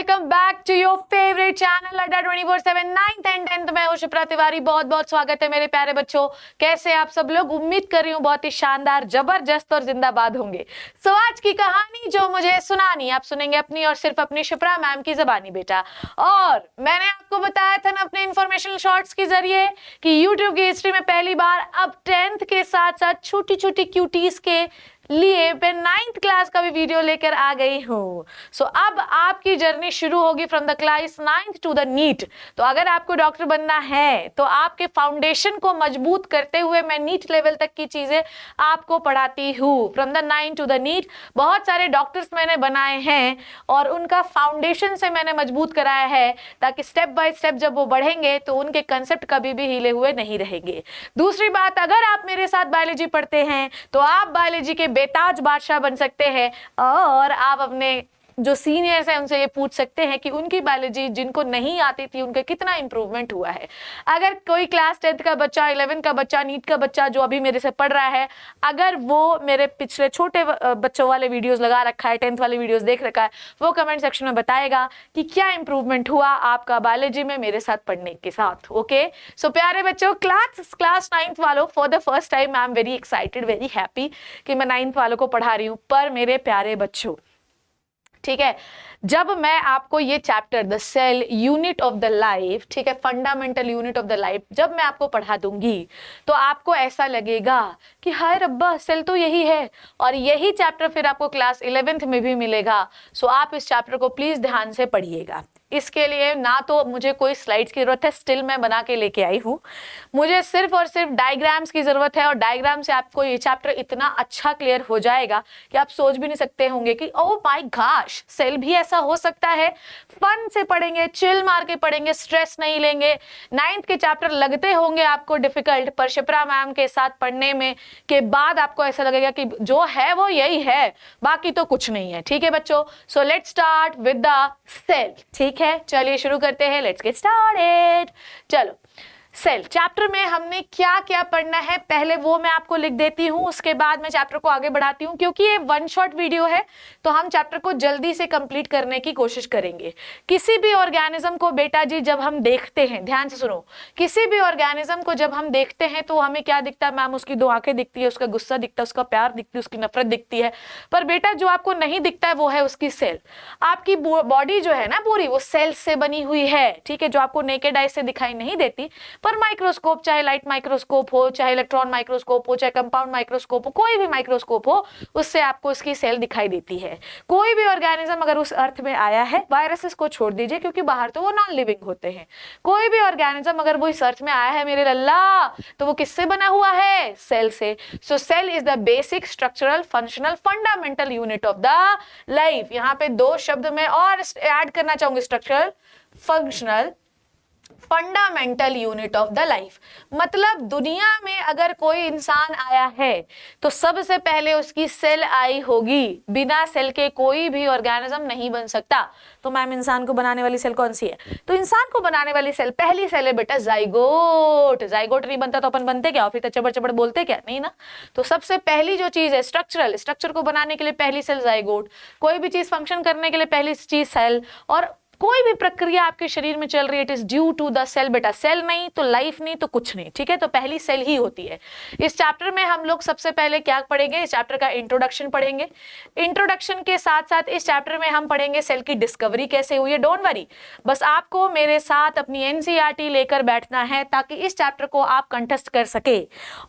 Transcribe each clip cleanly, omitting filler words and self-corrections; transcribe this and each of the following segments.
Welcome back to your favourite channel Adda 24/7 9th and 10th में हूं शिप्रा तिवारी। बहुत बहुत स्वागत है मेरे प्यारे बच्चों। कैसे आप सब लोग? उम्मीद कर रही हूं बहुत ही शानदार, जबरदस्त और जिंदाबाद होंगे। सो आज की कहानी जो मुझे सुनानी, आप सुनेंगे अपनी और सिर्फ अपनी शिप्रा मैम की जबानी बेटा। और मैंने आपको बताया था ना अपने इंफॉर्मेशनल शॉर्ट्स के जरिए कि यूट्यूब की हिस्ट्री में पहली बार अब 10th के साथ साथ छोटी छोटी क्यूटीज के लिए मैं 9th क्लास का भी वीडियो लेकर आ गई हूँ। सो अब आपकी जर्नी शुरू होगी from the class 9th to the NEET. तो अगर आपको डॉक्टर बनना है तो आपके फाउंडेशन को मजबूत करते हुए मैं नीट लेवल तक की चीजें आपको पढ़ाती हूँ। From the 9th to the NEET बहुत सारे डॉक्टर्स मैंने बनाए हैं और उनका फाउंडेशन से मैंने मजबूत कराया है ताकि स्टेप बाय स्टेप जब वो बढ़ेंगे तो उनके कंसेप्ट कभी भी हिले हुए नहीं रहेंगे। दूसरी बात, अगर आप मेरे साथ बायोलॉजी पढ़ते हैं तो आप बायोलॉजी के बेताज बादशाह बन सकते हैं और आप अपने जो सीनियर्स हैं उनसे ये पूछ सकते हैं कि उनकी बायोलॉजी जिनको नहीं आती थी उनका कितना इंप्रूवमेंट हुआ है। अगर कोई क्लास 10th का बच्चा, 11 का बच्चा, नीट का बच्चा जो अभी मेरे से पढ़ रहा है, अगर वो मेरे पिछले छोटे बच्चों वाले वीडियोस लगा रखा है, 10th वाले वीडियोस देख रखा है, वो कमेंट सेक्शन में बताएगा कि क्या इंप्रूवमेंट हुआ आपका बायोलॉजी में मेरे साथ पढ़ने के साथ। ओके, सो प्यारे बच्चों, क्लास 9th वालों, for the first time I am very excited, very happy कि मैं 9th वालों को पढ़ा रही हूँ। पर मेरे प्यारे बच्चों, ठीक है, जब मैं आपको ये chapter the cell unit of the life, ठीक है, fundamental unit of the life, जब मैं आपको पढ़ा दूंगी तो आपको ऐसा लगेगा कि हाय रब्बा, सेल तो यही है। और यही चैप्टर फिर आपको क्लास 11th में भी मिलेगा। सो आप इस चैप्टर को प्लीज ध्यान से पढ़िएगा। इसके लिए ना तो मुझे कोई स्लाइड्स की जरूरत है, स्टिल मैं बना के लेके आई हूँ। मुझे सिर्फ और सिर्फ डायग्राम्स की जरूरत है और डायग्राम से आपको ये चैप्टर इतना अच्छा क्लियर हो जाएगा कि आप सोच भी नहीं सकते होंगे कि ओह माय गॉश, सेल भी ऐसा हो सकता है। फन से पढ़ेंगे, चिल मार के पढ़ेंगे, स्ट्रेस नहीं लेंगे। 9th के चैप्टर लगते होंगे आपको डिफिकल्ट, पर शिप्रा मैम के साथ पढ़ने में के बाद आपको ऐसा लगेगा कि जो है वो यही है, बाकी तो कुछ नहीं है। ठीक है बच्चों, so let's start with the cell. ठीक है, चलिए शुरू करते हैं। Let's get started. चलो, सेल चैप्टर में हमने क्या क्या पढ़ना है पहले वो मैं आपको लिख देती हूँ, उसके बाद मैं चैप्टर को आगे बढ़ाती हूँ। क्योंकि ये वन शॉट वीडियो है तो हम चैप्टर को जल्दी से कंप्लीट करने की कोशिश करेंगे। किसी भी ऑर्गेनिज्म को बेटा जी जब हम देखते हैं, ध्यान से सुनो, किसी भी ऑर्गेनिज्म को जब हम देखते हैं तो हमें क्या दिखता है मैम? उसकी 2 आंखें दिखती है, उसका गुस्सा दिखता है, उसका प्यार दिखती है, उसकी नफरत दिखती है। पर बेटा जो आपको नहीं दिखता है वो है उसकी सेल। आपकी बॉडी जो है ना पूरी, वो सेल से बनी हुई है। ठीक है, जो आपको नेकेड आई से दिखाई नहीं देती, पर माइक्रोस्कोप, चाहे लाइट माइक्रोस्कोप हो, चाहे इलेक्ट्रॉन माइक्रोस्कोप हो, चाहे कंपाउंड माइक्रोस्कोप हो, कोई भी माइक्रोस्कोप हो, उससे आपको इसकी सेल दिखाई देती है। कोई भी ऑर्गेनिज्म अगर उस अर्थ में आया है, वायरसेस को छोड़ दीजिए क्योंकि बाहर तो वो नॉन लिविंग होते हैं, कोई भी ऑर्गेनिज्म अगर वो इस अर्थ में आया है मेरे लल्ला, तो वो किससे बना हुआ है? सेल से। So cell is the basic structural functional fundamental unit of the life. यहाँ पे 2 शब्द में और ऐड करना चाहूंगी, structural, functional, fundamental unit of the life. मतलब दुनिया में अगर कोई इंसान आया है तो सबसे पहले उसकी सेल आई होगी। बिना सेल के कोई भी ऑर्गेनिज्म नहीं बन सकता। तो मैम इंसान को बनाने वाली सेल कौन सी है? तो इंसान को बनाने वाली सेल, पहली सेल है बेटा जाइगोट। जाइगोट नहीं बनता तो अपन बनते क्या? फिर तो चबड़ चबड़ बोलते क्या? नहीं ना। तो सबसे पहली जो चीज है स्ट्रक्चरल, स्ट्रक्चर को बनाने के लिए पहली सेल जाइगोट। कोई भी चीज फंक्शन करने के लिए पहली चीज सेल। और कोई भी प्रक्रिया आपके शरीर में चल रही है, it is due to the cell बेटा। सेल नहीं तो लाइफ नहीं तो कुछ नहीं। ठीक है, तो पहली सेल ही होती है। इस चैप्टर में हम लोग सबसे पहले क्या पढ़ेंगे? इस चैप्टर का इंट्रोडक्शन पढ़ेंगे। इंट्रोडक्शन के साथ साथ इस चैप्टर में हम पढ़ेंगे सेल की डिस्कवरी कैसे हुई है। डोंट वरी, बस आपको मेरे साथ अपनी एनसीईआरटी लेकर बैठना है ताकि इस चैप्टर को आप कंटेस्ट कर सके।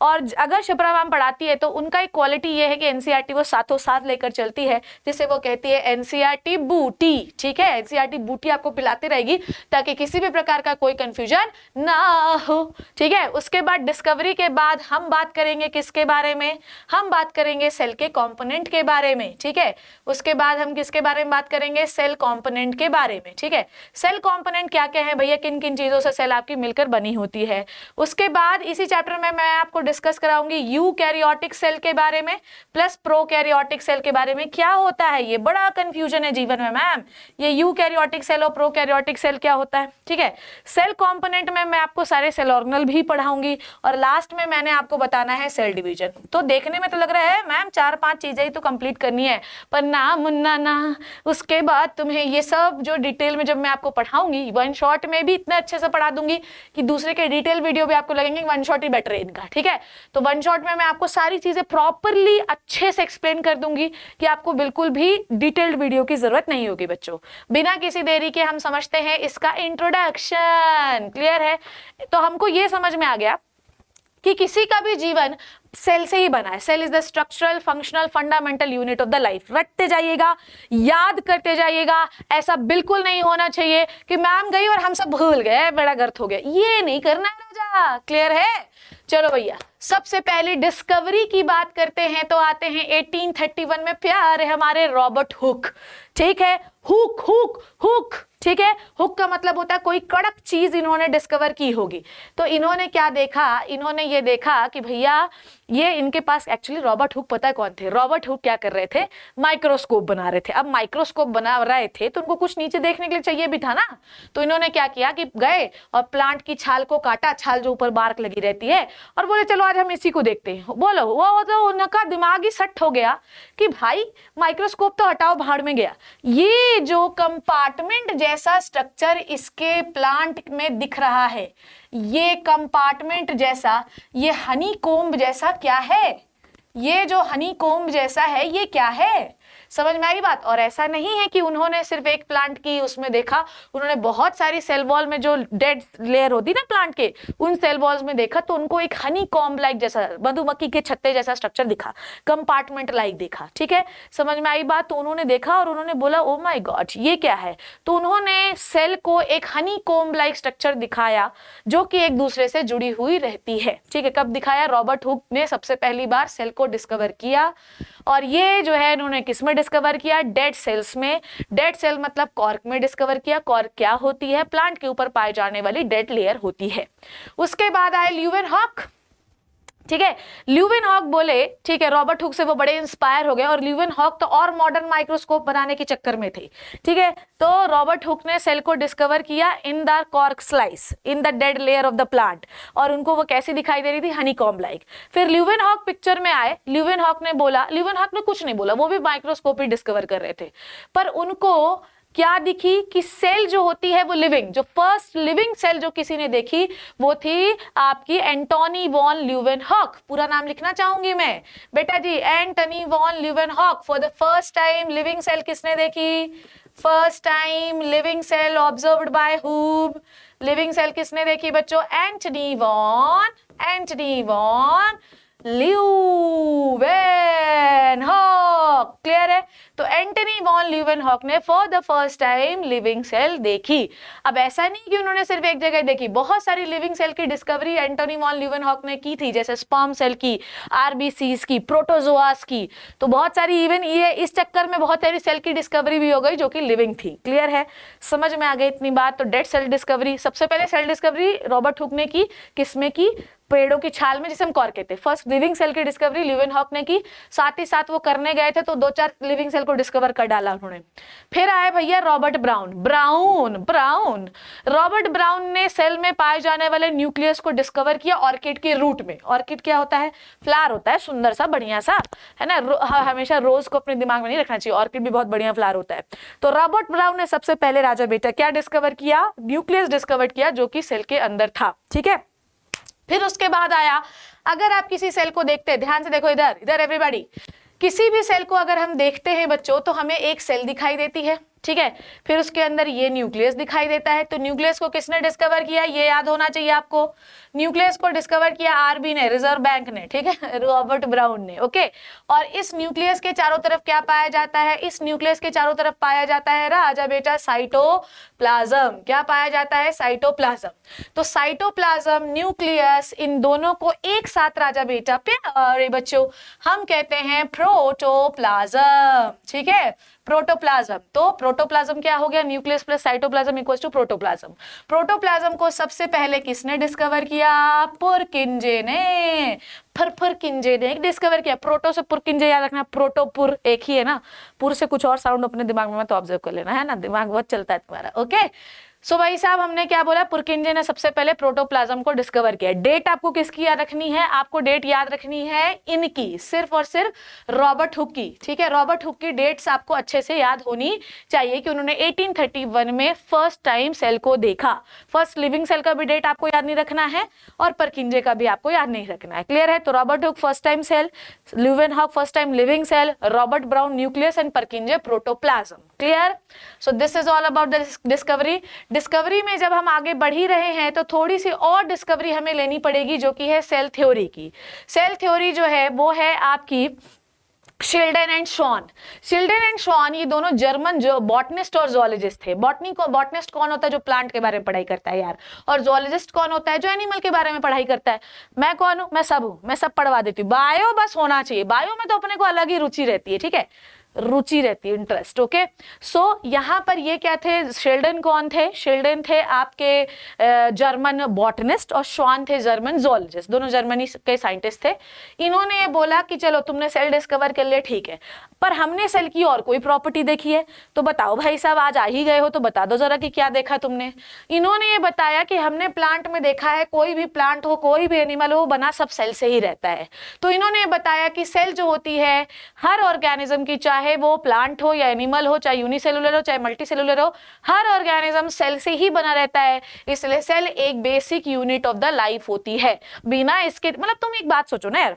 और अगर शिप्रा मैम पढ़ाती है तो उनका एक क्वालिटी ये है कि एनसीईआरटी वो साथों साथ लेकर चलती है, जिसे वो कहती है एनसीईआरटी बूटी। ठीक है, एनसीईआरटी बूटी आपको पिलाती रहेगी ताकि किसी भी प्रकार का कोई कंफ्यूजन ना हो। ठीक है, उसके बाद डिस्कवरी के बाद हम बात करेंगे किसके बारे में? हम बात करेंगे सेल के कंपोनेंट के बारे में। ठीक है, उसके बाद हम किसके बारे में बात करेंगे? सेल कंपोनेंट के बारे में। ठीक है, सेल कंपोनेंट क्या क्या है भैया, किन किन चीजों से सेल आपकी मिलकर बनी होती है। उसके बाद इसी चैप्टर में मैं आपको डिस्कस कराऊंगी यूकैरियोटिक सेल के बारे में प्लस प्रोकैरियोटिक सेल के बारे में। क्या होता है ये? बड़ा कंफ्यूजन है जीवन में मैम, ये यूकैरियोटिक सेल और प्रोकैरियोटिक सेल क्या होता है, ठीक है। सेल कंपोनेंट में मैं आपको सारे सेल ऑर्गेनल भी पढ़ाऊंगी और लास्ट में मैंने आपको बताना है सेल डिवीजन। तो देखने में तो लग रहा है मैम 4-5 चीजें ही तो कंप्लीट करनी है, पर ना मुन्ना ना, उसके बाद तुम्हें ये सब जो डिटेल में जब मैं आपको पढ़ाऊंगी, वन शॉट में भी इतने अच्छे से पढ़ा दूंगी कि दूसरे के डिटेल वीडियो भी आपको लगेंगे वन शॉट ही बेटर है इनका, ठीक है। तो वन शॉट में मैं आपको सारी चीजें प्रॉपरली अच्छे से एक्सप्लेन कर दूंगी कि आपको बिल्कुल भी डिटेल्ड वीडियो की जरूरत नहीं होगी बच्चों। बिना किसी देरी के हम समझते हैं इसका इंट्रोडक्शन। क्लियर है? तो हमको ये समझ में आ गया कि किसी का भी जीवन सेल से ही बना है। Cell is the structural functional fundamental unit of the life. रटते जाइएगा, याद करते जाइएगा। ऐसा बिल्कुल नहीं होना चाहिए कि मैम गई और हम सब भूल गए, बड़ा गर्त हो गया, ये नहीं करना है राजा। क्लियर है? चलो भैया, सबसे पहले डिस्कवरी की बात करते हैं तो आते हैं 1831 में, प्यारे हमारे रॉबर्ट हुक। ठीक है, हुक हुक हुक, ठीक है। हुक का मतलब होता है कोई कड़क चीज इन्होंने डिस्कवर की होगी। तो इन्होंने क्या देखा, इन्होंने ये देखा कि भैया ये इनके पास एक्चुअली रॉबर्ट हुक पता है कौन थे? रॉबर्ट हुक क्या कर रहे थे? माइक्रोस्कोप बना रहे थे। अब माइक्रोस्कोप बना रहे थे तो उनको कुछ नीचे देखने के लिए चाहिए भी था ना। तो इन्होंने क्या किया कि गए और प्लांट की छाल को काटा, छाल जो ऊपर बार्क लगी रहती है, और बोले चलो आज हम इसी को देखते हैं। बोलो वो तो उनका दिमाग ही सट हो गया कि भाई माइक्रोस्कोप तो हटाओ, भाड़ में गया। ये जो कंपार्टमेंट जैसा स्ट्रक्चर इसके प्लांट में दिख रहा है, ये कंपार्टमेंट जैसा, ये हनी कोम्ब जैसा क्या है? ये जो हनी कोम्ब जैसा है ये क्या है? समझ में आई बात? और ऐसा नहीं है कि उन्होंने सिर्फ एक प्लांट की उसमें देखा, उन्होंने बहुत सारी सेल वॉल में जो डेड लेयर होती ना प्लांट के, उन सेल वॉल्स में देखा तो उनको एक हनी कॉम्ब लाइक जैसा, मधुमक्खी के छत्ते जैसा स्ट्रक्चर दिखा, कंपार्टमेंट लाइक देखा। ठीक है, समझ में आई बात? तो उन्होंने देखा और उन्होंने बोला ओ माय गॉड ये क्या है। तो उन्होंने सेल को एक हनी कॉम्ब लाइक स्ट्रक्चर दिखाया जो कि एक दूसरे से जुड़ी हुई रहती है। ठीक है, कब दिखाया? रॉबर्ट हुक ने सबसे पहली बार सेल को डिस्कवर किया। और ये जो है इन्होंने किस में डिस्कवर किया? डेड सेल्स में। डेड सेल मतलब कॉर्क में डिस्कवर किया। कॉर्क क्या होती है? प्लांट के ऊपर पाई जाने वाली डेड लेयर होती है। उसके बाद आए ल्यूवेनहॉक। ठीक है, ल्यूवेनहॉक बोले, ठीक है, रॉबर्ट हुक से वो बड़े इंस्पायर हो गए और ल्यूवेनहॉक तो और मॉडर्न माइक्रोस्कोप बनाने के चक्कर में थे। ठीक है, तो रॉबर्ट हुक ने सेल को डिस्कवर किया in the cork slice in the dead layer of the plant, और उनको वो कैसी दिखाई दे रही थी? Honeycomb like. फिर ल्यूवेनहॉक पिक्चर में आए। ल्यूवेनहॉक ने बोला, ल्यूवेनहॉक ने कुछ नहीं बोला, वो भी माइक्रोस्कोप ही डिस्कवर कर रहे थे, पर उनको क्या दिखी कि सेल जो होती है वो लिविंग, जो फर्स्ट लिविंग सेल जो किसी ने देखी वो थी आपकी एंटोनी वॉन ल्यूवेनहॉक। पूरा नाम लिखना चाहूंगी मैं बेटा जी, Antonie van Leeuwenhoek. For the first time living cell किसने देखी? First time living cell observed by whom? Living cell किसने देखी बच्चों? Antonie van Leeuwenhoek. क्लियर है? तो एंटोनी वॉन ल्यूवेनहॉक ने for the first time living cell देखी। अब ऐसा नहीं कि उन्होंने सिर्फ एक जगह देखी, बहुत सारी लिविंग सेल की डिस्कवरी एंटोनी वॉन ल्यूवेनहॉक ने की थी, जैसे स्पर्म सेल की, आरबीसीज की, प्रोटोजोआस की। तो बहुत सारी, इवन ये इस चक्कर में बहुत सारी सेल की डिस्कवरी भी हो गई जो कि लिविंग थी। क्लियर है? समझ में आ गई इतनी बात? तो डेड सेल डिस्कवरी, सबसे पहले सेल डिस्कवरी रॉबर्ट हुक ने की, किसमें की? पेड़ों की छाल में, जिसे हम कॉर्क कहते हैं। फर्स्ट लिविंग सेल की डिस्कवरी ल्यूवेनहॉक ने की, साथ ही साथ वो करने गए थे तो 2-4 लिविंग सेल को डिस्कवर कर डाला उन्होंने। फिर आए भैया रॉबर्ट ब्राउन। रॉबर्ट ब्राउन ने सेल में पाए जाने वाले न्यूक्लियस को डिस्कवर किया ऑर्किड के रूट में। ऑर्किड क्या होता है? फ्लावर होता है, सुंदर सा, बढ़िया सा, है ना। हमेशा रोज को अपने दिमाग में नहीं रखना चाहिए, ऑर्किड भी बहुत बढ़िया फ्लावर होता है। तो रॉबर्ट ब्राउन ने सबसे पहले राजा बेटा क्या डिस्कवर किया? न्यूक्लियस डिस्कवर किया जो कि सेल के अंदर था। ठीक है, फिर उसके बाद आया, अगर आप किसी सेल को देखते हैं, ध्यान से देखो, इधर एवरीबॉडी, किसी भी सेल को अगर हम देखते हैं बच्चों तो हमें एक सेल दिखाई देती है। ठीक है, फिर उसके अंदर ये न्यूक्लियस दिखाई देता है। तो न्यूक्लियस को किसने डिस्कवर किया? ये याद होना चाहिए आपको। न्यूक्लियस को डिस्कवर किया आरबी ने, रिजर्व बैंक ने। ठीक है, रॉबर्ट ब्राउन ने। ओके, और इस न्यूक्लियस के चारों तरफ क्या पाया जाता है? इस न्यूक्लियस के चारों तरफ पाया जाता है राजा बेटा साइटोप्लाज्म। क्या पाया जाता है? साइटोप्लाज्म। तो साइटोप्लाज्म, न्यूक्लियस, इन दोनों को एक साथ राजा बेटा प्यारे बच्चों हम कहते हैं प्रोटोप्लाज्म। ठीक है, प्रोटोप्लाज्म। तो प्रोटोप्लाज्म क्या हो गया, nucleus plus cytoplasm equals to protoplasm. Protoplasm को सबसे पहले किसने डिस्कवर किया, पुरकिंजे ने, फरफरकिंजे ने डिस्कवर किया। प्रोटो से पुरकिंजे याद रखना, प्रोटोपुर एक ही है ना, पुर से कुछ और साउंड अपने दिमाग में तो ऑब्जर्व कर लेना है ना, दिमाग बहुत चलता है तुम्हारा। ओके सो भाई साहब हमने क्या बोला, पुरकिंजे ने सबसे पहले प्रोटोप्लाज्म को डिस्कवर किया। डेट आपको किसकी याद रखनी है, आपको डेट याद रखनी है इनकी, सिर्फ और सिर्फ रॉबर्ट हुक की। ठीक है, रॉबर्ट हुक की डेट्स आपको अच्छे से याद होनी चाहिए कि उन्होंने 1831 में फर्स्ट टाइम सेल को देखा। फर्स्ट लिविंग सेल का भी डेट आपको याद नहीं रखना है और पुरकिंजे का भी आपको याद नहीं रखना है। क्लियर है? तो Robert Hooke first time cell, Leeuwenhoek first time living cell, Robert Brown nucleus and Purkinje protoplasm. Clear? So this is all about the discovery. Discovery में जब हम आगे बढ़ ही रहे हैं तो थोड़ी सी और डिस्कवरी हमें लेनी पड़ेगी जो कि है सेल थ्योरी की। सेल थ्योरी जो है वो है आपकी शिल्डन एंड शॉन। शिल्डन एंड शॉन ये दोनों जर्मन जो बॉटनिस्ट और जोलॉजिस्ट थे। बॉटनिस्ट कौन होता है, जो प्लांट के बारे में पढ़ाई करता है यार, और जोलॉजिस्ट कौन होता है, जो एनिमल के बारे में पढ़ाई करता है। मैं कौन हूं, मैं सब हूं, मैं सब पढ़वा देती हूँ। बायो बस होना चाहिए, बायो में तो अपने को अलग ही रुचि रहती है। ठीक है, रुचि रहती है, इंटरेस्ट। ओके सो यहाँ पर ये क्या थे, शेल्डन कौन थे, शेल्डन थे आपके जर्मन बॉटनिस्ट और शॉन थे जर्मन जोलॉजिस्ट, दोनों जर्मनी के साइंटिस्ट थे। इन्होंने ये बोला कि चलो तुमने सेल डिस्कवर कर लिया, ठीक है, पर हमने सेल की और कोई प्रॉपर्टी देखी है, तो बताओ भाई साहब, आज आ ही गए हो तो बता दो जरा कि क्या देखा तुमने। इन्होंने ये बताया कि हमने प्लांट में देखा है, कोई भी प्लांट हो, कोई भी एनिमल हो, बना सब सेल से ही रहता है। तो इन्होंने बताया कि सेल जो होती है हर ऑर्गेनिज्म की, चाहे वो प्लांट हो या एनिमल हो, चाहे यूनिसेलुलर हो चाहे मल्टीसेलुलर हो, हर ऑर्गेनिज्म सेल से ही बना रहता है। इसलिए सेल एक basic unit of the life होती है। बिना इसके, मतलब तुम एक बात सोचो ना यार,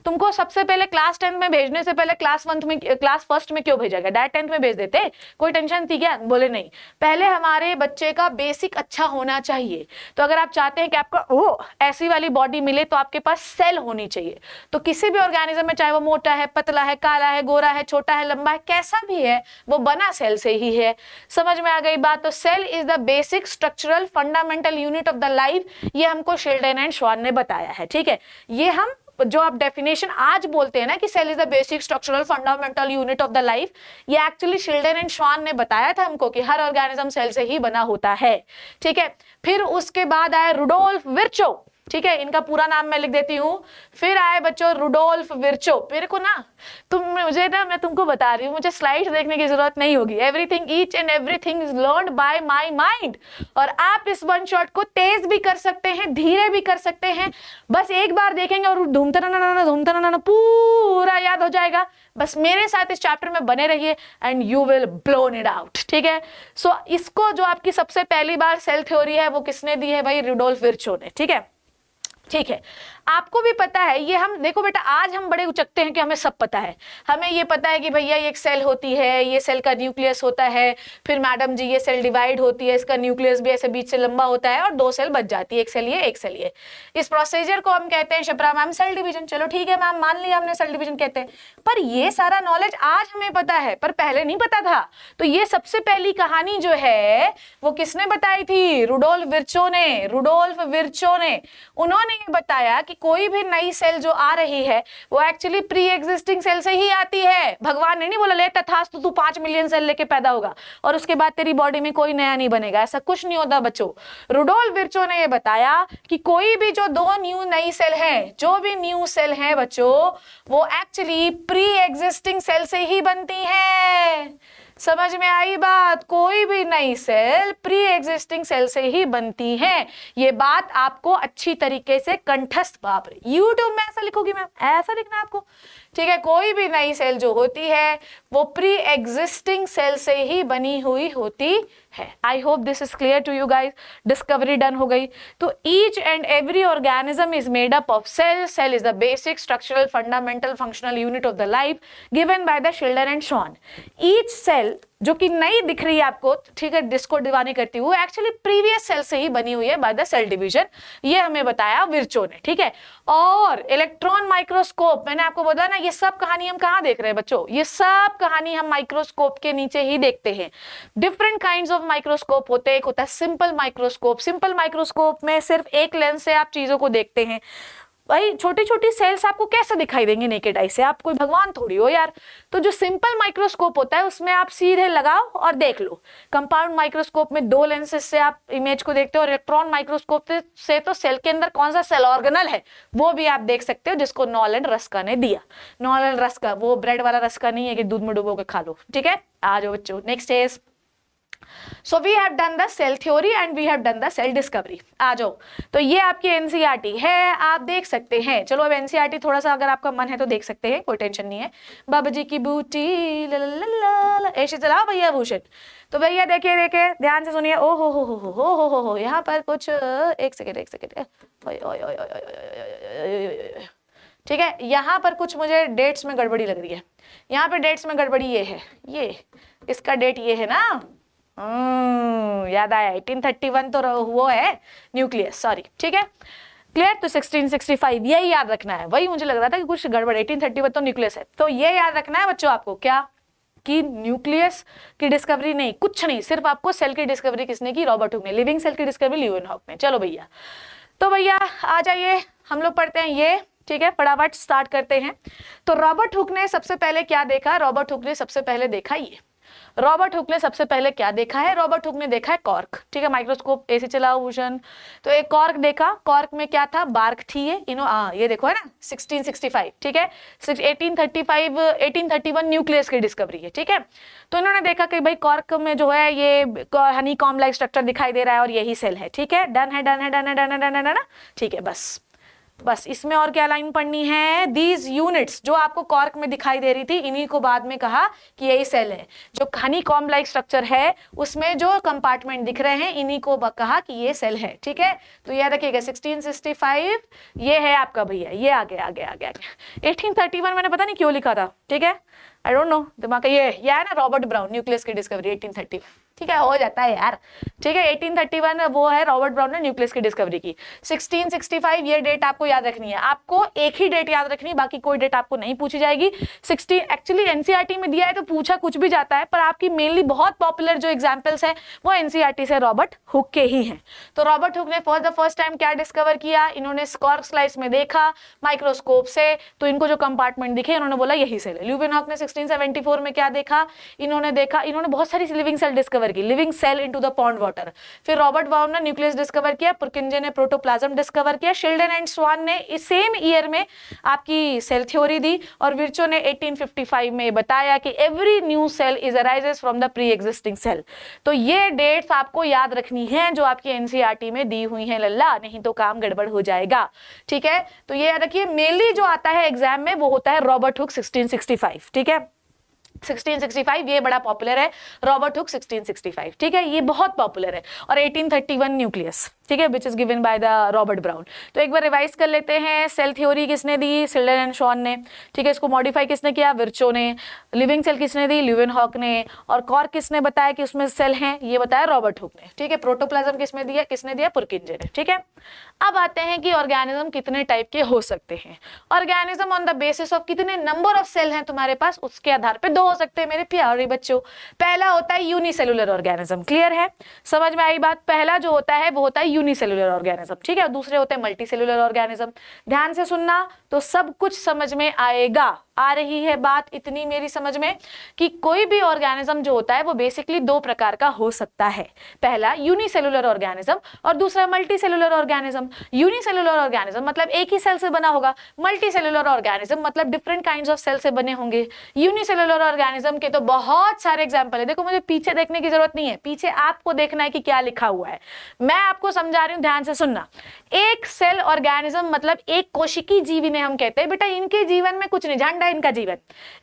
तुमको सबसे पहले क्लास 10 में भेजने से पहले क्लास फर्स्ट में क्यों भेजा गया, डायरेक्ट 10th में भेज देते, कोई टेंशन थी क्या? बोले नहीं, पहले हमारे बच्चे का बेसिक अच्छा होना चाहिए। तो अगर आप चाहते हैं कि आपका ऐसी वाली बॉडी मिले तो आपके पास सेल होनी चाहिए। तो किसी भी ऑर्गेनिज्म में, चाहे वो मोटा है, पतला है, काला है, गोरा है, छोटा है, लंबा है, कैसा भी है, वो बना सेल से ही है। समझ में आ गई बात? तो cell is the basic structural fundamental unit of the life, ये हमको शिल्डन एंड शॉन ने बताया है। ठीक है, ये हम जो आप डेफिनेशन आज बोलते हैं ना कि cell is the basic structural fundamental unit of the life, ये एक्चुअली शिल्डन एंड शॉन ने बताया था हमको कि हर ऑर्गेनिज्म सेल से ही बना होता है। ठीक है, फिर उसके बाद आया रुडोल्फ विर्चो। ठीक है, इनका पूरा नाम मैं लिख देती हूँ। फिर आए बच्चों रुडोल्फ विर्चो। मेरे को ना मैं तुमको बता रही हूँ, मुझे स्लाइड्स देखने की जरूरत नहीं होगी। Everything, each and everything is learned by my mind. और आप इस वन शॉट को तेज भी कर सकते हैं, धीरे भी कर सकते हैं। बस एक बार देखेंगे और धूमतना पूरा याद हो जाएगा। बस मेरे साथ इस चैप्टर में बने रहिए and you will blown it out. ठीक है, सो इसको जो आपकी सबसे पहली बार सेल थ्योरी है वो किसने दी है भाई? रुडोल्फ विर्चो ने। ठीक है, ठीक है, आपको भी पता है ये। हम देखो बेटा, आज हम बड़े उचकते हैं कि हमें सब पता है। हमें ये पता है कि भैया ये एक सेल होती है, ये सेल का न्यूक्लियस होता है, फिर मैडम जी ये सेल डिवाइड होती है, इसका न्यूक्लियस भी ऐसे बीच से लंबा होता है और दो सेल बच जाती है, एक सेल ये एक सेल ये। इस प्रोसीजर को हम कहते हैं, शिप्रा मैम, सेल डिवीजन। चलो ठीक है मैम, मान लिया हमने, सेल डिवीजन कहते हैं। पर ये सारा नॉलेज आज हमें पता है, पर पहले नहीं पता था। तो ये सबसे पहली कहानी जो है वो किसने बताई थी? रुडोल्फ विर्चो ने। रुडोल्फ विर्चो ने, उन्होंने ये बताया कि कोई भी नई सेल जो आ रही है वो एक्चुअली प्री एग्जिस्टिंग सेल से ही आती है। भगवान ने नहीं बोला ले तथास्तु तू 5 मिलियन सेल लेके पैदा होगा और उसके बाद तेरी बॉडी में कोई नया नहीं बनेगा, ऐसा कुछ नहीं होता बच्चों। रुडोल्फ विर्चो ने ये बताया कि कोई भी जो दो नई सेल है, जो भी न्यू सेल है बच्चों, वो एक्चुअली प्री एग्जिस्टिंग सेल से ही बनती है। समझ में आई बात? कोई भी नई सेल प्री एग्जिस्टिंग सेल से ही बनती है। ये बात आपको अच्छी तरीके से कंठस्थ, बाप रे, यूट्यूब में ऐसा लिखोगी मैम, ऐसा लिखना आपको। ठीक है, कोई भी नई सेल जो होती है वो प्री एग्जिस्टिंग सेल से ही बनी हुई होती है। I hope this is clear to you guys. Discovery done हो गई। तो each and every organism is made up of cell. Cell is the basic structural fundamental functional unit of the life given by the Schleiden and Schwann. Each cell जो कि नई दिख रही है आपको, ठीक है, डिस्को दीवानी करती हुई, एक्चुअली प्रीवियस सेल से ही बनी हुई है बाय द सेल डिवीजन। ये हमें बताया विर्चो ने। ठीक है, और इलेक्ट्रॉन माइक्रोस्कोप, मैंने आपको बोला ना, ये सब कहानी हम कहाँ देख रहे हैं बच्चों? ये सब कहानी हम माइक्रोस्कोप के नीचे ही देखते हैं। डिफरेंट काइंड्स ऑफ माइक्रोस्कोप होते हैं। एक होता है सिंपल माइक्रोस्कोप। सिंपल माइक्रोस्कोप में सिर्फ एक लेंस से आप चीजों को देखते हैं। भाई छोटी छोटी सेल्स आपको कैसे दिखाई देंगे नेकेड आई से, आप कोई भगवान थोड़ी हो यार। तो जो सिंपल माइक्रोस्कोप होता है उसमें आप सीधे लगाओ और देख लो। कंपाउंड माइक्रोस्कोप में 2 लेंसेज से आप इमेज को देखते हो, और इलेक्ट्रॉन माइक्रोस्कोप से तो सेल के अंदर कौन सा सेल ऑर्गेनल है वो भी आप देख सकते हो, जिसको नॉलेन रस्का ने दिया। नॉलेन रस्का वो ब्रेड वाला रस्का नहीं है कि दूध में डुबो के खा लो, ठीक है। आ जाओ बच्चों, next is, so we have done the cell theory and we have done the cell discovery. आ जाओ, तो ये आपकी एनसीईआरटी है, आप देख सकते हैं। चलो अब एनसीईआरटी थोड़ा सा अगर आपका मन है तो देख सकते हैं, कोई टेंशन नहीं है। बाबा जी की बूटी ऐसे चलाओ भैया भूषण। तो भैया देखिए देखिए ध्यान से सुनिए, ओ हो यहाँ पर कुछ एक सेकेंड ठीक है, यहाँ पर कुछ मुझे डेट्स में गड़बड़ी लग रही है। यहाँ पे डेट्स में गड़बड़ी ये है, ये इसका डेट ये है ना, याद आया 1831 तो वो है न्यूक्लियस, सॉरी, ठीक है क्लियर। तो 1665 यही याद रखना है, वही मुझे लग रहा था कि कुछ गड़बड़, 1831 तो न्यूक्लियस है, तो ये याद रखना है बच्चों आपको। क्या कि न्यूक्लियस की डिस्कवरी नहीं, कुछ नहीं, सिर्फ आपको सेल की डिस्कवरी किसने की, रॉबर्ट हुक ने। लिविंग सेल की डिस्कवरी ल्यूवेनहॉक ने। चलो भैया, तो भैया आ जाइए, हम लोग पढ़ते हैं ये, ठीक है, फटाफट स्टार्ट करते हैं। तो रॉबर्ट हुक ने सबसे पहले क्या देखा, रॉबर्ट हुक ने सबसे पहले देखा ये, रॉबर्ट हुक ने सबसे पहले क्या देखा है, रॉबर्ट हुक ने देखा है कॉर्क, ठीक है, माइक्रोस्कोप ऐसे चलाओ भूषण। तो एक कॉर्क देखा, कॉर्क में क्या था, बार्क थी ये, ये देखो है ना 1665, ठीक है, 1831 न्यूक्लियस की डिस्कवरी है, ठीक है। तो इन्होंने देखा कि भाई कॉर्क में जो है ये हनी कॉम्ब लाइक स्ट्रक्चर दिखाई दे रहा है और यही सेल है, ठीक है, डन है डन है डन है डन है डन है डन है, ठीक है। बस इसमें और क्या लाइन पढ़नी है, दीज यूनिट्स जो आपको कॉर्क में दिखाई दे रही थी, इन्हीं को बाद में कहा कि यही सेल है। जो हनी कॉम्ब लाइक स्ट्रक्चर है उसमें जो कंपार्टमेंट दिख रहे हैं, इन्हीं को कहा कि ये सेल है, ठीक है। तो याद रखिएगा 1665 ये है आपका भैया, ये आगे आगे आगे आगे 1831 मैंने पता नहीं क्यों लिखा था, ठीक है, आई डोंट नो, दिमाग का ये है ना, रॉबर्ट ब्राउन न्यूक्लियस की डिस्कवरी 1830, ठीक है, हो जाता है यार, ठीक है। 1831 वो है रॉबर्ट ब्राउन ने न्यूक्लियस की डिस्कवरी की। 1665 ये डेट आपको याद रखनी है, आपको एक ही डेट याद रखनी है, बाकी कोई डेट आपको नहीं पूछी जाएगी। 16 एक्चुअली एनसीईआरटी में दिया है तो पूछा कुछ भी जाता है, पर आपकी मेनली बहुत पॉपुलर जो एग्जाम्पल्स है वो एनसीईआरटी से रॉबर्ट हुक के ही हैं। तो रॉबर्ट हुक ने फॉर द फर्स्ट टाइम क्या डिस्कवर किया, इन्होंने कॉर्क स्लाइस में देखा माइक्रोस्कोप से, तो इनको जो कंपार्टमेंट दिखे इन्होंने बोला यही सेल है। ल्यूवेनहॉक ने 1674 में क्या देखा, इन्होंने बहुत सारी लिविंग सेल डिस्कवर की, living cell into the pond water. फिर रॉबर्ट ब्राउन ने न्यूक्लियस डिस्कवर किया, पुरकिंजे ने प्रोटोप्लाज्म डिस्कवर किया, शिल्डन एंड स्वान ने इस सेम ईयर में आपकी सेल थ्योरी दी, और विर्चो ने 1855 में बताया कि every new cell is arises from the pre existing cell. तो ये डेट्स आपको याद रखनी है जो आपकी एनसीईआरटी में दी हुई है लल्ला, नहीं तो काम गड़बड़ हो जाएगा, ठीक है। तो ये याद रखिए, मेनली जो आता है एग्जाम में वो होता है रॉबर्ट हुक 1665, ठीक है, 1665 ये बड़ा पॉपुलर है, रॉबर्ट हुक 1665, ठीक है, ये बहुत पॉपुलर है। और 1831 न्यूक्लियस, ठीक है, which is given by the Robert brown. तो एक बार रिवाइज कर लेते हैं, सेल थ्योरी किसने दी, शिल्डन एंड शॉन ने, ठीक है, इसको मॉडिफाई किसने किया, विर्चो ने। लिविंग सेल किसने दी, ल्यूवेनहॉक ने। और कॉर्क किसने बताया कि उसमें सेल हैं, ये बताया रॉबर्ट हुक ने, ठीक है। प्रोटोप्लाज्म किसने दिया, पुरकिंजे ने, ठीक है। अब आते हैं कि ऑर्गेनिज्म कितने टाइप के हो सकते हैं। Organism on the basis of कितने नंबर ऑफ सेल हैं तुम्हारे पास, उसके आधार पे दो हो सकते हैं मेरे प्यारे बच्चों। पहला होता है यूनिसेलुलर ऑर्गेनिज्म, क्लियर है, समझ में आई बात। पहला जो होता है वो होता है यूनिसेलुलर ऑर्गेनिज्म, ठीक है, और दूसरे होते हैं मल्टीसेलुलर ऑर्गेनिज्म। ध्यान से सुनना तो सब कुछ समझ में आएगा। आ रही है बात इतनी मेरी समझ में कि कोई भी ऑर्गेनिज्म जो होता है वो बेसिकली दो प्रकार का हो सकता है, पहला यूनिसेलुलर ऑर्गेनिज्म और दूसरा मल्टीसेलुलर ऑर्गेनिज्म। यूनिसेलुलर ऑर्गेनिज्म मतलब एक ही सेल से बना होगा, मल्टीसेलुलर ऑर्गेनिज्म मतलब डिफरेंट काइंड्स ऑफ सेल से बने होंगे। यूनिसेलुलर ऑर्गेनिज्म के तो बहुत सारे एग्जांपल है, देखो मुझे पीछे देखने की जरूरत नहीं है, पीछे आपको देखना है कि क्या लिखा हुआ है, मैं आपको समझा रही हूं, ध्यान से सुनना। एक सेल ऑर्गेनिज्म मतलब एक कोशिकी जीव ने हम कहते हैं, बेटा इनके जीवन में कुछ नहीं, झंडा इनका जीवन।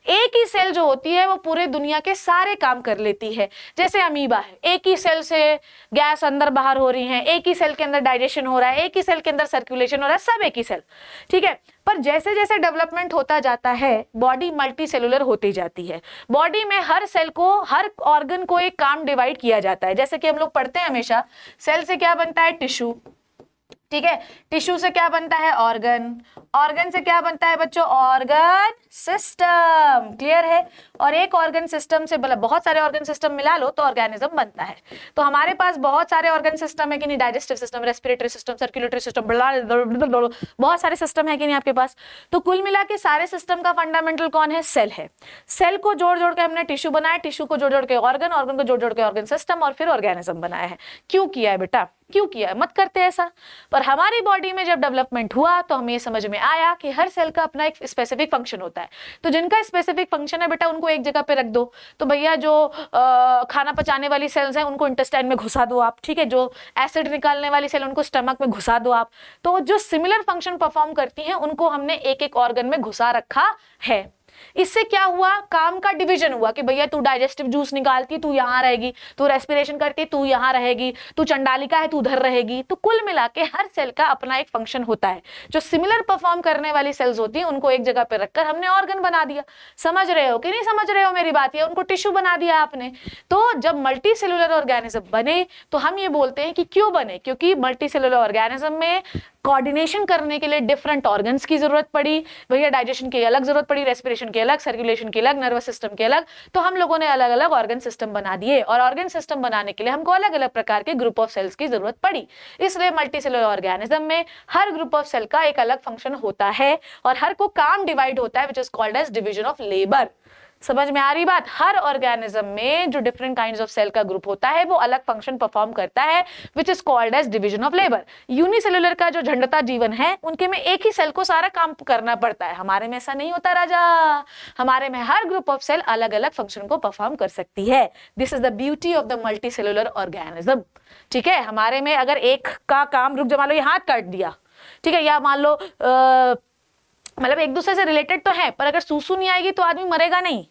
एक ही सेल जो होती है वो पूरे दुनिया के सारे काम कर लेती है। जैसे अमीबा है, एक ही सेल से गैस अंदर बाहर हो रही है, एक ही सेल के अंदर डाइजेशन हो रहा है, एक ही सेल के अंदर सर्कुलेशन हो रहा है, सब एक ही सेल, ठीक है। पर जैसे जैसे डेवलपमेंट होता जाता है बॉडी मल्टी सेलुलर होती जाती है। बॉडी में हर सेल को, हर ऑर्गन को एक काम डिवाइड किया जाता है। जैसे कि हम लोग पढ़ते हैं हमेशा, सेल से क्या बनता है, टिश्यू, ठीक है। टिश्यू से क्या बनता है? ऑर्गन। ऑर्गन से क्या बनता है बच्चों? Organ system. क्लियर है। और एक ऑर्गन सिस्टम से मतलब बहुत सारे ऑर्गन सिस्टम मिला लो तो ऑर्गेनिज्म बनता है। तो हमारे पास बहुत सारे ऑर्गन सिस्टम है कि नहीं? Digestive system, respiratory system, circulatory system, बहुत सारे सिस्टम है कि नहीं आपके पास? तो कुल मिला के सारे सिस्टम का फंडामेंटल कौन है? सेल है। सेल को जोड़ जोड़ के हमने टिश्यू बनाया, टिश्यू को जोड़ जोड़ के ऑर्गन, ऑर्गन को जोड़ जोड़ के ऑर्गन सिस्टम और फिर ऑर्गेनिज्म बनाया है। क्यों किया है बेटा? क्यों किया है? मत करते ऐसा। पर हमारी बॉडी में जब डेवलपमेंट हुआ तो हमें समझ में आया कि हर सेल का अपना एक स्पेसिफिक फंक्शन होता है। तो जिनका स्पेसिफिक फंक्शन है बेटा उनको एक जगह पे रख दो। तो भैया जो खाना पचाने वाली सेल्स हैं उनको इंटेस्टाइन में घुसा दो आप, ठीक है। जो एसिड निकालने वाली सेल उनको स्टमक में घुसा दो आप। तो जो सिमिलर फंक्शन परफॉर्म करती हैं उनको हमने एक एक ऑर्गन में घुसा रखा है। इससे क्या हुआ? काम का डिवीजन हुआ कि भैया तू डाइजेस्टिव जूस निकालती तू यहां रहेगी, तू रेस्पिरेशन करती तू यहां रहेगी, तू चंडालिका है तू उधर रहेगी। तो कुल मिला के हर सेल का अपना एक फंक्शन होता है। जो सिमिलर परफॉर्म करने वाली सेल्स होती हैं उनको एक जगह पे रखकर हमने ऑर्गन बना दिया। समझ रहे हो कि नहीं समझ रहे हो मेरी बात? ये उनको टिश्यू बना दिया आपने। तो जब मल्टी सेलुलर ऑर्गेनिज्म बने तो हम ये बोलते हैं कि क्यों बने? क्योंकि मल्टी सेलुलर ऑर्गेनिज्म में कोऑर्डिनेशन करने के लिए डिफरेंट ऑर्गन्स की जरूरत पड़ी। भैया डाइजेशन की अलग जरूरत पड़ी, रेस्पिरेशन की अलग, सर्कुलेशन की अलग, नर्वस सिस्टम की अलग। तो हम लोगों ने अलग अलग ऑर्गन सिस्टम बना दिए और ऑर्गन सिस्टम बनाने के लिए हमको अलग अलग प्रकार के ग्रुप ऑफ सेल्स की जरूरत पड़ी। इसलिए मल्टी सेलुलर ऑर्गेनिज्म में हर ग्रुप ऑफ सेल का एक अलग फंक्शन होता है और हर को काम डिवाइड होता है, which is called as division of labour. समझ में आ रही बात? हर ऑर्गेनिज्म में जो डिफरेंट काइंड्स ऑफ सेल का ग्रुप होता है वो अलग फंक्शन परफॉर्म करता है, which is called as division of labour. Unicellular का जो झंडता जीवन है उनके में एक ही सेल को सारा काम करना पड़ता है। हमारे में ऐसा नहीं होता राजा। हमारे में हर ग्रुप ऑफ सेल अलग अलग फंक्शन को परफॉर्म कर सकती है। This is the beauty of the multi cellular organism. ठीक है। हमारे में अगर एक का काम रुक जा, मान लो ये हाथ काट दिया, ठीक है, या मान लो मतलब एक दूसरे से रिलेटेड तो है पर अगर सूसू नहीं आएगी तो आदमी मरेगा नहीं।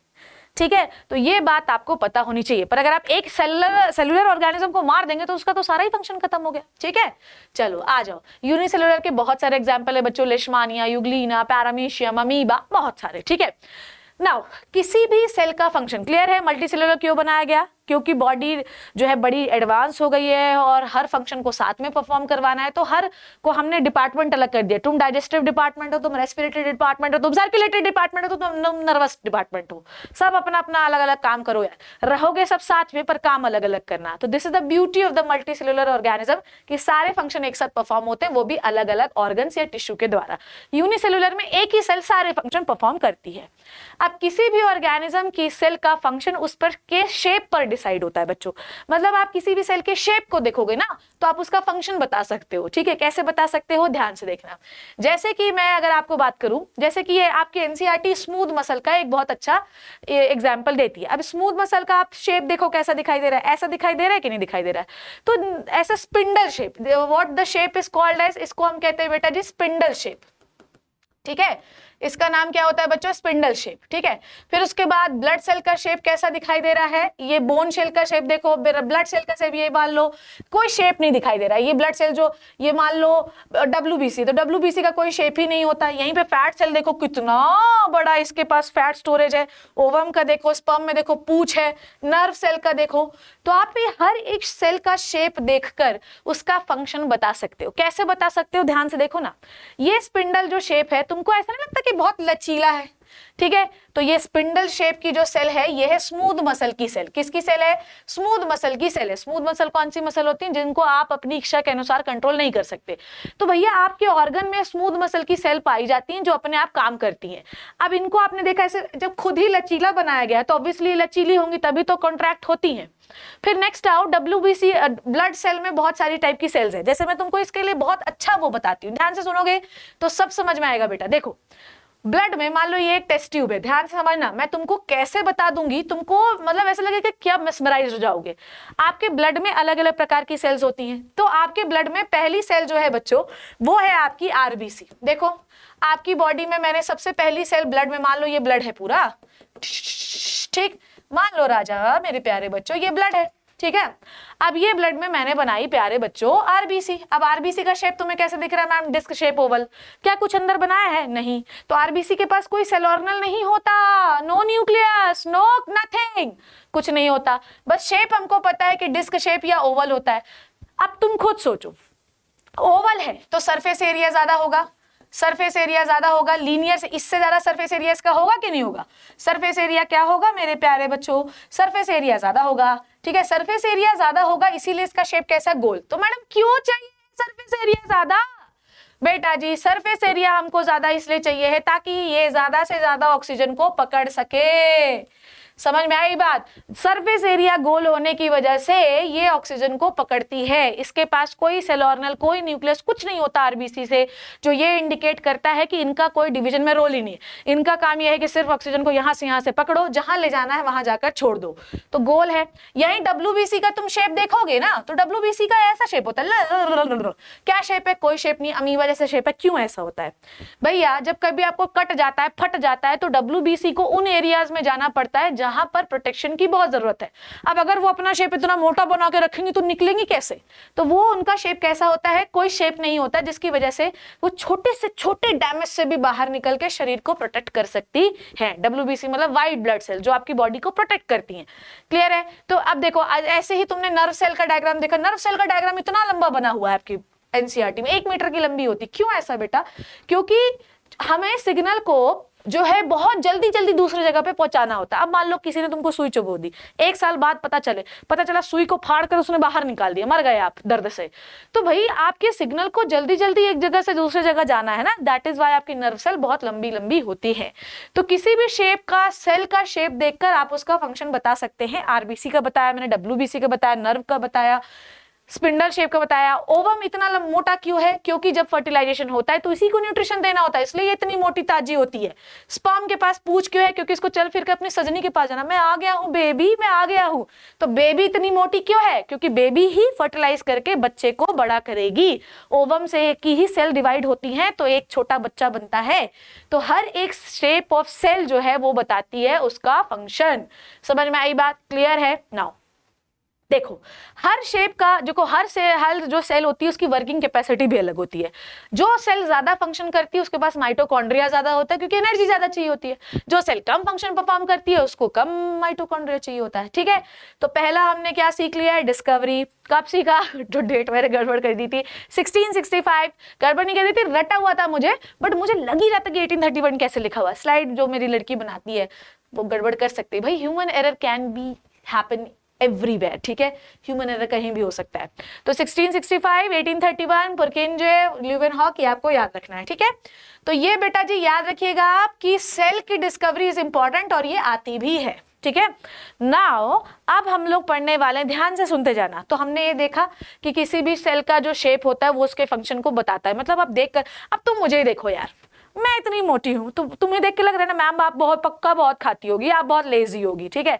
ठीक है। तो ये बात आपको पता होनी चाहिए। पर अगर आप एक सेलुलर ऑर्गेनिज्म को मार देंगे तो उसका तो सारा ही फंक्शन खत्म हो गया। ठीक है। चलो आ जाओ। यूनिसेलुलर के बहुत सारे एग्जांपल है बच्चों, लेशमानिया, यूग्लिना, पैरामीशियम, अमीबा, बहुत सारे। ठीक है। नाउ किसी भी सेल का फंक्शन क्लियर है। मल्टीसेलुलर क्यों बनाया गया? क्योंकि बॉडी जो है बड़ी एडवांस हो गई है और हर फंक्शन को साथ में परफॉर्म करवाना है। तो हर को हमने डिपार्टमेंट अलग कर दिया। तुम डाइजेस्टिव डिपार्टमेंट हो, तुम रेस्पिरेटरी डिपार्टमेंट हो, तुम सर्कुलेटरी डिपार्टमेंट हो, तुम नर्वस डिपार्टमेंट हो। सब अपना अपना अलग अलग काम करो यार, रहोगे सब साथ में पर काम अलग अलग करना। तो this is the beauty of the multi cellular organism कि सारे फंक्शन एक साथ परफॉर्म होते हैं, वो भी अलग अलग ऑर्गन्स या टिश्यू के द्वारा। यूनिसेलुलर में एक ही सेल सारे फंक्शन परफॉर्म करती है। अब किसी भी ऑर्गेनिज्म की सेल का फंक्शन उस पर के शेप पर डिसाइड होता है बच्चों। मतलब आप किसी भी सेल के शेप को देखोगे ना तो आप उसका फंक्शन बता सकते हो। ठीक है। कैसे बता सकते हो? ध्यान से देखना। जैसे कि मैं अगर आपको बात करूं, जैसे कि ये आपके एनसीईआरटी स्मूथ मसल का एक बहुत अच्छा एग्जांपल देती है। अब स्मूथ मसल का आप शेप देखो कैसा दिखाई दे रहा है, ऐसा दिखाई दे रहा है कि नहीं दिखाई दे रहा है? तो ऐसा spindle shape, what the shape is called as, इसको हम कहते हैं बेटा जी स्पिंडल शेप। ठीक है। इसका नाम क्या होता है बच्चों? Spindle shape. ठीक है। फिर उसके बाद ब्लड सेल का शेप कैसा दिखाई दे रहा है? ये बोन सेल का शेप देखो, ब्लड सेल का शेप ये मान लो कोई शेप नहीं दिखाई दे रहा है। ये ब्लड सेल जो ये मान लो डब्ल्यूबीसी, तो डब्ल्यूबीसी का कोई शेप ही नहीं होता। यहीं पे फैट सेल देखो कितना बड़ा इसके पास फैट स्टोरेज है। ओवम का देखो, स्पर्म में देखो पूंछ है, नर्व सेल का देखो। तो आप ये हर एक सेल का शेप देखकर उसका फंक्शन बता सकते हो। कैसे बता सकते हो? ध्यान से देखो ना। ये स्पिंडल जो शेप है तुमको ऐसा नहीं लगता कि बहुत लचीला है? ठीक है। तो ये स्पिंडल शेप की जो सेल है ये है स्मूथ मसल की सेल। किसकी सेल है? स्मूथ मसल की सेल है। स्मूथ मसल कौन सी मसल होती है? जिनको आप अपनी इच्छा के अनुसार कंट्रोल नहीं कर सकते। तो भैया आपके ऑर्गन में स्मूथ मसल की सेल पाई जाती हैं जो अपने आप काम करती हैं। अब इनको आपने देखा ऐसे जब खुद ही लचीला बनाया गया तो ऑब्वियसली लचीली होंगी तभी तो कॉन्ट्रैक्ट होती हैं। फिर नेक्स्ट आओ डब्ल्यूबीसी, ब्लड सेल में बहुत सारी टाइप की सेल्स है। जैसे मैं तुमको इसके लिए बहुत अच्छा वो बताती हूँ, ध्यान से सुनोगे तो सब समझ में आएगा बेटा। देखो ब्लड में मान लो ये एक टेस्ट ट्यूब है, ध्यान से समझना। मैं तुमको कैसे बता दूंगी तुमको मतलब ऐसा लगेगा कि क्या मेस्मराइज हो जाओगे। आपके ब्लड में अलग अलग प्रकार की सेल्स होती हैं। तो आपके ब्लड में पहली सेल जो है बच्चों वो है आपकी आरबीसी। देखो आपकी बॉडी में मैंने सबसे पहली सेल ब्लड में, मान लो ये ब्लड है पूरा, ठीक, मान लो राजा मेरे प्यारे बच्चों ये ब्लड है। ठीक है। अब ये ब्लड में मैंने बनाई प्यारे बच्चों आरबीसी। अब आरबीसी का शेप तुम्हें कैसे दिख रहा है मैम? Disc shape, Oval. क्या कुछ अंदर बनाया है? नहीं। तो आरबीसी के पास कोई सेल ऑर्गेनल नहीं होता, नो न्यूक्लियस, नो नथिंग, कुछ नहीं होता। बस शेप हमको पता है कि डिस्क शेप या ओवल होता है। अब तुम खुद सोचो ओवल है तो सरफेस एरिया ज्यादा होगा, सरफेस एरिया ज्यादा होगा, लीनियर से इससे ज्यादा सरफेस एरिया इसका होगा कि नहीं होगा? सरफेस एरिया क्या होगा मेरे प्यारे बच्चों? सरफेस एरिया ज्यादा होगा, ठीक है, सरफेस एरिया ज्यादा होगा, इसीलिए इसका शेप कैसा? गोल। तो मैडम क्यों चाहिए सरफेस एरिया ज्यादा? बेटा जी सरफेस एरिया हमको ज्यादा इसलिए चाहिए है ताकि ये ज्यादा से ज्यादा ऑक्सीजन को पकड़ सके। समझ में आई बात? सरफेस एरिया गोल होने की वजह से ये ऑक्सीजन को पकड़ती है। इसके पास कोई सेल ऑर्गेनेल, कोई न्यूक्लियस, कुछ नहीं होता आरबीसी से, जो ये इंडिकेट करता है कि इनका कोई डिवीजन में रोल ही नहीं है। इनका काम यह है कि सिर्फ ऑक्सीजन को यहां से पकड़ो, जहां ले जाना है वहां जाकर छोड़ दो। तो गोल है। यही डब्ल्यूबीसी का तुम शेप देखोगे ना, तो डब्ल्यूबीसी का ऐसा शेप होता है। क्या शेप है? कोई शेप नहीं, अमीबा जैसा शेप है। क्यों ऐसा होता है भैया? जब कभी आपको कट जाता है, फट जाता है, तो डब्ल्यूबीसी को उन एरियाज में जाना पड़ता है जहां पर प्रोटेक्शन की बहुत जरूरत है। अब अगर वो अपना शेप इतना मोटा बना के रखेंगे तो निकलेंगी कैसे? तो वो उनका शेप कैसा होता है? कोई शेप नहीं होता, जिसकी वजह से वो छोटे से छोटे डैमेज से भी बाहर निकल के शरीर को प्रोटेक्ट कर सकती है। डब्ल्यूबीसी मतलब व्हाइट ब्लड सेल, जो आपकी बॉडी को प्रोटेक्ट करती हैं। क्लियर है? तो अब देखो, ऐसे ही तुमने नर्व सेल का डायग्राम देखा, नर्व सेल का डायग्राम इतना लंबा बना हुआ है आपकी एनसीईआरटी में, 1 मीटर की लंबी होती। क्यों ऐसा बेटा? क्योंकि हमें सिग्नल को जो है बहुत जल्दी जल्दी दूसरी जगह पे पहुंचाना होता है। अब मान लो किसी ने तुमको सुई चुभो दी, 1 साल बाद पता चला सुई को फाड़ कर उसने बाहर निकाल दिया, मर गए आप दर्द से। तो भाई आपके सिग्नल को जल्दी जल्दी एक जगह से दूसरी जगह जाना है ना, दैट इज वाई आपकी नर्व सेल बहुत लंबी लंबी होती है। तो किसी भी शेप का, सेल का शेप देखकर आप उसका फंक्शन बता सकते हैं। आरबीसी का बताया मैंने, डब्ल्यूबीसी का बताया, नर्व का बताया, स्पिंडल शेप का बताया। ओवम इतना मोटा क्यों है? क्योंकि जब फर्टिलाइजेशन होता है तो इसी को न्यूट्रिशन देना होता है, इसलिए ये इतनी मोटी ताजी होती है। स्पर्म के पास पूंछ क्यों है? क्योंकि इसको चल फिर कर अपनी सजनी के पास जाना, मैं आ गया हूं बेबी, मैं आ गया हूं। तो बेबी इतनी मोटी क्यों है? क्योंकि बेबी ही फर्टिलाइज करके बच्चे को बड़ा करेगी। ओवम से की ही सेल डिवाइड होती है तो एक छोटा बच्चा बनता है। तो हर एक शेप ऑफ सेल जो है वो बताती है उसका फंक्शन। समझ में आई बात? क्लियर है? नाउ देखो, हर शेप का हर जो सेल होती है उसकी वर्किंग कैपेसिटी भी अलग होती है। जो सेल ज्यादा फंक्शन करती है उसके पास माइटोकॉन्ड्रिया ज्यादा होता है, क्योंकि एनर्जी ज्यादा चाहिए होती है। जो सेल कम फंक्शन परफॉर्म करती है उसको कम माइटोकॉन्ड्रिया चाहिए होता है। ठीक है, तो पहला हमने क्या सीख लिया है? डिस्कवरी। कब सीखा? जो डेट मैंने गड़बड़ कर दी थी 1665, गड़बड़ नहीं कर दी थी, रटा हुआ था मुझे, बट मुझे लग ही रहा था कि 1831 कैसे लिखा हुआ। स्लाइड जो मेरी लड़की बनाती है वो गड़बड़ कर सकती है भाई, human error can be happen everywhere. ठीक है, ह्यूमन एरर कहीं भी हो सकता है। तो 1665, 1831, पुरकिंजे, ल्यूवेनहॉक, ये आपको याद रखना है। ठीक है, तो ये बेटा जी याद रखिएगा आप कि सेल की डिस्कवरी इज इंपॉर्टेंट और ये आती भी है। ठीक है, नाउ अब हम लोग पढ़ने वाले हैं, ध्यान से सुनते जाना। तो हमने ये देखा कि किसी भी सेल का जो शेप होता है वो उसके फंक्शन को बताता है। मतलब अब देखकर, अब तुम मुझे ही देखो यार, मैं इतनी मोटी हूं, तो तुम्हें देख के लग रहा है ना मैम आप बहुत पक्का बहुत खाती होगी, आप बहुत लेजी होगी। ठीक है,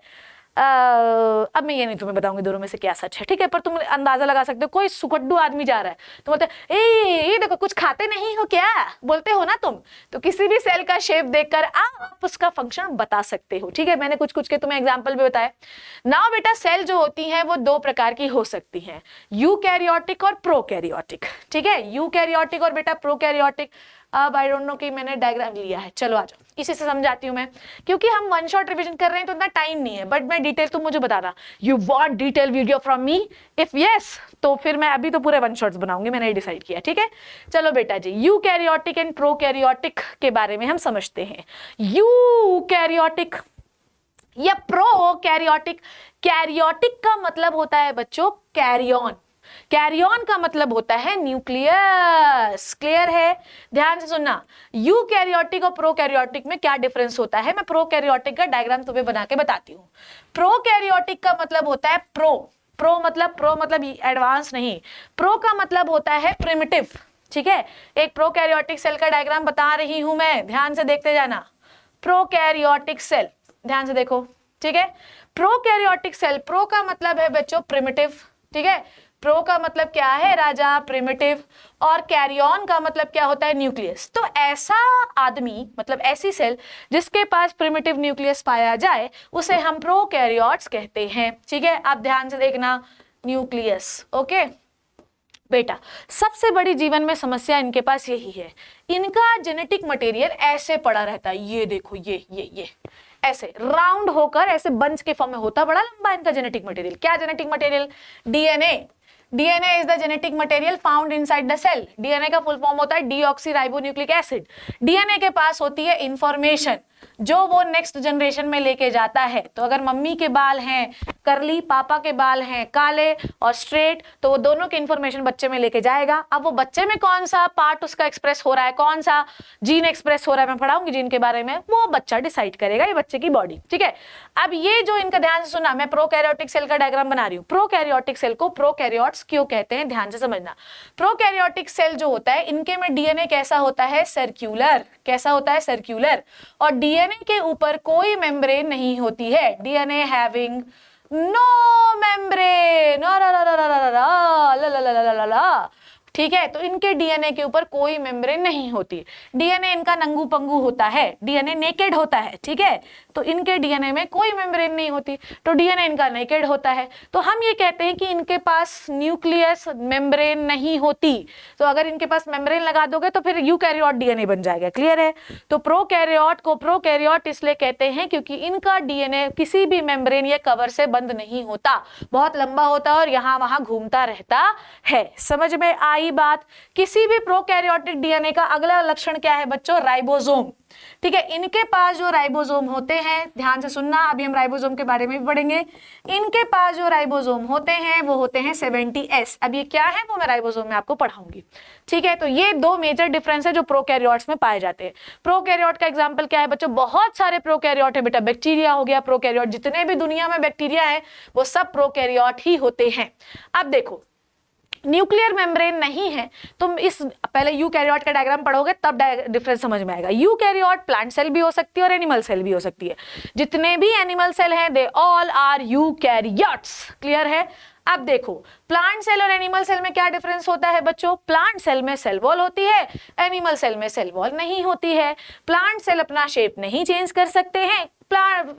अब मैं ये नहीं तुम्हें बताऊंगी दोनों में से क्या सच है। ठीक है, पर तुम अंदाजा लगा सकते हो, कोई सुकड्डू आदमी जा रहा है तो बोलते ये देखो कुछ खाते नहीं हो क्या, बोलते हो ना तुम। तो किसी भी सेल का शेप देखकर आप उसका फंक्शन बता सकते हो। ठीक है, मैंने कुछ कुछ के तुम्हें एग्जांपल भी बताए। नाउ बेटा सेल जो होती हैं वो 2 प्रकार की हो सकती हैं, यूकैरियोटिक और प्रोकैरियोटिक। ठीक है, यूकैरियोटिक और बेटा प्रोकैरियोटिक। अब आई डोंट नो कि मैंने डायग्राम लिया है, चलो आ जाओ, इसी से समझाती हूँ मैं, क्योंकि हम वन शॉट रिवीजन कर रहे हैं तो इतना टाइम नहीं है। बट मैं डिटेल, तुम मुझे बताना, you want detail video from me? If yes तो फिर मैं अभी तो पूरे वन शॉट्स बनाऊंगी, मैंने डिसाइड किया। ठीक है, चलो बेटा जी, यूकैरियोटिक एंड प्रोकैरियोटिक के बारे में हम समझते हैं। यूकैरियोटिक या प्रोकैरियोटिक, कैरियोटिक का मतलब होता है बच्चों कैरियन, कैरियन का मतलब होता है न्यूक्लियस। क्लियर है? ध्यान से सुनना, यूकैरियोटिक और प्रोकैरियोटिक में क्या डिफरेंस होता है, मैं प्रोकैरियोटिक का डायग्राम तुम्हें बना के बताती हूँ। प्रोकैरियोटिक का मतलब होता है प्रो मतलब एडवांस नहीं, प्रो का मतलब होता है प्रिमिटिव। ठीक है, एक प्रोकैरियोटिक सेल का डायग्राम बता रही हूं मैं, ध्यान से देखते जाना। प्रोकैरियोटिक सेल, ध्यान से देखो। ठीक है, प्रोकैरियोटिक सेल, प्रो का मतलब है बच्चों प्रिमिटिव। ठीक है, प्रो का मतलब क्या है राजा? प्रिमिटिव। और कैरियन का मतलब क्या होता है? न्यूक्लियस। तो ऐसा आदमी, मतलब ऐसी सेल जिसके पास प्रिमिटिव न्यूक्लियस पाया जाए उसे हम प्रोकैरियोट्स कहते हैं। ठीक है, आप ध्यान से देखना, न्यूक्लियस। ओके बेटा, सबसे बड़ी जीवन में समस्या इनके पास यही है, इनका जेनेटिक मटेरियल ऐसे पड़ा रहता है। ये देखो, ये ऐसे राउंड होकर ऐसे बंच के फॉर्म में होता, बड़ा लंबा इनका जेनेटिक मटेरियल। क्या genetic material? DNA. DNA is the genetic material found inside the cell. DNA का फुल फॉर्म होता है डीऑक्सीराइबोन्यूक्लिक एसिड। डीएनए के पास होती है इंफॉर्मेशन जो वो नेक्स्ट जनरेशन में लेके जाता है। तो अगर मम्मी के बाल हैं करली, पापा के बाल हैं काले और स्ट्रेट, तो वो दोनों की इंफॉर्मेशन बच्चे में लेके जाएगा। अब वो बच्चे में कौन सा पार्ट उसका एक्सप्रेस हो रहा है, कौन सा जीन एक्सप्रेस हो रहा है, मैं पढ़ाऊंगी जीन के बारे में, वो बच्चा डिसाइड करेगा, ये बच्चे की बॉडी। ठीक है, अब ये जो इनका ध्यान से सुना, मैं प्रोकैरियोटिक सेल का डायग्राम बना रही हूँ। प्रोकैरियोटिक सेल को प्रोकैरियोट्स क्यों कहते हैं, ध्यान से समझना। प्रोकैरियोटिक सेल जो होता है, इनके में डीएनए कैसा होता है, सर्क्यूलर। कैसा होता है, सर्क्यूलर। और डीएनए के ऊपर कोई मेम्ब्रेन नहीं होती है। DNA having no membrane. ठीक है, तो इनके डीएनए के ऊपर कोई मेम्ब्रेन नहीं होती। डीएनए इनका नंगू पंगू होता है, डीएनए नेकेड होता है। ठीक है, तो इनके डीएनए में कोई मेम्ब्रेन नहीं होती, तो डीएनए इनका नेकेड होता है। तो हम ये कहते हैं कि इनके पास न्यूक्लियस मेम्ब्रेन नहीं होती। तो अगर इनके पास मेम्ब्रेन लगा दोगे तो फिर यूकैरियोट डीएनए बन जाएगा। क्लियर है? तो प्रोकैरियोट को प्रोकैरियोट इसलिए कहते हैं क्योंकि इनका डीएनए किसी भी मेम्ब्रेन या कवर से बंद नहीं होता, बहुत लंबा होता है और यहाँ वहां घूमता रहता है। समझ में आई बात? किसी भी प्रोकैरियोटिक डीएनए का अगला लक्षण क्या है बच्चों, राइबोसोम। ठीक है, इनके पास जो राइबोसोम होते हैं, ध्यान से सुनना, अभी हम राइबोसोम के बारे में भी पढ़ेंगे। इनके पास जो राइबोसोम होते हैं वो होते हैं 70S। अब ये क्या है वो मैं राइबोसोम में आपको पढ़ाऊंगी। ठीक है, तो ये दो मेजर डिफरेंस है जो प्रोकैरियोट्स में पाए जाते हैं। प्रोकैरियोट का एग्जांपल क्या है बच्चों, बहुत सारे प्रोकैरियोट है बेटा। बैक्टीरिया हो गया प्रोकैरियोट, जितने भी दुनिया में बैक्टीरिया है वो सब प्रोकैरियोट ही होते हैं। अब देखो, न्यूक्लियर मेम्ब्रेन नहीं है, तुम इस पहले यूकैरियोट का डायग्राम पढ़ोगे तब डिफरेंस समझ में आएगा। यूकैरियोट प्लांट सेल भी हो सकती है और एनिमल सेल भी हो सकती है। जितने भी एनिमल सेल हैं they all are eukaryotes. Clear है? अब देखो, प्लांट सेल और एनिमल सेल में क्या डिफरेंस होता है बच्चों। प्लांट सेल में सेल वॉल होती है, एनिमल सेल में सेल वॉल नहीं होती है। प्लांट सेल अपना शेप नहीं चेंज कर सकते हैं,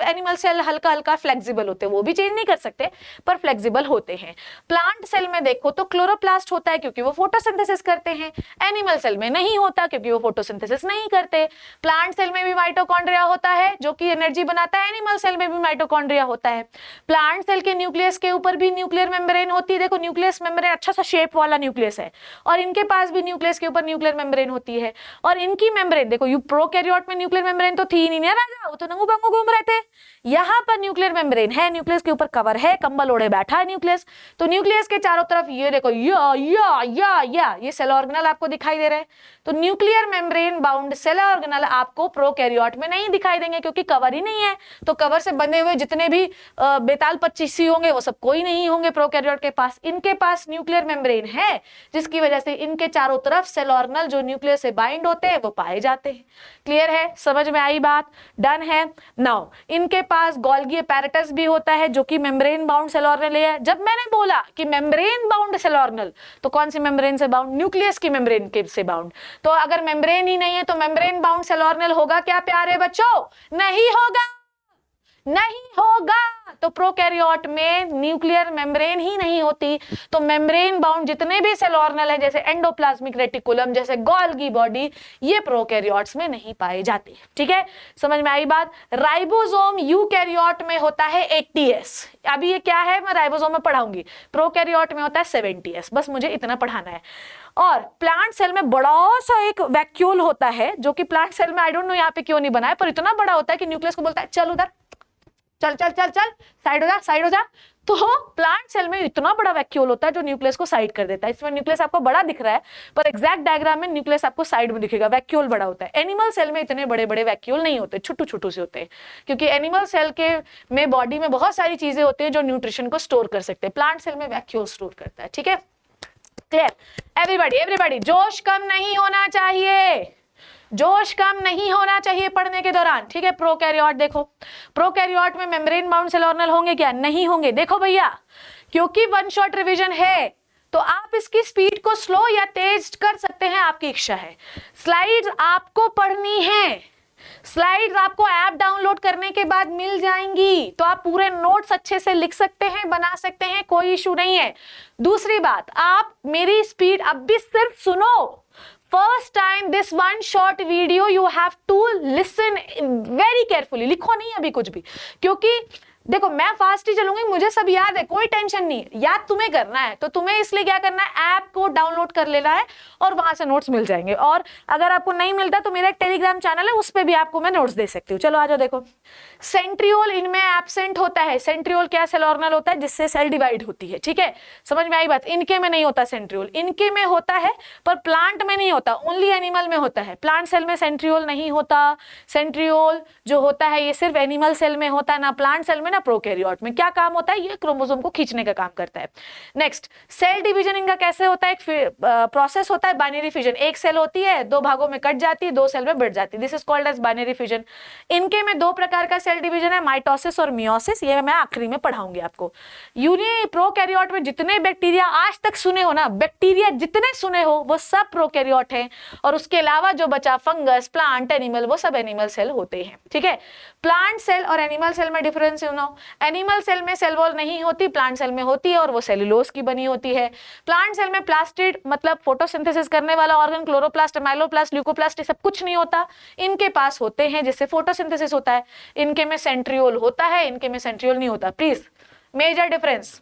एनिमल सेल हल्का हल्का फ्लेक्सिबल होते हैं, वो भी चेंज नहीं कर सकते पर फ्लेक्सिबल होते हैं। प्लांट सेल में देखो तो क्लोरोप्लास्ट होता है क्योंकि वो फोटोसिंथेसिस करते हैं, एनिमल सेल में नहीं होता क्योंकि वो फोटोसिंथेसिस नहीं करते। प्लांट सेल में भी माइटोकॉन्ड्रिया होता है जो कि एनर्जी बनाता है, एनिमल सेल में भी माइटोकॉन्ड्रिया होता है। प्लांट सेल के न्यूक्लियस के ऊपर भी न्यूक्लियर मेम्ब्रेन होती है। देखो, न्यूक्लियस मेम्ब्रेन अच्छा सा शेप वाला न्यूक्लियस है और इनके पास भी न्यूक्लियस के ऊपर न्यूक्लियर मेम्ब्रेन होती है। और इनकी मेम्ब्रेन देखो, यू प्रोकैरियोट में न्यूक्लियर मेम्ब्रेन तो थी नहीं ना राजा, वो तो नंगू पंगू घूम रहे थे। यहां पर न्यूक्लियर मेम्ब्रेन है, न्यूक्लियस के ऊपर कवर है, कंबल ओढ़े बैठा है न्यूक्लियस। तो न्यूक्लियस के चारों तरफ ये देखो ये सेल ऑर्गेनल आपको दिखाई दे रहे हैं। तो nuclear membrane bound cell organelle आपको प्रोकैरियोट में नहीं दिखाई देंगे क्योंकि कवर ही नहीं है। तो कवर से बने हुए जितने भी बेताल 25 होंगे वो सब कोई नहीं होंगे प्रोकैरियोट के पास। इनके पास न्यूक्लियर मेम्ब्रेन है जिसकी वजह से इनके चारों तरफ सेल ऑर्गेनल जो न्यूक्लियस से बाइंड होते हैं वो पाए जाते हैं। क्लियर है? समझ में आई बात? डन है? नाउ इनके पास गोल्गी अपैरेटस भी होता है जो कि मेम्ब्रेन बाउंड सेल ऑर्गेनल है। जब मैंने बोला कि मेम्ब्रेन बाउंड सेल ऑर्गेनल तो कौन सी मेम्ब्रेन से बाउंड, न्यूक्लियस की मेम्ब्रेन के से बाउंड। तो अगर मेम्ब्रेन ही नहीं है तो मेम्ब्रेन बाउंड सेल ऑर्गेनल होगा क्या प्यारे बच्चों? नहीं होगा, नहीं होगा। तो प्रोकैरियोट में न्यूक्लियर मेम्ब्रेन ही नहीं होती, तो मेम्ब्रेन बाउंड जितने भी सेल ऑर्गेनल है जैसे एंडोप्लाज्मिक रेटिकुलम, जैसे गोल्गी बॉडी, ये प्रोकैरियोट्स में नहीं पाए जाते। ठीक है, समझ में आई बात? राइबोसोम यूकैरियोट में होता है 80S। अभी ये क्या है मैं राइबोसोम में पढ़ाऊंगी, प्रोकैरियोट में होता है 70S। बस मुझे इतना पढ़ाना है। और प्लांट सेल में बड़ा सा एक वैक्यूल होता है जो कि प्लांट सेल में आई डोंट नो यहाँ पे क्यों नहीं बना है, पर इतना बड़ा होता है कि न्यूक्लियस को बोलता है चल उधर, चल चल चल चल साइड हो जा, साइड हो जा। तो प्लांट सेल में इतना बड़ा वैक्यूल होता है जो न्यूक्लियस को साइड कर देता है। इसमें न्यूक्लियस आपको बड़ा दिख रहा है पर एग्जैक्ट डायग्राम में न्यूक्लियस आपको साइड में दिखेगा, वैक्यूल बड़ा होता है। एनिमल सेल में इतने बड़े बड़े वैक्यूल नहीं होते, छोटू छोटू से होते हैं क्योंकि एनिमल सेल के में बॉडी में बहुत सारी चीजें होती है जो न्यूट्रिशन को स्टोर कर सकते हैं, प्लांट सेल में वैक्यूल स्टोर करता है। ठीक है, क्लियर? एवरीबॉडी एवरीबॉडी, जोश कम नहीं होना चाहिए, जोश कम नहीं होना चाहिए पढ़ने के दौरान। ठीक है, प्रोकैरियोट देखो, प्रोकैरियोट में मेम्ब्रेन बाउंड सेल ऑर्गेनल होंगे क्या? नहीं होंगे। देखो भैया, क्योंकि वन शॉट रिवीजन है तो आप इसकी स्पीड को स्लो या तेज कर सकते हैं, आपकी इच्छा है। स्लाइड्स आपको पढ़नी है, स्लाइड्स आपको ऐप डाउनलोड करने के बाद मिल जाएंगी, तो आप पूरे नोट्स अच्छे से लिख सकते हैं, बना सकते हैं, कोई इशू नहीं है। दूसरी बात, आप मेरी स्पीड अब भी सिर्फ सुनो। First time this one short video you have to listen very carefully, लिखो नहीं अभी कुछ भी, क्योंकि देखो मैं फास्ट ही चलूंगी, मुझे सब याद है, कोई टेंशन नहीं, याद तुम्हें करना है। तो तुम्हें इसलिए क्या करना है, ऐप को डाउनलोड कर लेना है और वहां से नोट्स मिल जाएंगे। और अगर आपको नहीं मिलता तो मेरा एक टेलीग्राम चैनल है, उस पर भी आपको मैं नोट्स दे सकती हूँ। चलो आ जाओ। देखो सेंट्रियोल इनमें एब्सेंट होता है। सेंट्रियोल क्या, सेल ऑर्गेनल होता है जिससे सेल डिवाइड होती है, ठीक है, समझ में आई बात। इनके में नहीं होता सेंट्रियोल, इनके में होता है पर प्लांट में नहीं होता, ओनली एनिमल में होता है। प्लांट सेल में सेंट्रियोल नहीं होता। सेंट्रियोल जो होता है ये सिर्फ एनिमल सेल में होता है, ना प्लांट सेल में ना प्रोकैरियोट में। क्या काम होता है, ये क्रोमोसोम को खींचने का काम करता है। नेक्स्ट, सेल डिवीजन इनका कैसे होता है, एक प्रोसेस होता है बाइनरी फिजन। एक सेल होती है, दो भागों में कट जाती है, दो सेल में बढ़ जाती है, this is called as binary fission. इनके में दो प्रकार का सेल डिवीजन है, माइटोसिस और मियोसिस, ये मैं आखिरी में पढ़ाऊंगी आपको। प्रोकैरियोट में जितने बैक्टीरिया आज तक सुने हो ना, बैक्टीरिया जितने सुने हो वो सब प्रोकैरियोट हैं, और उसके अलावा जो बचा फंगस, प्लांट, एनिमल, वो सब एनिमल सेल होते हैं, ठीक है। प्लांट सेल और एनिमल सेल में डिफरेंस सुनो। एनिमल सेल में सेल वॉल नहीं होती, प्लांट सेल में होती है, और वो सेलुलोज की बनी होती है। प्लांट सेल में प्लास्टिड मतलब फोटोसिंथेसिस करने वाला ऑर्गन, क्लोरोप्लास्ट, माइलोप्लास्ट, ल्यूकोप्लास्ट, ये सब कुछ नहीं होता, इनके पास होते हैं जिससे फोटोसिंथेसिस होता है। इनके में सेंट्रियोल होता है, इनके में सेंट्रियोल नहीं होता। Please major difference,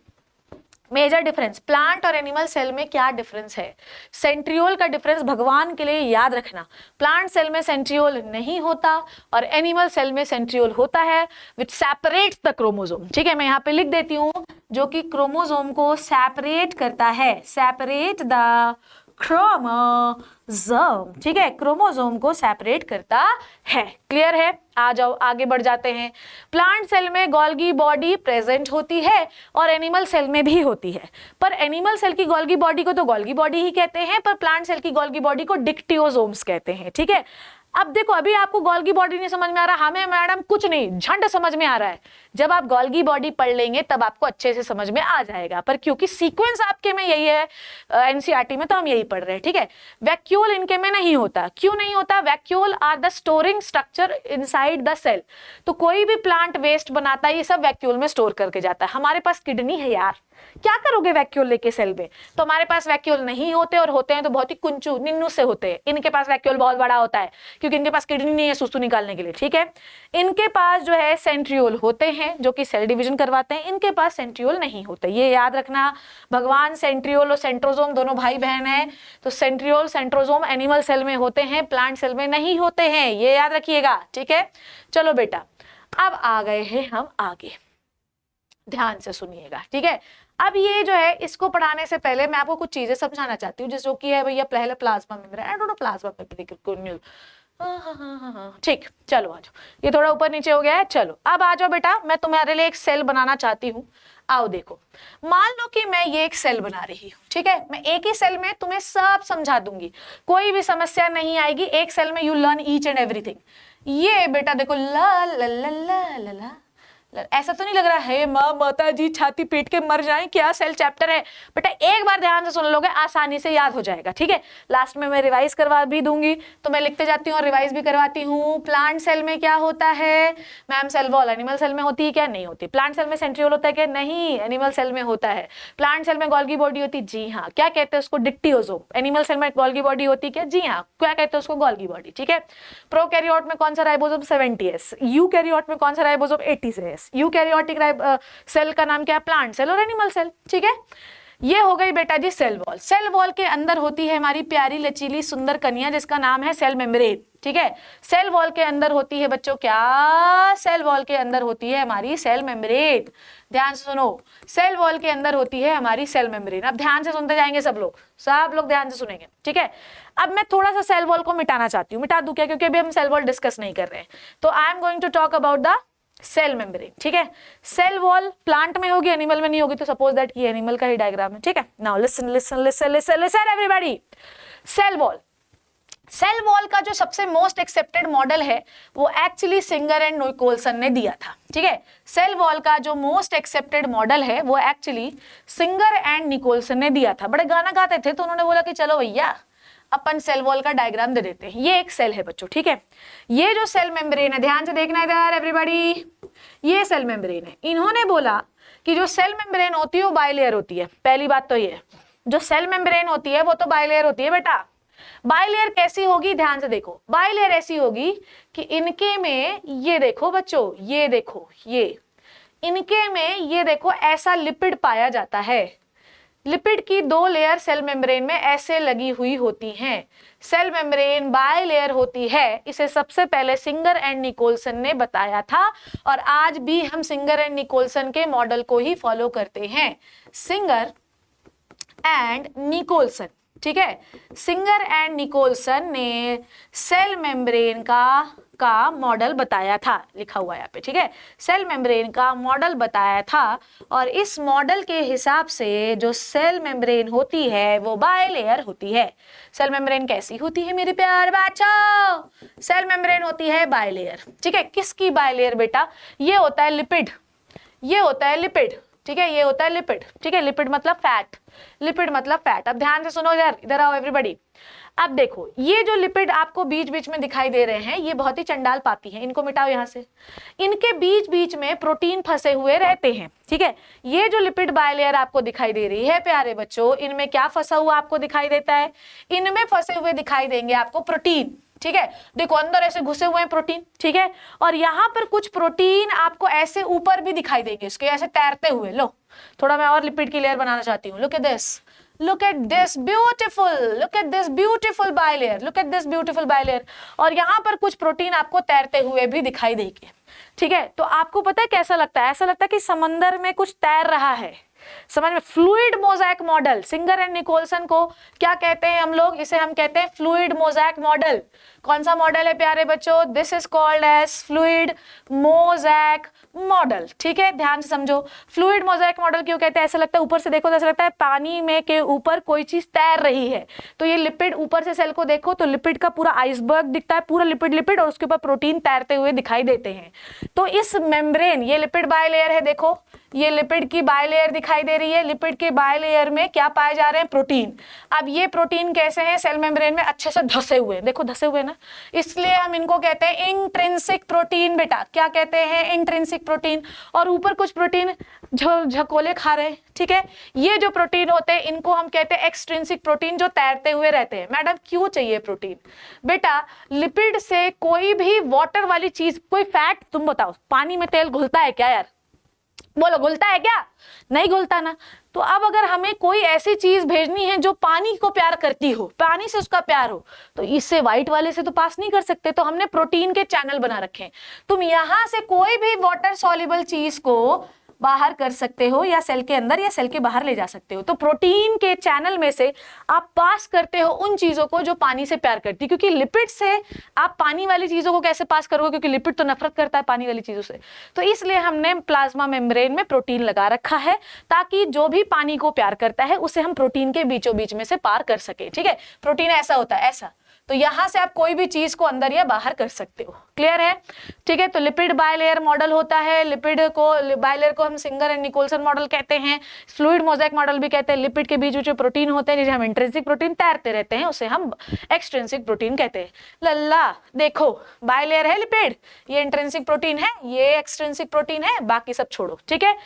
major difference plant और एनिमल सेल में क्या डिफरेंस है। सेंट्रियोल का डिफरेंस भगवान के लिए याद रखना, प्लांट सेल में सेंट्रियोल नहीं होता और एनिमल सेल में सेंट्रियोल होता है, विच सेपरेट्स द क्रोमोसोम, ठीक है। मैं यहाँ पे लिख देती हूँ, जो कि क्रोमोसोम को सेपरेट करता है, सेपरेट द क्रोमोसोम, ठीक है, क्रोमोसोम को सेपरेट करता है। क्लियर है, आ जाओ आगे बढ़ जाते हैं। प्लांट सेल में गोल्गी बॉडी प्रेजेंट होती है और एनिमल सेल में भी होती है, पर एनिमल सेल की गोल्गी बॉडी को तो गोल्गी बॉडी ही कहते हैं, पर प्लांट सेल की गोल्गी बॉडी को डिक्टियोसोम्स कहते हैं, ठीक है। अब देखो, अभी आपको गोल्गी बॉडी नहीं समझ में आ रहा, हमें मैडम कुछ नहीं, झंड समझ में आ रहा है। जब आप गोल्गी बॉडी पढ़ लेंगे तब आपको अच्छे से समझ में आ जाएगा, पर क्योंकि सीक्वेंस आपके में यही है, एनसीईआरटी में तो हम यही पढ़ रहे हैं, ठीक है। वैक्यूल इनके में नहीं होता। क्यों नहीं होता? Vacuole are the storing structure inside the cell. तो कोई भी प्लांट वेस्ट बनाता है, ये सब वैक्यूल में स्टोर करके जाता है। हमारे पास किडनी है यार, क्या करोगे वैक्यूल लेके सेल में? तो हमारे पास वैक्यूल नहीं होते, और होते हैं तो बहुत ही कुंचू निन्नू से होते हैं। इनके पास वैक्यूल बहुत बड़ा होता है क्योंकि इनके पास किडनी नहीं है सुसु निकालने के लिए, ठीक है। इनके पास जो है सेंट्रियोल होते हैं जो कि सेल डिवीजन करवाते हैं, इनके पास सेंट्रियोल नहीं होते, ये याद रखना। भगवान सेंट्रियोल और सेंट्रोजोम दोनों भाई बहन हैं, तो सेंट्रियोल सेंट्रोजोम एनिमल सेल में होते हैं, प्लांट सेल में नहीं होते हैं, ये याद रखिएगा, ठीक है। चलो बेटा, अब आ गए हैं हम आगे, ध्यान से सुनिएगा, ठीक है। अब ये जो है, इसको पढ़ाने से पहले मैं आपको कुछ चीजें समझाना चाहती हूँ, जो कि है भैया पहले plasma membrane, I don't know plasma membrane, ठीक। चलो आ जाओ, ये थोड़ा ऊपर नीचे हो गया है। चलो अब आ जाओ बेटा, मैं तुम्हारे लिए एक सेल बनाना चाहती हूँ। आओ देखो, मान लो कि मैं ये एक सेल बना रही हूँ, ठीक है। मैं एक ही सेल में तुम्हें सब समझा दूंगी, कोई भी समस्या नहीं आएगी। एक सेल में you learn each and everything. ये बेटा देखो, ला ला ला ला ला ला, ऐसा तो नहीं लग रहा है माँ माता जी छाती पीट के मर जाएं, क्या सेल चैप्टर है? बेटा एक बार ध्यान से सुन लोगे आसानी से याद हो जाएगा, ठीक है। लास्ट में मैं रिवाइज करवा भी दूंगी, तो मैं लिखते जाती हूँ और रिवाइज भी करवाती हूँ। प्लांट सेल में क्या होता है ma'am? Cell wall. Animal cell में होती है क्या? नहीं होती। प्लांट सेल में सेंट्रियोल होता है क्या? नहीं, एनिमल सेल में होता है। प्लांट सेल में गोल्गी बॉडी होती है? जी हाँ। क्या कहते हैं उसको? डिक्टियोसोम। एनिमल सेल में गोल्गी बॉडी होती है क्या? जी हाँ। क्या कहते हैं उसको? गोल्गी बॉडी, ठीक है। प्रोकैरियोट में कौन सा राइबोसोम? 70S। यूकैरियोट में कौन सा राइबोसोम? 80S। यूकैरियोटिक सेल का नाम क्या है? प्लांट सेल और एनिमल सेल, ठीक है। ये हो गई बेटा जी सेल वॉल। सेल वॉल के अंदर होती है हमारी प्यारी लचीली सुंदर कनिया जिसका नाम है सेल मेम्ब्रेन, ठीक है। सेल वॉल के अंदर होती है बच्चों क्या? सेल वॉल के अंदर होती है हमारी सेल मेम्ब्रेन। ध्यान से सुनो, सेल वॉल के अंदर होती है हमारी सेल मेम्ब्रेन। अब ध्यान से सुनते जाएंगे सब लोग ध्यान से सुनेंगे, ठीक है। अब मैं थोड़ा सा सेल वॉल को मिटाना चाहती हूँ। मिटा दूं क्या? क्योंकि अभी हम सेल वॉल डिस्कस नहीं कर रहे हैं, तो I am going to talk about the cell membrane, ठीक है। सेल वॉल प्लांट में होगी, एनिमल में नहीं होगी, तो सपोज दैट ये एनिमल का ही डायग्राम है, ठीक है। Now listen listen listen listen listen everybody. Cell wall, cell wall का जो सबसे मोस्ट एक्सेप्टेड मॉडल है वो एक्चुअली सिंगर एंड निकोलसन ने दिया था, ठीक है। सेल वॉल का जो मोस्ट एक्सेप्टेड मॉडल है वो एक्चुअली सिंगर एंड निकोलसन ने दिया था। बड़े गाना गाते थे, तो उन्होंने बोला कि चलो भैया अपन सेल वॉल का डायग्राम दे देते हैं। ये एक सेल है बच्चों, ठीक है। ये जो सेल मेम्ब्रेन है, ध्यान से देखना इधर एवरीबॉडी, ये सेल मेम्ब्रेन है। इन्होंने बोला कि जो सेल मेम्ब्रेन होती है वो बाइलेयर होती है। पहली बात तो ये, जो सेल मेम्ब्रेन होती है वो तो बाइलेयर होती है बेटा। बाइलेयर कैसी होगी? ध्यान से देखो, बाइलेयर ऐसी होगी कि इनके में ये देखो बच्चों, ये देखो, ये इनके में ये देखो ऐसा लिपिड पाया जाता है। लिपिड की 2 लेयर सेल मेम्ब्रेन में ऐसे लगी हुई होती हैं। सेल मेम्ब्रेन बायलेयर होती है। इसे सबसे पहले सिंगर एंड निकोलसन ने बताया था और आज भी हम सिंगर एंड निकोलसन के मॉडल को ही फॉलो करते हैं। सिंगर एंड निकोलसन, ठीक है, सिंगर एंड निकोलसन ने सेल मेम्ब्रेन का मॉडल बताया था, लिखा हुआ है यहाँ पे, ठीक है, सेल मेम्ब्रेन का मॉडल बताया था और इस मॉडल के हिसाब से जो सेल मेम्ब्रेन होती है वो बायलेयर होती है। सेल मेम्ब्रेन कैसी होती है मेरे प्यारे बच्चों? सेल मेम्ब्रेन होती है बायलेयर, ठीक है। किसकी बायलेयर बेटा? ये होता है लिपिड, ये होता है लिपिड, ठीक है, ये होता है लिपिड, ठीक है, लिपिड मतलब फैट, लिपिड मतलब फैट। अब ध्यान से सुनो यार, इधर आओ एवरीबॉडी। अब देखो ये जो लिपिड आपको बीच बीच में दिखाई दे रहे हैं, ये बहुत ही चंडाल पापी हैं, इनको मिटाओ यहाँ से। इनके बीच बीच में प्रोटीन फंसे हुए रहते हैं, ठीक है। ये जो लिपिड बायलेयर आपको दिखाई दे रही है प्यारे बच्चों, इनमें क्या फंसा हुआ आपको दिखाई देता है? इनमें फंसे हुए दिखाई देंगे आपको प्रोटीन, ठीक है। देखो अंदर ऐसे घुसे हुए हैं प्रोटीन, ठीक है, और यहाँ पर कुछ प्रोटीन आपको ऐसे ऊपर भी दिखाई देंगे, इसके ऐसे तैरते हुए। लो थोड़ा मैं और लिपिड की लेयर बनाना चाहती हूँ। Look at this, look at this beautiful, look at this beautiful bilayer, look at this beautiful bilayer। और यहाँ पर कुछ प्रोटीन आपको तैरते हुए भी दिखाई देंगे, ठीक है। तो आपको पता है कैसा लगता है? ऐसा लगता है कि समंदर में कुछ तैर रहा है, समझ में? Fluid mosaic model, Singer and Nicolson को क्या कहते हैं हम लोग? इसे हम कहते हैं फ्लूइड मोज़ेक मॉडल। कौन सा मॉडल है प्यारे बच्चों? This is called as fluid mosaic model, ठीक है, ध्यान से समझो। फ्लूइड मोज़ेक मॉडल क्यों कहते हैं? ऐसा लगता है ऊपर से देखो तो ऐसा लगता है पानी में के ऊपर कोई चीज तैर रही है। तो ये लिपिड, ऊपर से सेल को देखो तो लिपिड का पूरा आइसबर्ग दिखता है, पूरा लिपिड लिपिड, और उसके ऊपर प्रोटीन तैरते हुए दिखाई देते हैं। तो इस मेम्ब्रेन, ये लिपिड बायलेयर है, देखो ये लिपिड की बायलेयर दिखाई दे रही है। लिपिड के बायलेयर में क्या पाए जा रहे हैं? प्रोटीन। अब ये प्रोटीन कैसे हैं? सेल मेम्ब्रेन में अच्छे से धसे हुए, देखो धसे हुए ना, इसलिए हम इनको कहते हैं इंट्रिंसिक प्रोटीन। बेटा क्या कहते हैं? Intrinsic protein. और ऊपर कुछ प्रोटीन झकोले खा रहे हैं, ठीक है। ये जो प्रोटीन होते हैं इनको हम कहते हैं एक्सट्रिंसिक प्रोटीन, जो तैरते हुए रहते हैं। मैडम क्यों चाहिए प्रोटीन? बेटा लिपिड से कोई भी वाटर वाली चीज, कोई फैट, तुम बताओ पानी में तेल घुलता है क्या यार? बोलो घुलता है क्या? नहीं घुलता ना। तो अब अगर हमें कोई ऐसी चीज भेजनी है जो पानी को प्यार करती हो, पानी से उसका प्यार हो, तो इससे व्हाइट वाले से तो पास नहीं कर सकते, तो हमने प्रोटीन के चैनल बना रखे हैं। तुम यहां से कोई भी वाटर सॉल्युबल चीज को बाहर कर सकते हो, या सेल के अंदर या सेल के बाहर ले जा सकते हो। तो प्रोटीन के चैनल में से आप पास करते हो उन चीजों को जो पानी से प्यार करती है, क्योंकि लिपिड से आप पानी वाली चीजों को कैसे पास करोगे? क्योंकि लिपिड तो नफरत करता है पानी वाली चीजों से। तो इसलिए हमने प्लाज्मा मेम्ब्रेन में प्रोटीन लगा रखा है, ताकि जो भी पानी को प्यार करता है उसे हम प्रोटीन के बीचों बीच में से पार कर सके, ठीक है। प्रोटीन ऐसा होता है, ऐसा। तो यहां से आप कोई भी चीज को अंदर या बाहर कर सकते हो, क्लियर है, ठीक है। तो लिपिड बायलेयर मॉडल होता है, लिपिड को, बायलेयर को हम सिंगर एंड निकोलसन मॉडल कहते हैं, फ्लूइड मोज़ेक मॉडल भी कहते हैं। लिपिड के बीच में जो प्रोटीन होते हैं, जिसे हम इंट्रिंसिक प्रोटीन तैरते रहते हैं, उसे हम एक्सट्रिंसिक प्रोटीन कहते हैं। लल्ला देखो, बायलेयर है लिपिड, ये इंट्रिंसिक प्रोटीन है, ये एक्सट्रिंसिक प्रोटीन है, बाकी सब छोड़ो, ठीक है।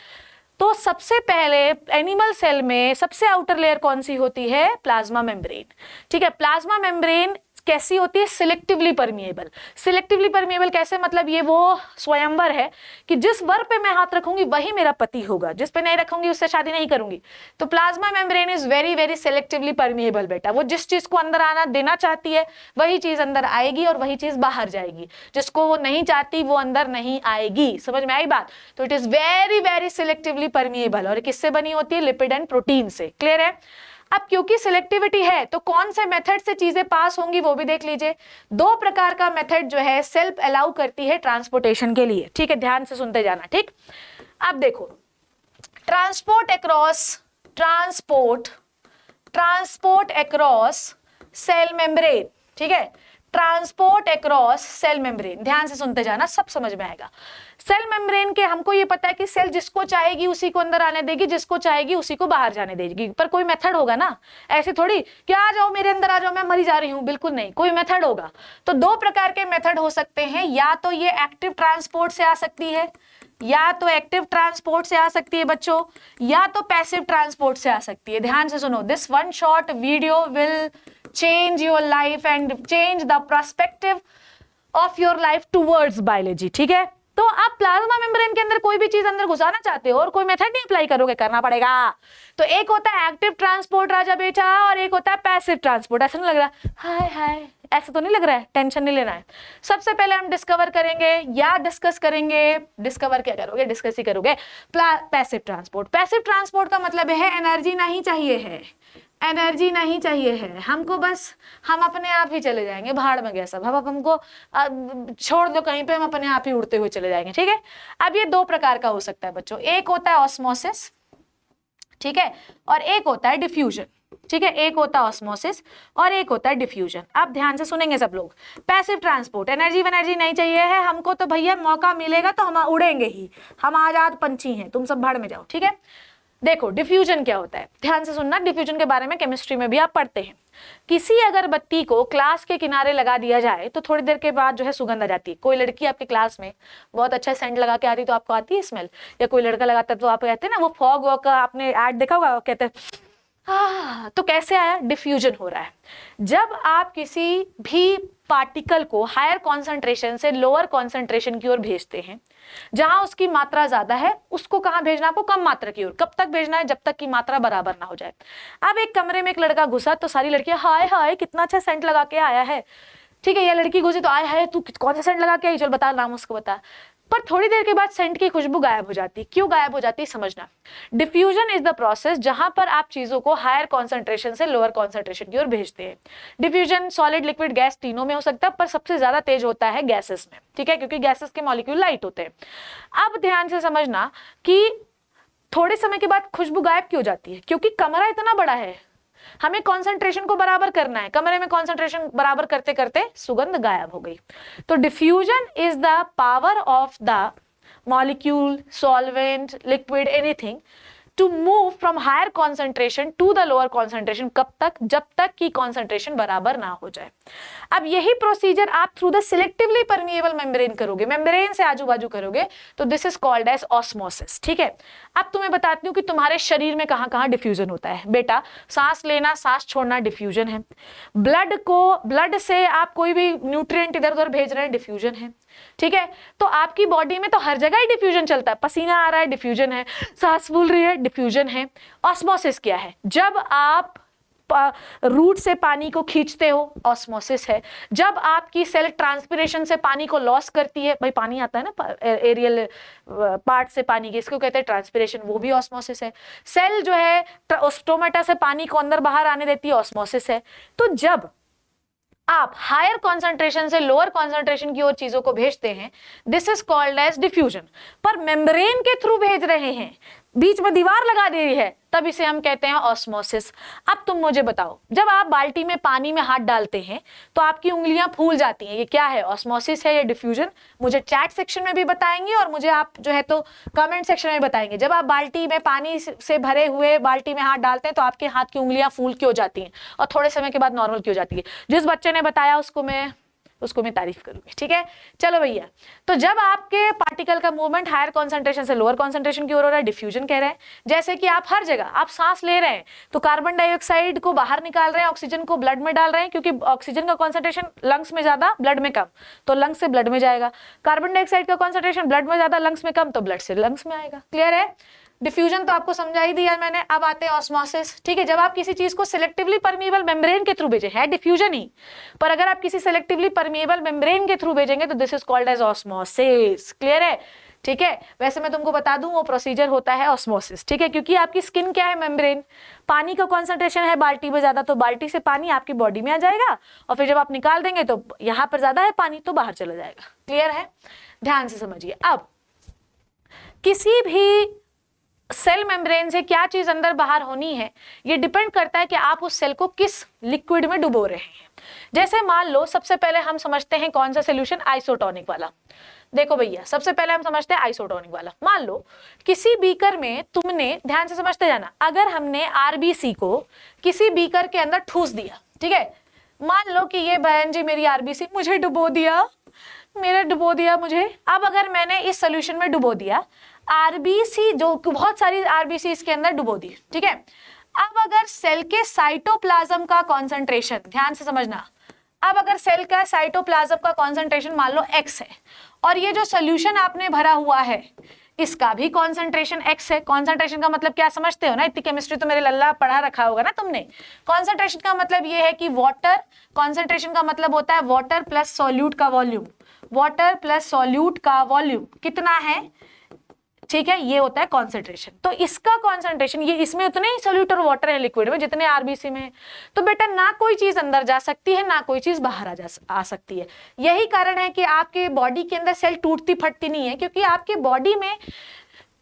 तो सबसे पहले एनिमल सेल में सबसे आउटर लेयर कौन सी होती है? प्लाज्मा मेम्ब्रेन, ठीक है। प्लाज्मा मेम्ब्रेन कैसी होती है? Selectively permeable. सिलेक्टिवली परमिएबल कैसे? मतलब ये वो स्वयंवर है कि जिस वर पे मैं हाथ रखूंगी वही मेरा पति होगा, जिस पे नहीं रखूंगी उससे शादी नहीं करूंगी। तो plasma membrane is very very selectively permeable बेटा। वो जिस चीज को अंदर आना देना चाहती है वही चीज अंदर आएगी और वही चीज बाहर जाएगी, जिसको वो नहीं चाहती वो अंदर नहीं आएगी। समझ में आई बात? तो it is very very selectively permeable. और किससे बनी होती है? लिपिड एंड प्रोटीन से, क्लियर है। अब क्योंकि सिलेक्टिविटी है तो कौन से मेथड से चीजें पास होंगी वो भी देख लीजिए। 2 प्रकार का मेथड जो है सेल्फ अलाउ करती है ट्रांसपोर्टेशन के लिए, ठीक है, ध्यान से सुनते जाना, ठीक। अब देखो, ट्रांसपोर्ट अक्रॉस सेल मेम्ब्रेन, ठीक है, ट्रांसपोर्ट अक्रॉस सेल मेम्ब्रेन, ध्यान से सुनते जाना, सब समझ में आएगा। सेल मेम्ब्रेन के हमको ये पता है कि सेल जिसको चाहेगी उसी को अंदर आने देगी, जिसको चाहेगी उसी को बाहर जाने देगी, पर कोई मेथड होगा ना। ऐसे थोड़ी कि आ जाओ मेरे अंदर आ जाओ, मैं मरी जा रही हूं, बिल्कुल नहीं, कोई मेथड होगा। तो 2 प्रकार के मेथड हो सकते हैं, या तो ये एक्टिव ट्रांसपोर्ट से आ सकती है, या तो एक्टिव ट्रांसपोर्ट से आ सकती है बच्चों, या तो पैसिव ट्रांसपोर्ट से आ सकती है। ध्यान से सुनो, this one shot video will change your life and change the perspective of your life towards biology, ठीक है। तो आप प्लाज्मा मेम्ब्रेन के अंदर कोई भी चीज अंदर घुसाना चाहते हो और कोई मेथड नहीं अप्लाई करोगे, करना पड़ेगा। तो एक होता है एक्टिव ट्रांसपोर्ट राजा बेटा, और एक होता है पैसिव ट्रांसपोर्ट। ऐसा नहीं लग रहा हाय हाय, ऐसा तो नहीं लग रहा है, टेंशन नहीं लेना है। सबसे पहले हम डिस्कवर करेंगे या डिस्कस करेंगे, डिस्कवर क्या करोगे, डिस्कस ही करोगे, पैसिव ट्रांसपोर्ट। पैसिव ट्रांसपोर्ट का मतलब है एनर्जी नहीं चाहिए है, एनर्जी नहीं चाहिए है हमको, बस हम अपने आप ही चले जाएंगे, भाड़ में गया सब, हम हमको छोड़ दो कहीं पे, हम अपने आप ही उड़ते हुए चले जाएंगे, ठीक है। अब ये दो प्रकार का हो सकता है बच्चों, एक होता है ऑस्मोसिस, ठीक है, और एक होता है डिफ्यूजन, ठीक है। एक होता है ऑस्मोसिस और एक होता है डिफ्यूजन। आप ध्यान से सुनेंगे सब लोग। पैसिव ट्रांसपोर्ट, एनर्जी वनर्जी नहीं चाहिए है हमको, तो भैया मौका मिलेगा तो हम उड़ेंगे ही, हम आजाद पंछी हैं, तुम सब भाड़ में जाओ, ठीक है। देखो डिफ्यूजन क्या होता है, ध्यान से सुनना, डिफ्यूजन के बारे में केमिस्ट्री में भी आप पढ़ते हैं। किसी अगरबत्ती को क्लास के किनारे लगा दिया जाए तो थोड़ी देर के बाद जो है सुगंध आ जाती है। कोई लड़की आपके क्लास में बहुत अच्छा सेंट लगा के आती तो आपको आती है स्मेल, या कोई लड़का लगाता है तो आप कहते हैं ना, वो फॉग वॉग का आपने ऐड देखा होगा, कहते हैं तो कैसे आया, डिफ्यूजन हो रहा है। जब आप किसी भी पार्टिकल को हायर कॉन्सेंट्रेशन से लोअर कॉन्सेंट्रेशन की ओर भेजते हैं, जहां उसकी मात्रा ज्यादा है उसको कहां भेजना है, आपको कम मात्रा की ओर। कब तक भेजना है, जब तक की मात्रा बराबर ना हो जाए। अब एक कमरे में एक लड़का घुसा तो सारी लड़कियां हाय हाय कितना अच्छा सेंट लगा के आया है, ठीक है। ये लड़की घुसी तो आय हाय तू कौन सा सेंट लगा के आई, चल बता नाम उसको बता। पर थोड़ी देर के बाद सेंट की खुशबू गायब हो जाती। क्यों गायब हो जाती है समझना। डिफ्यूजन इज द प्रोसेस जहां पर आप चीजों को हायर कॉन्सेंट्रेशन से लोअर कॉन्सेंट्रेशन की ओर भेजते हैं। डिफ्यूजन सॉलिड लिक्विड गैस तीनों में हो सकता है, पर सबसे ज्यादा तेज होता है गैसेस में, ठीक है, क्योंकि गैसेस के मॉलिक्यूल लाइट होते हैं। अब ध्यान से समझना कि थोड़े समय के बाद खुशबू गायब क्यों जाती है, क्योंकि कमरा इतना बड़ा है, हमें कंसंट्रेशन को बराबर करना है, कमरे में कंसंट्रेशन बराबर करते करते सुगंध गायब हो गई। तो diffusion is the power of the molecule, solvent, liquid, anything to move from higher concentration to the lower concentration. कब तक, जब तक की कॉन्सेंट्रेशन बराबर ना हो जाए। अब यही प्रोसीजर आप through the selectively permeable membrane करोगे, मेम्ब्रेन से आजू बाजू करोगे, तो this is called as osmosis, ठीक है। अब तुम्हें बताती हूँ कि तुम्हारे शरीर में कहाँ कहाँ डिफ्यूजन होता है। बेटा सांस लेना सांस छोड़ना डिफ्यूजन है, ब्लड से आप कोई भी न्यूट्रिएंट इधर उधर भेज रहे हैं डिफ्यूजन है, ठीक है। तो आपकी बॉडी में तो हर जगह ही डिफ्यूजन चलता है, पसीना आ रहा है डिफ्यूजन है, सांस फूल रही है डिफ्यूजन है। ऑस्मोसिस क्या है, जब आप रूट से पानी को खींचते हो ऑस्मोसिस है। जब आपकी सेल ट्रांसपिरेशन से पानी को लॉस करती है, भाई पानी आता है ना एरियल पार्ट से पानी की, इसको कहते हैं ट्रांसपिरेशन, वो भी ऑस्मोसिस है। सेल जो है स्टोमेटा से पानी को अंदर बाहर आने देती है, ऑस्मोसिस है। तो जब आप हायर कॉन्सेंट्रेशन से लोअर कॉन्सेंट्रेशन की ओर चीजों को भेजते हैं, this is called as diffusion. पर मेम्ब्रेन के थ्रू भेज रहे हैं, बीच में दीवार लगा दे रही है, तब इसे हम कहते हैं ऑस्मोसिस। अब तुम मुझे बताओ, जब आप बाल्टी में पानी में हाथ डालते हैं तो आपकी उंगलियां फूल जाती हैं, ये क्या है, ऑस्मोसिस है या डिफ्यूजन? मुझे चैट सेक्शन में भी बताएंगे और मुझे आप जो है तो कमेंट सेक्शन में बताएंगे। जब आप बाल्टी में पानी से भरे हुए बाल्टी में हाथ डालते हैं तो आपके हाथ की उंगलियां फूल क्यों जाती हैं और थोड़े समय के बाद नॉर्मल क्यों जाती है? जिस बच्चे ने बताया उसको मैं तारीफ करूंगी, ठीक है। चलो भैया, तो जब आपके पार्टिकल का मूवमेंट हायर कॉन्सेंट्रेशन से लोअर कॉन्सेंट्रेशन की ओर हो रहा है, डिफ्यूजन कह रहे हैं। जैसे कि आप हर जगह आप सांस ले रहे हैं तो कार्बन डाइऑक्साइड को बाहर निकाल रहे हैं, ऑक्सीजन को ब्लड में डाल रहे हैं, क्योंकि ऑक्सीजन का कॉन्सेंट्रेशन लंग्स में ज्यादा ब्लड में कम, तो लंग्स से ब्लड में जाएगा। कार्बन डाइऑक्साइड का कॉन्सेंट्रेशन ब्लड में ज्यादा लंग्स में कम, तो ब्लड से लंग्स में आएगा। क्लियर है? डिफ्यूजन तो आपको समझा ही दिया मैंने। अब आते हैं ऑस्मोसिस, ठीक है। जब आप किसी चीज को सिलेक्टिवली परमिएबल मेम्ब्रेन के थ्रू भेजें, है डिफ्यूजन ही, पर अगर आप किसी सिलेक्टिवली परमिएबल मेम्ब्रेन के थ्रू भेजेंगे तो this is called as osmosis. Clear है? ठीक है। वैसे मैं तुमको बता दूं वो प्रोसीजर होता है ऑस्मोसिस, ठीक है, क्योंकि आपकी स्किन क्या है, मेम्ब्रेन। पानी का कॉन्सेंट्रेशन है बाल्टी में ज्यादा, तो बाल्टी से पानी आपकी बॉडी में आ जाएगा, और फिर जब आप निकाल देंगे तो यहाँ पर ज्यादा है पानी तो बाहर चला जाएगा। क्लियर है? ध्यान से समझिए। अब किसी भी सेल मेम्ब्रेन से क्या चीज अंदर बाहर होनी है, ये डिपेंड करता है कि आप उस सेल को किस लिक्विड में डुबो रहे हैं। जैसे मान लो सबसे पहले हम समझते हैं कौन सा सोल्यूशन, आइसोटोनिक वाला। देखो भैया, सबसे पहले हम समझते हैं आइसोटोनिक वाला। मान लो किसी बीकर में तुमने, ध्यान से समझते जाना, अगर हमने आरबीसी को किसी बीकर के अंदर ठूस दिया, ठीक है, मान लो कि ये बहन जी मेरी आरबीसी मुझे डुबो दिया, मुझे। अब अगर मैंने इस सोल्यूशन में डुबो दिया, आरबीसी जो बहुत सारी आरबीसी इसके अंदर डुबो दी, ठीक है। अब अगर सेल के साइटोप्लाज्म का कॉन्सेंट्रेशन, ध्यान से समझना, अब अगर सेल का साइटोप्लाज्म का कॉन्सेंट्रेशन मान लो x है और ये जो सोल्यूशन आपने भरा हुआ है इसका भी कॉन्सेंट्रेशन x है। कॉन्सेंट्रेशन का मतलब क्या समझते हो ना, इतनी केमिस्ट्री तो मेरे लल्ला पढ़ा रखा होगा ना तुमने। कॉन्सेंट्रेशन का मतलब ये है कि वाटर, कॉन्सेंट्रेशन का मतलब होता है वाटर प्लस सॉल्यूट का वॉल्यूम, वाटर प्लस सॉल्यूट का वॉल्यूम कितना है, ठीक है, ये होता है कॉन्सेंट्रेशन। तो इसका कॉन्सेंट्रेशन, ये इसमें उतने ही सोल्यूट और वाटर है लिक्विड में जितने आरबीसी में है। तो बेटा ना कोई चीज अंदर जा सकती है ना कोई चीज बाहर आ सकती है। यही कारण है कि आपके बॉडी के अंदर सेल टूटती फटती नहीं है, क्योंकि आपके बॉडी में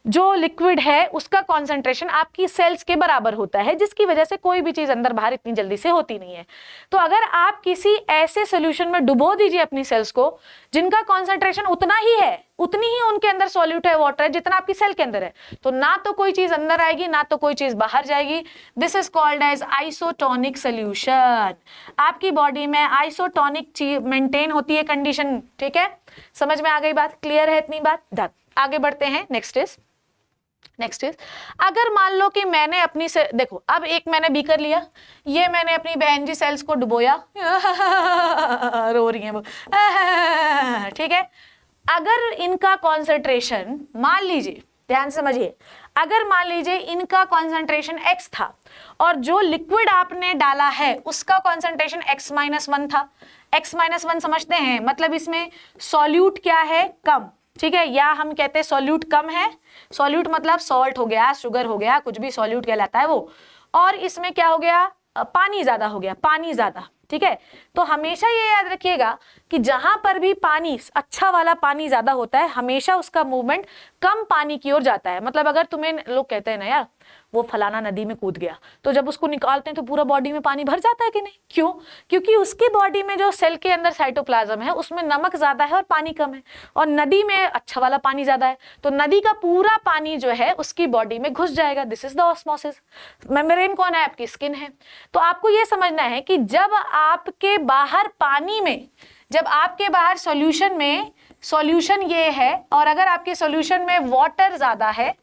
जो लिक्विड है उसका कॉन्सेंट्रेशन आपकी सेल्स के बराबर होता है, जिसकी वजह से कोई भी चीज अंदर बाहर इतनी जल्दी से होती नहीं है। तो अगर आप किसी ऐसे सोल्यूशन में डुबो दीजिए अपनी सेल्स को जिनका कॉन्सेंट्रेशन उतना ही है, उतनी ही उनके अंदर सॉल्यूट है, वाटर है, जितना आपकी सेल के अंदर है, तो ना तो कोई चीज अंदर आएगी ना तो कोई चीज बाहर जाएगी। This is called as isotonic solution. आपकी बॉडी में आइसोटोनिक मेंटेन होती है कंडीशन, ठीक है, समझ में आ गई बात, क्लियर है इतनी बात। डन, आगे बढ़ते हैं। नेक्स्ट इज अगर मान लो कि मैंने अपनी से देखो, अब एक मैंने बीकर लिया, ये मैंने अपनी बहन जी सेल्स को डुबोया रो रही हैं वो, ठीक है। अगर इनका कॉन्सेंट्रेशन मान लीजिए, ध्यान से समझिए, अगर मान लीजिए इनका कॉन्सेंट्रेशन x था और जो लिक्विड आपने डाला है उसका कॉन्सेंट्रेशन x-1 था। x-1 समझते हैं, मतलब इसमें सॉल्यूट क्या है, कम, ठीक है, या हम कहते हैं सॉल्यूट कम है। सॉल्यूट मतलब सॉल्ट हो गया, शुगर हो गया, कुछ भी सॉल्यूट कहलाता है वो। और इसमें क्या हो गया, पानी ज्यादा हो गया, पानी ज्यादा, ठीक है। तो हमेशा ये याद रखिएगा कि जहां पर भी पानी, अच्छा वाला पानी ज्यादा होता है, हमेशा उसका मूवमेंट कम पानी की ओर जाता है। मतलब अगर तुम्हें लोग कहते हैं ना यार वो फलाना नदी में कूद गया, तो जब उसको निकालते हैं तो पूरा बॉडी में पानी भर जाता है कि नहीं, क्यों? क्योंकि उसकी बॉडी में जो सेल के अंदर साइटोप्लाज्म है उसमें नमक ज्यादा है और पानी कम है, और नदी में अच्छा वाला पानी ज्यादा है, तो नदी का पूरा पानी जो है उसकी बॉडी में घुस जाएगा। This is the osmosis. Membrane कौन है, आपकी स्किन है। तो आपको यह समझना है कि जब आपके बाहर पानी में, जब आपके बाहर सॉल्यूशन में, सॉल्यूशन ये है, और अगर आपके सॉल्यूशन में वाटर ज्यादा है,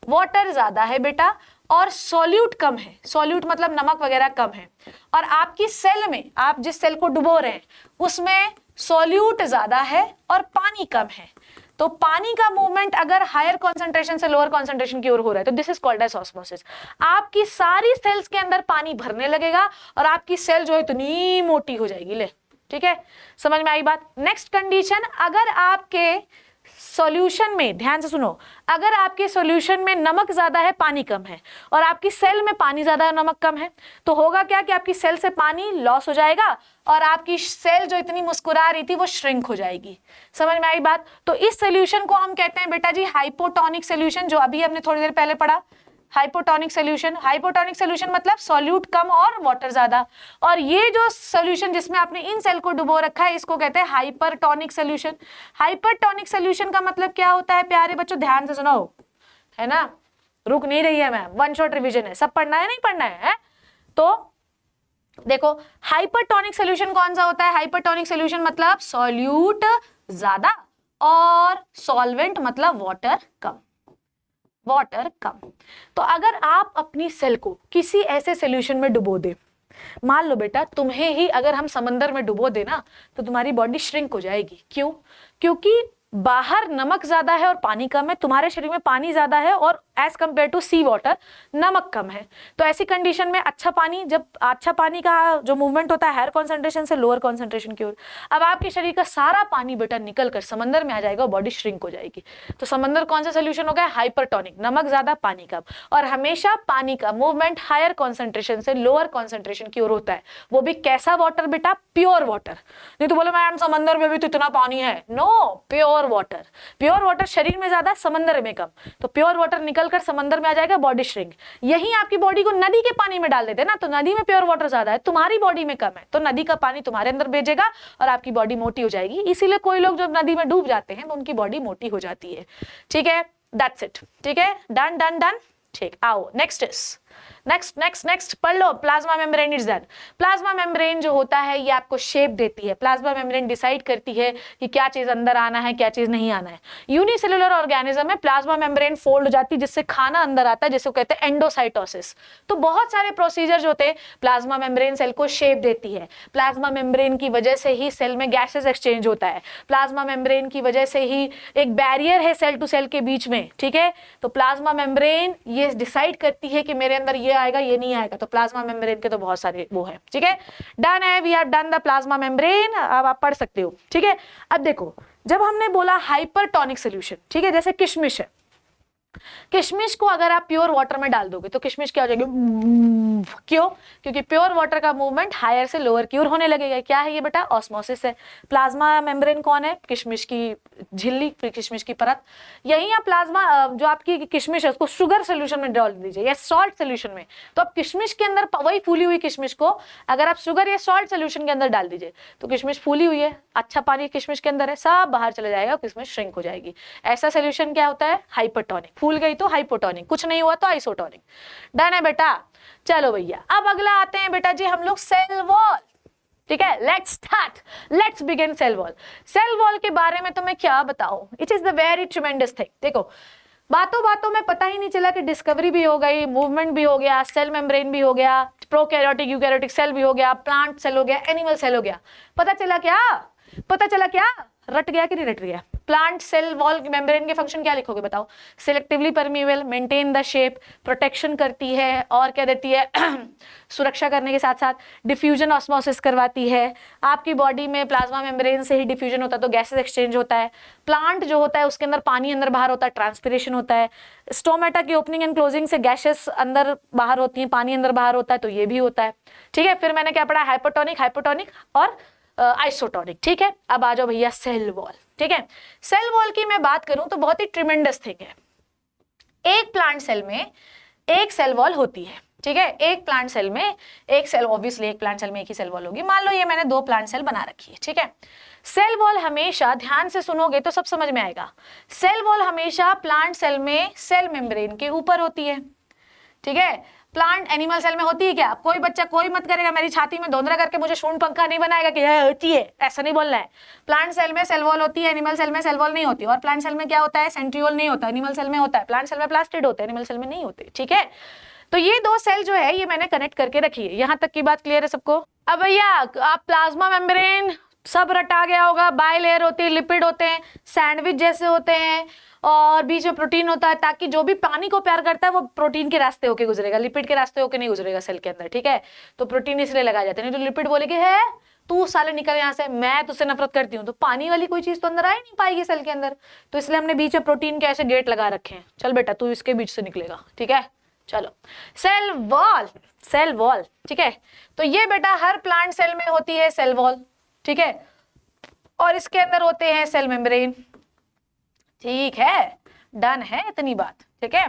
वाटर ज्यादा है बेटा, और सॉल्यूट कम है, सॉल्यूट मतलब नमक वगैरह कम है, और आपकी सेल में, आप जिस सेल को डुबो रहे हैं उसमें सॉल्यूट ज्यादा है और पानी कम है, तो पानी का मूवमेंट अगर हायर कॉन्सेंट्रेशन से लोअर कॉन्सेंट्रेशन की ओर हो रहा है तो this is called as osmosis. आपकी सारी सेल्स के अंदर पानी भरने लगेगा और आपकी सेल जो है इतनी मोटी हो जाएगी। ले, ठीक है, समझ में आई बात। नेक्स्ट कंडीशन, अगर आपके सॉल्यूशन में, ध्यान से सुनो, अगर आपके सॉल्यूशन में नमक ज्यादा है पानी कम है और आपकी सेल में पानी ज्यादा है नमक कम है, तो होगा क्या कि आपकी सेल से पानी लॉस हो जाएगा और आपकी सेल जो इतनी मुस्कुरा रही थी वो श्रिंक हो जाएगी। समझ में आई बात। तो इस सॉल्यूशन को हम कहते हैं बेटा जी हाइपोटोनिक सॉल्यूशन, जो अभी हमने थोड़ी देर पहले पढ़ा, हाइपोटोनिक सॉल्यूशन। हाइपोटोनिक सॉल्यूशन मतलब सॉल्यूट कम और वाटर ज्यादा, और ये जो सॉल्यूशन जिसमें आपने इन सेल को डुबो रखा है इसको कहते हैं हाइपरटोनिक सॉल्यूशन। हाइपरटोनिक सॉल्यूशन का मतलब क्या होता है प्यारे बच्चों, ध्यान से सुनो, है ना, रुक नहीं रही है मैम, वन शॉट रिवीजन है, सब पढ़ना है नहीं पढ़ना है? तो देखो हाइपरटोनिक सॉल्यूशन कौन सा होता है, हाइपरटोनिक सॉल्यूशन मतलब सॉल्यूट ज्यादा और सॉल्वेंट मतलब वाटर कम, वाटर कम। तो अगर आप अपनी सेल को किसी ऐसे सॉल्यूशन में डुबो दे, मान लो बेटा तुम्हें ही अगर हम समंदर में डुबो देना तो तुम्हारी बॉडी श्रिंक हो जाएगी। क्यों? क्योंकि बाहर नमक ज्यादा है और पानी कम है, तुम्हारे शरीर में पानी ज्यादा है और as compare to sea water नमक कम है। तो ऐसी कंडीशन में अच्छा पानी, जब अच्छा पानी का जो मूवमेंट होता है हायर कॉन्सेंट्रेशन से लोअर कॉन्सेंट्रेशन की ओर, अब आपके शरीर का सारा पानी बेटा निकल कर समंदर में आ जाएगा और बॉडी श्रिंक हो जाएगी। तो समंदर कौन सा सोल्यूशन हो गया, हाइपरटोनिक, नमक ज्यादा पानी कम, और हमेशा पानी का मूवमेंट हायर कॉन्सेंट्रेशन से लोअर कॉन्सेंट्रेशन की ओर होता है। वो भी कैसा वाटर बेटा, प्योर वाटर। नहीं तो बोलो मैम समंदर में भी तो इतना पानी है, no, pure water. Pure water शरीर में ज्यादा समंदर में कम, तो प्योर वाटर निकलकर समंदर में आ जाएगा, बॉडी श्रिंक। यही आपकी बॉडी को नदी के पानी में डाल देते ना, तो नदी में प्योर वाटर ज्यादा है, तुम्हारी बॉडी में कम है, तो नदी का पानी तुम्हारे अंदर भेजेगा और आपकी बॉडी मोटी हो जाएगी। इसीलिए कोई लोग जब नदी में डूब जाते हैं तो उनकी बॉडी मोटी हो जाती है। ठीक है, दैट्स इट। ठीक है, डन डन डन। ठीक, आओ next is, next next next पढ़ लो, plasma membrane is that. Plasma membrane जो होता है ये आपको शेप देती है। प्लाज्मा मेम्ब्रेन डिसाइड करती है कि क्या चीज अंदर आना है, क्या चीज नहीं आना है। यूनिसेलुलर ऑर्गेनिज्म में प्लाज्मा मेम्ब्रेन फोल्ड हो जाती है जिससे खाना अंदर आता है, जिसको कहते हैं एंडोसाइटोसिस। तो बहुत सारे प्रोसीजर जो होते हैं, प्लाज्मा मेम्ब्रेन सेल को शेप देती है। प्लाज्मा मेम्ब्रेन की वजह से ही सेल में गैसेस एक्सचेंज होता है। प्लाज्मा मेम्ब्रेन की वजह से ही एक बैरियर है सेल टू सेल के बीच में, ठीक है। तो प्लाज्मा मेम्ब्रेन ये डिसाइड करती है कि मेरे अंदर ये आएगा, ये नहीं आएगा। तो प्लाज्मा मेम्ब्रेन के तो बहुत सारे वो है, ठीक है। डन है, we have done the plasma membrane. अब आप पढ़ सकते हो, ठीक है। अब देखो, जब हमने बोला हाइपरटोनिक सोल्यूशन, ठीक है, जैसे किशमिश है, किशमिश को अगर आप प्योर वाटर में डाल दोगे तो किशमिश क्या हो जाएगी, क्यों? क्योंकि प्योर वाटर का मूवमेंट हायर से लोअर की ओर होने लगेगा। क्या है ये बेटा? ऑस्मोसिस है। प्लाज्मा मेम्ब्रेन कौन है? किशमिश की झिल्ली, किशमिश की परत। यही आप प्लाज्मा जो आपकी किशमिश है उसको शुगर सोल्यूशन में डाल दीजिए या सॉल्ट सोल्यूशन में, तो अब किशमिश के अंदर वही फूली हुई किशमिश को अगर आप शुगर या सॉल्ट सोल्यूशन के अंदर डाल दीजिए तो किशमिश फूली हुई है, अच्छा पानी किशमिश के अंदर है, सब बाहर चले जाएगा, किशमिश श्रिंक हो जाएगी। ऐसा सोल्यूशन क्या होता है? हाइपरटोनिक। फूल गई तो हाइपोटोनिक, कुछ नहीं हुआ तो आइसोटोनिक। डन है बेटा। चलो भैया, अब अगला आते हैं बेटा जी हम लोग सेल वॉल, ठीक है। Let's start, let's begin cell wall. Cell wall के बारे में तो मैं क्या बताऊं, it is the very tremendous thing. देखो, बातों बातों में पता ही नहीं चला कि डिस्कवरी भी हो गई, मूवमेंट भी हो गया, सेल मेम्ब्रेन भी हो गया, प्रोकैरियोटिक यूकैरियोटिक सेल भी हो गया, प्लांट सेल हो गया, एनिमल सेल हो गया। पता चला क्या? पता चला क्या? रट गया कि नहीं रट गया? प्लांट सेल वॉल मेम्ब्रेन के फंक्शन क्या लिखोगे बताओ? Selectively permeable, maintain the shape, protection करती है, और क्या देती है? सुरक्षा करने के साथ साथ डिफ्यूजन ऑस्मोसिस करवाती है। आपकी बॉडी में प्लाज्मा मेम्ब्रेन से ही डिफ्यूजन होता है तो गैसेस एक्सचेंज होता है। प्लांट जो होता है उसके अंदर पानी अंदर बाहर होता है, ट्रांसपिरेशन होता है। स्टोमेटा की ओपनिंग एंड क्लोजिंग से गैसेस अंदर बाहर होती है, पानी अंदर बाहर होता है, तो ये भी होता है, ठीक है। फिर मैंने क्या पढ़ा? हाइपोटोनिक, हाइपोटोनिक और आइसोटोनिक, ठीक है। अब आ जाओ भैया सेल वॉल, ठीक है। सेल वॉल की मैं बात करूं तो बहुत ही ट्रिमेंडस थिंग है। एक प्लांट सेल में एक सेल वॉल होती है, ठीक है। एक प्लांट सेल में एक सेल, ऑब्वियसली एक प्लांट सेल में एक ही सेल वॉल होगी। मान लो ये मैंने 2 प्लांट सेल बना रखी है, ठीक है। सेल वॉल हमेशा, ध्यान से सुनोगे तो सब समझ में आएगा, सेल वॉल हमेशा प्लांट सेल में सेल मेम्ब्रेन के ऊपर होती है, ठीक है। प्लांट एनिमल सेल में होती है क्या? कोई बच्चा कोई मत करेगा मेरी छाती में धोंधरा करके मुझे शून्य पंखा नहीं बनाएगा कि होती है, ऐसा नहीं बोलना है। प्लांट सेल में सेल वॉल होती है, एनिमल सेल में सेल वॉल नहीं होती। और प्लांट सेल में क्या होता है? सेंट्रियोल नहीं होता, एनिमल सेल में होता है। प्लांट सेल में प्लास्टिड होते हैं, एनिमल सेल में नहीं होते, ठीक है। तो ये 2 सेल जो है ये मैंने कनेक्ट करके रखी है। यहां तक की बात क्लियर है सबको? अब भैया आप प्लाज्मा मेम्ब्रेन सब रटा गया होगा, बाइलेयर होती है, लिपिड होते हैं, सैंडविच जैसे होते हैं, और बीच में प्रोटीन होता है ताकि जो भी पानी को प्यार करता है वो प्रोटीन के रास्ते होके गुजरेगा, लिपिड के रास्ते होके नहीं गुजरेगा सेल के अंदर, ठीक है। तो प्रोटीन इसलिए लगाए जाते हैं, नहीं तो लिपिड बोलेगे है तू साले निकल यहाँ से, मैं तुझसे नफरत करती हूँ, तो पानी वाली कोई चीज तो अंदर आ ही नहीं पाएगी सेल के अंदर। तो इसलिए हमने बीच में प्रोटीन के ऐसे गेट लगा रखे हैं, चल बेटा तू इसके बीच से निकलेगा, ठीक है। चलो, सेल वॉल, सेल वॉल, ठीक है। तो ये बेटा हर प्लांट सेल में होती है सेल वॉल, ठीक है, और इसके अंदर होते हैं सेल मेम्ब्रेन, ठीक है। डन है इतनी बात, ठीक है।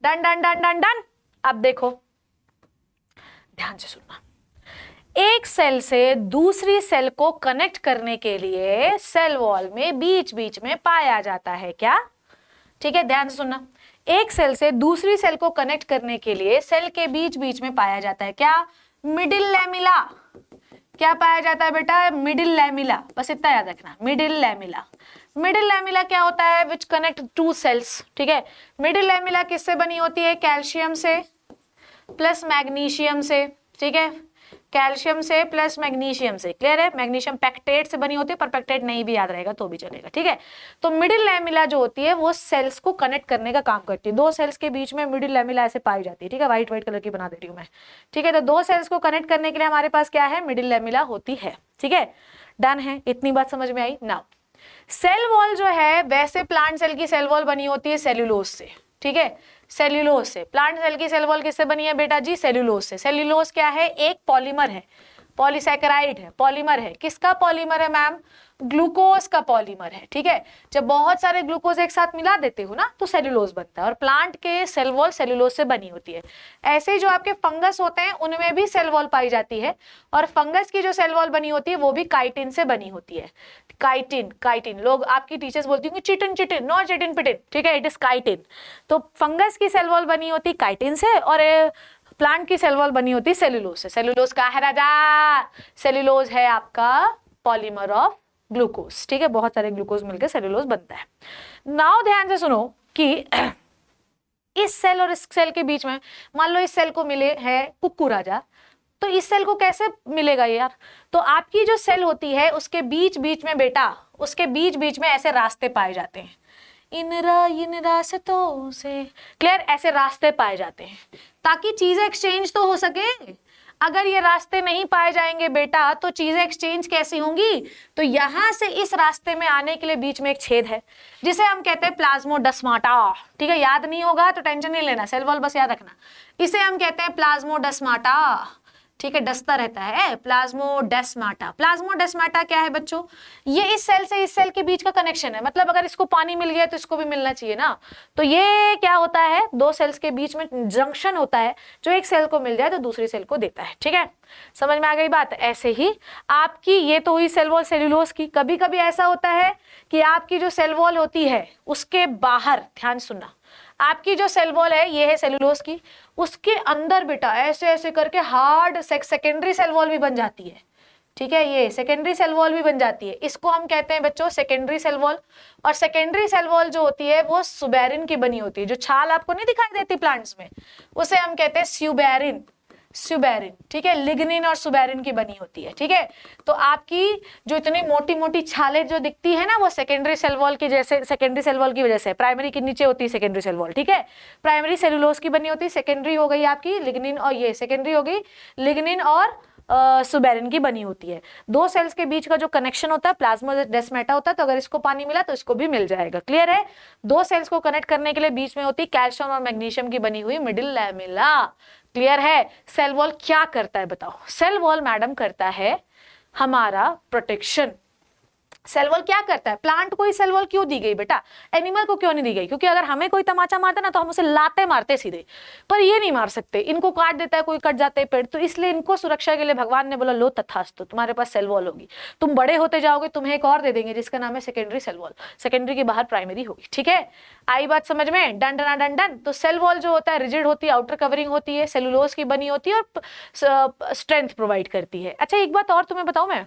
Done done done done done. अब देखो, ध्यान से सुनना, एक सेल से दूसरी सेल को कनेक्ट करने के लिए सेल वॉल में बीच बीच में पाया जाता है क्या? ठीक है, ध्यान से सुनना, एक सेल से दूसरी सेल को कनेक्ट करने के लिए सेल के बीच बीच में पाया जाता है क्या? Middle lamella. क्या पाया जाता है बेटा? मिडिल लैमिला, बस इतना याद रखना, मिडिल लैमिला। मिडिल लैमिला क्या होता है? विच कनेक्ट 2 सेल्स, ठीक है। मिडिल लैमिला किससे बनी होती है? कैल्शियम से प्लस मैग्नीशियम से, ठीक है, कैल्शियम से प्लस मैग्नीशियम से, क्लियर है। मैग्नीशियम पैक्टेट से बनी होती है, पर पैक्टेट नहीं भी याद रहेगा तो भी चलेगा, ठीक है। तो मिडिल लैमिला जो होती है वो सेल्स को कनेक्ट करने का काम करती है। 2 सेल्स के बीच में मिडिल लैमिला ऐसे पाई जाती है, ठीक है, व्हाइट व्हाइट कलर की बना दे रही हूं मैं, ठीक है। तो 2 सेल्स को कनेक्ट करने के लिए हमारे पास क्या है? मिडिल लैमिला होती है, ठीक है। डन है, इतनी बात समझ में आई? नाउ सेल वॉल जो है वैसे प्लांट सेल की सेल वॉल बनी होती है सेल्यूलोज से, ठीक है, सेल्यूलोज से। प्लांट सेल की सेल वॉल किससे बनी है बेटा जी? सेल्यूलोज से। सेल्यूलोज क्या है? एक पॉलीमर है, पॉलीसैकेराइड है, पॉलीमर है। किसका पॉलीमर है मैम? ग्लूकोज का पॉलीमर है, ठीक है। जब बहुत सारे ग्लूकोज एक साथ मिला देते हो ना तो सेल्यूलोज बनता है, और प्लांट के सेल वॉल सेल्यूलोज से बनी होती है। ऐसे ही जो आपके फंगस होते हैं उनमें भी सेल वॉल पाई जाती है, और फंगस की जो सेल वॉल बनी होती है वो भी काइटिन से बनी होती है। काइटिन, काइटिन, लोग आपकी टीचर्स बोलती होंगी चिटिन चिटिन, नो चिटिन पिटिन, ठीक है, इट इज काइटिन। तो फंगस की सेल वॉल बनी होती है काइटिन से, और प्लांट की सेल वॉल बनी होती है सेल्यूलोज से। सेल्यूलोज का है राजा, सेल्यूलोज है आपका पॉलीमर ऑफ ग्लूकोज, ठीक है, बहुत सारे ग्लूकोज मिलकर सेल्यूलोज बनता है। नाउ ध्यान से सुनो कि इस सेल और इस सेल के बीच में, मान लो इस सेल को मिले है कुक्कू राजा, तो इस सेल को कैसे मिलेगा यार? तो आपकी जो सेल होती है उसके बीच बीच में बेटा, उसके बीच बीच में ऐसे रास्ते पाए जाते हैं, इन रास्तों से, क्लियर, ऐसे रास्ते पाए जाते हैं ताकि चीजें एक्सचेंज तो हो सके। अगर ये रास्ते नहीं पाए जाएंगे बेटा तो चीजें एक्सचेंज कैसी होंगी? तो यहां से इस रास्ते में आने के लिए बीच में एक छेद है जिसे हम कहते हैं प्लाज्मोडेस्माटा, ठीक है, याद नहीं होगा तो टेंशन नहीं लेना, सेल वॉल बस याद रखना, इसे हम कहते हैं प्लाज्मोडेस्माटा, ठीक है, डसता रहता है, प्लाज्मोडेस्माटा। प्लाज्मोडेस्माटा क्या है बच्चों? ये इस सेल से इस सेल के बीच का कनेक्शन है, मतलब अगर इसको पानी मिल गया तो इसको भी मिलना चाहिए ना, तो ये क्या होता है, दो सेल्स के बीच में जंक्शन होता है जो एक सेल को मिल जाए तो दूसरी सेल को देता है, ठीक है, समझ में आ गई बात? ऐसे ही आपकी ये तो हुई सेल वॉल सेल्यूलोज की। कभी कभी ऐसा होता है कि आपकी जो सेल वॉल होती है उसके बाहर, ध्यान सुनना, आपकी जो सेल वॉल है ये है सेल्यूलोज की, उसके अंदर बेटा ऐसे ऐसे करके हार्ड सेकेंडरी सेल वॉल भी बन जाती है, ठीक है, ये सेकेंडरी सेल वॉल भी बन जाती है, इसको हम कहते हैं बच्चों सेकेंडरी सेल वॉल। और सेकेंडरी सेल वॉल जो होती है वो सुबेरिन की बनी होती है, जो छाल आपको नहीं दिखाई देती प्लांट्स में, उसे हम कहते हैं स्यूबेरिन, सुबेरिन, ठीक है, लिग्निन और सुबेरिन की बनी होती है, ठीक है। तो आपकी जो इतनी मोटी मोटी छालें जो दिखती है ना वो सेकेंडरी सेल वॉल की, जैसे सेकेंडरी सेल वॉल की वजह से, प्राइमरी के नीचे होती है सेकेंडरी सेल वॉल, ठीक है, प्राइमरी सेलुलोज की बनी होती है, सेकेंडरी हो गई आपकी लिग्निन, और ये सेकेंडरी हो गई लिग्निन और सुबेरिन की बनी होती है। दो सेल्स के बीच का जो कनेक्शन होता है प्लाज्मोडेस्माटा होता है, तो अगर इसको पानी मिला तो इसको भी मिल जाएगा, क्लियर है? दो सेल्स को कनेक्ट करने के लिए बीच में होती है कैल्शियम और मैग्नीशियम की बनी हुई मिडिल लैमेला, क्लियर है? सेल वॉल क्या करता है बताओ? सेल वॉल मैडम करता है हमारा प्रोटेक्शन। सेल वॉल क्या करता है? प्लांट को ही सेल वॉल क्यों दी गई बेटा? एनिमल को क्यों नहीं दी गई? क्योंकि अगर हमें कोई तमाचा मारता ना तो हम उसे लाते मारते सीधे, पर ये नहीं मार सकते, इनको काट देता है कोई, कट जाते हैं पेड़, तो इसलिए इनको सुरक्षा के लिए भगवान ने बोला लो तथास्तु, तुम्हारे पास सेल वॉल होगी, तुम बड़े होते जाओगे तुम्हें एक और दे देंगे जिसका नाम है सेकेंडरी सेल वॉल, सेकेंडरी के बाहर प्राइमरी होगी, ठीक है? आई बात समझ में? Done done done done. तो सेल वॉल जो होता है रिजिड होती है, आउटर कवरिंग होती है, सेलुलोज की बनी होती है और स्ट्रेंथ प्रोवाइड करती है। अच्छा एक बात और तुम्हें बताऊं मैं,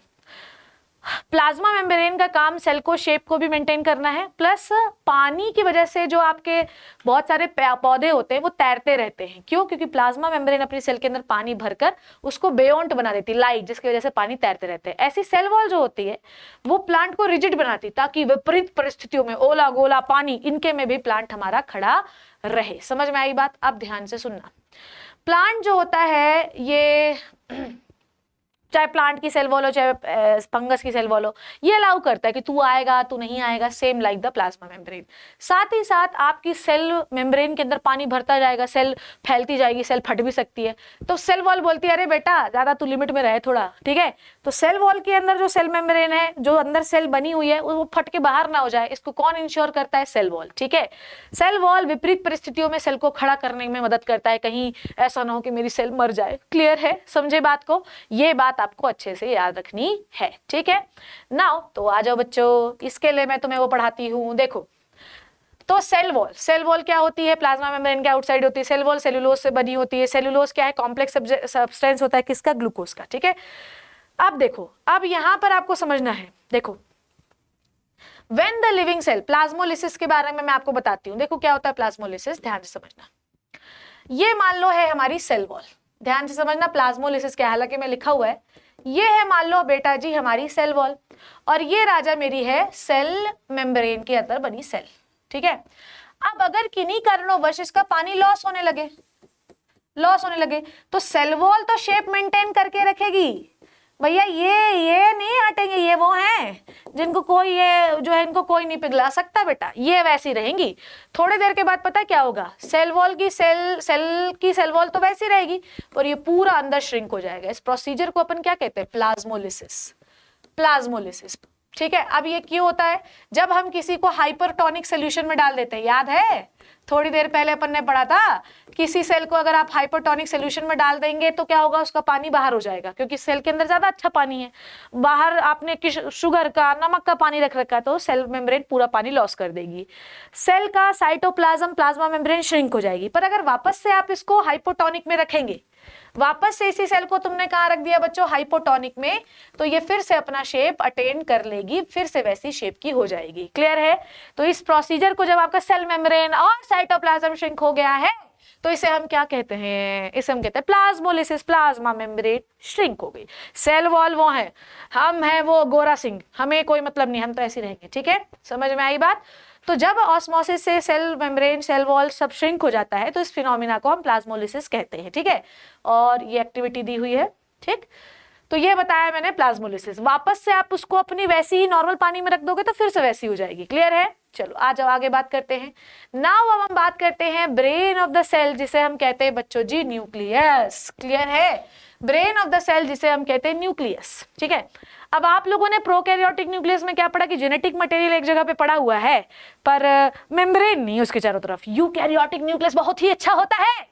प्लाज्मा मेम्ब्रेन का काम सेल को शेप को भी मेंटेन करना है, प्लस पानी की वजह से जो आपके बहुत सारे पौधे होते हैं वो तैरते रहते हैं। क्यों? क्योंकि प्लाज्मा मेम्ब्रेन अपनी सेल के अंदर पानी भरकर उसको बेयोंट बना देती है, लाइट, जिसकी वजह से पानी तैरते रहते हैं। ऐसी सेल वॉल जो होती है वो प्लांट को रिजिड बनाती ताकि विपरीत परिस्थितियों में, ओला गोला पानी, इनके में भी प्लांट हमारा खड़ा रहे। समझ में आई बात? अब ध्यान से सुनना, प्लांट जो होता है ये चाहे प्लांट की सेल वॉल हो चाहे फंगस की सेल वॉल हो, ये अलाउ करता है कि तू आएगा तू नहीं आएगा, same like the plasma membrane. साथ ही साथ आपकी सेल मेम्ब्रेन के अंदर पानी भरता जाएगा, सेल फैलती जाएगी, सेल फट भी सकती है, तो सेल वॉल बोलती है अरे बेटा ज्यादा तू लिमिट में रहे थोड़ा, ठीक है? तो सेल वॉल के अंदर जो सेल मेम्ब्रेन है, जो अंदर सेल बनी हुई है, वो फट के बाहर ना हो जाए, इसको कौन इंश्योर करता है? सेल वॉल, ठीक है? सेल वॉल विपरीत परिस्थितियों में सेल को खड़ा करने में मदद करता है, कहीं ऐसा ना हो कि मेरी सेल मर जाए। क्लियर है? समझे बात को? ये बात आपको अच्छे से याद रखनी है, ठीक है? नाउ तो आ जाओ बच्चों, इसके लिए मैं तुम्हें वो पढ़ाती हूँ। देखो तो सेल वॉल, सेल वॉल क्या होती है? प्लाज्मा मेम्ब्रेन के आउटसाइड होती है। सेल वॉल सेल्यूलोज से बनी होती है। सेल्यूलोज क्या है? कॉम्प्लेक्स सब्सटेंस होता है, किसका? ग्लूकोज का, ठीक है? अब देखो, अब यहां पर आपको समझना है, देखो when the living cell, plasmolysis के बारे में मैं आपको बताती हूँ। देखो क्या होता है प्लाज्मोलिसिस, ध्यान से समझना। ये मान लो है हमारी सेल वॉल, ध्यान से समझना प्लाज्मोलिसिस क्या है, हालांकि मैं लिखा हुआ है, ये है मान लो बेटा जी हमारी सेल वॉल, और ये राजा मेरी है सेल मेम्ब्रेन के अंदर बनी सेल, ठीक है? अब अगर किन्हीं कारणोंवश इसका पानी लॉस होने लगे तो सेल वॉल तो शेप मेंटेन करके रखेगी भैया, ये नहीं हटेंगे, ये वो हैं जिनको कोई, ये जो है इनको कोई नहीं पिघला सकता बेटा, ये वैसी रहेंगी। थोड़ी देर के बाद पता क्या होगा? सेल वॉल की सेल वॉल तो वैसी रहेगी और ये पूरा अंदर श्रिंक हो जाएगा। इस प्रोसीजर को अपन क्या कहते हैं? प्लाज्मोलिसिस। प्लाज्मोलिसिस ठीक है। अब ये क्यों होता है? जब हम किसी को हाइपरटोनिक सोल्यूशन में डाल देते हैं, याद है थोड़ी देर पहले अपन ने पढ़ा था, किसी सेल को अगर आप हाइपरटोनिक सोल्यूशन में डाल देंगे तो क्या होगा, उसका पानी बाहर हो जाएगा, क्योंकि सेल के अंदर ज्यादा अच्छा पानी है, बाहर आपने शुगर का, नमक का पानी रख रखा है, तो सेल मेम्ब्रेन पूरा पानी लॉस कर देगी, सेल का साइटोप्लाज्म प्लाज्मा मेम्ब्रेन श्रिंक हो जाएगी। पर अगर वापस से आप इसको हाइपोटोनिक में रखेंगे, वापस से इसी सेल को तुमने कहाँ रख दिया बच्चों, हाइपोटोनिक में, तो ये फिर से अपना शेप अटेन कर लेगी, फिर से वैसी शेप की हो जाएगी। क्लियर है? तो इस प्रोसीजर को जब आपका सेल मेम्ब्रेन और साइटोप्लाज्म श्रिंक हो गया है तो इसे हम क्या कहते हैं, इसे हम कहते हैं प्लाज्मोलिसिस, प्लाज्मा मेम्ब्रेन श्रिंक हो गई। सेल वॉल वो है, हम है वो गोरा सिंह, हमें कोई मतलब नहीं, हम तो ऐसे रहेंगे। ठीक है, समझ में आई बात? तो जब ऑस्मोसिस से सेल मेम्ब्रेन, सेल वॉल सब श्रिंक हो जाता है तो इस फिनोमिना को हम प्लाज्मोलिसिस कहते हैं। ठीक है, और ये एक्टिविटी दी हुई है। ठीक, तो ये बताया मैंने प्लाज्मोलिसिस। वापस से आप उसको अपनी वैसी ही नॉर्मल पानी में रख दोगे तो फिर से वैसी हो जाएगी। क्लियर है? चलो आ जाओ आगे बात करते हैं। नाउ अब हम बात करते हैं ब्रेन ऑफ द सेल, जिसे हम कहते हैं बच्चों जी न्यूक्लियस। क्लियर है? ब्रेन ऑफ द सेल जिसे हम कहते हैं न्यूक्लियस। ठीक है, अब आप लोगों ने प्रोकैरियोटिक न्यूक्लियस में क्या पढ़ा कि जेनेटिक मटेरियल एक जगह पे पड़ा हुआ है पर मेम्ब्रेन नहीं उसके चारों तरफ। यूकैरियोटिक न्यूक्लियस बहुत ही अच्छा होता है।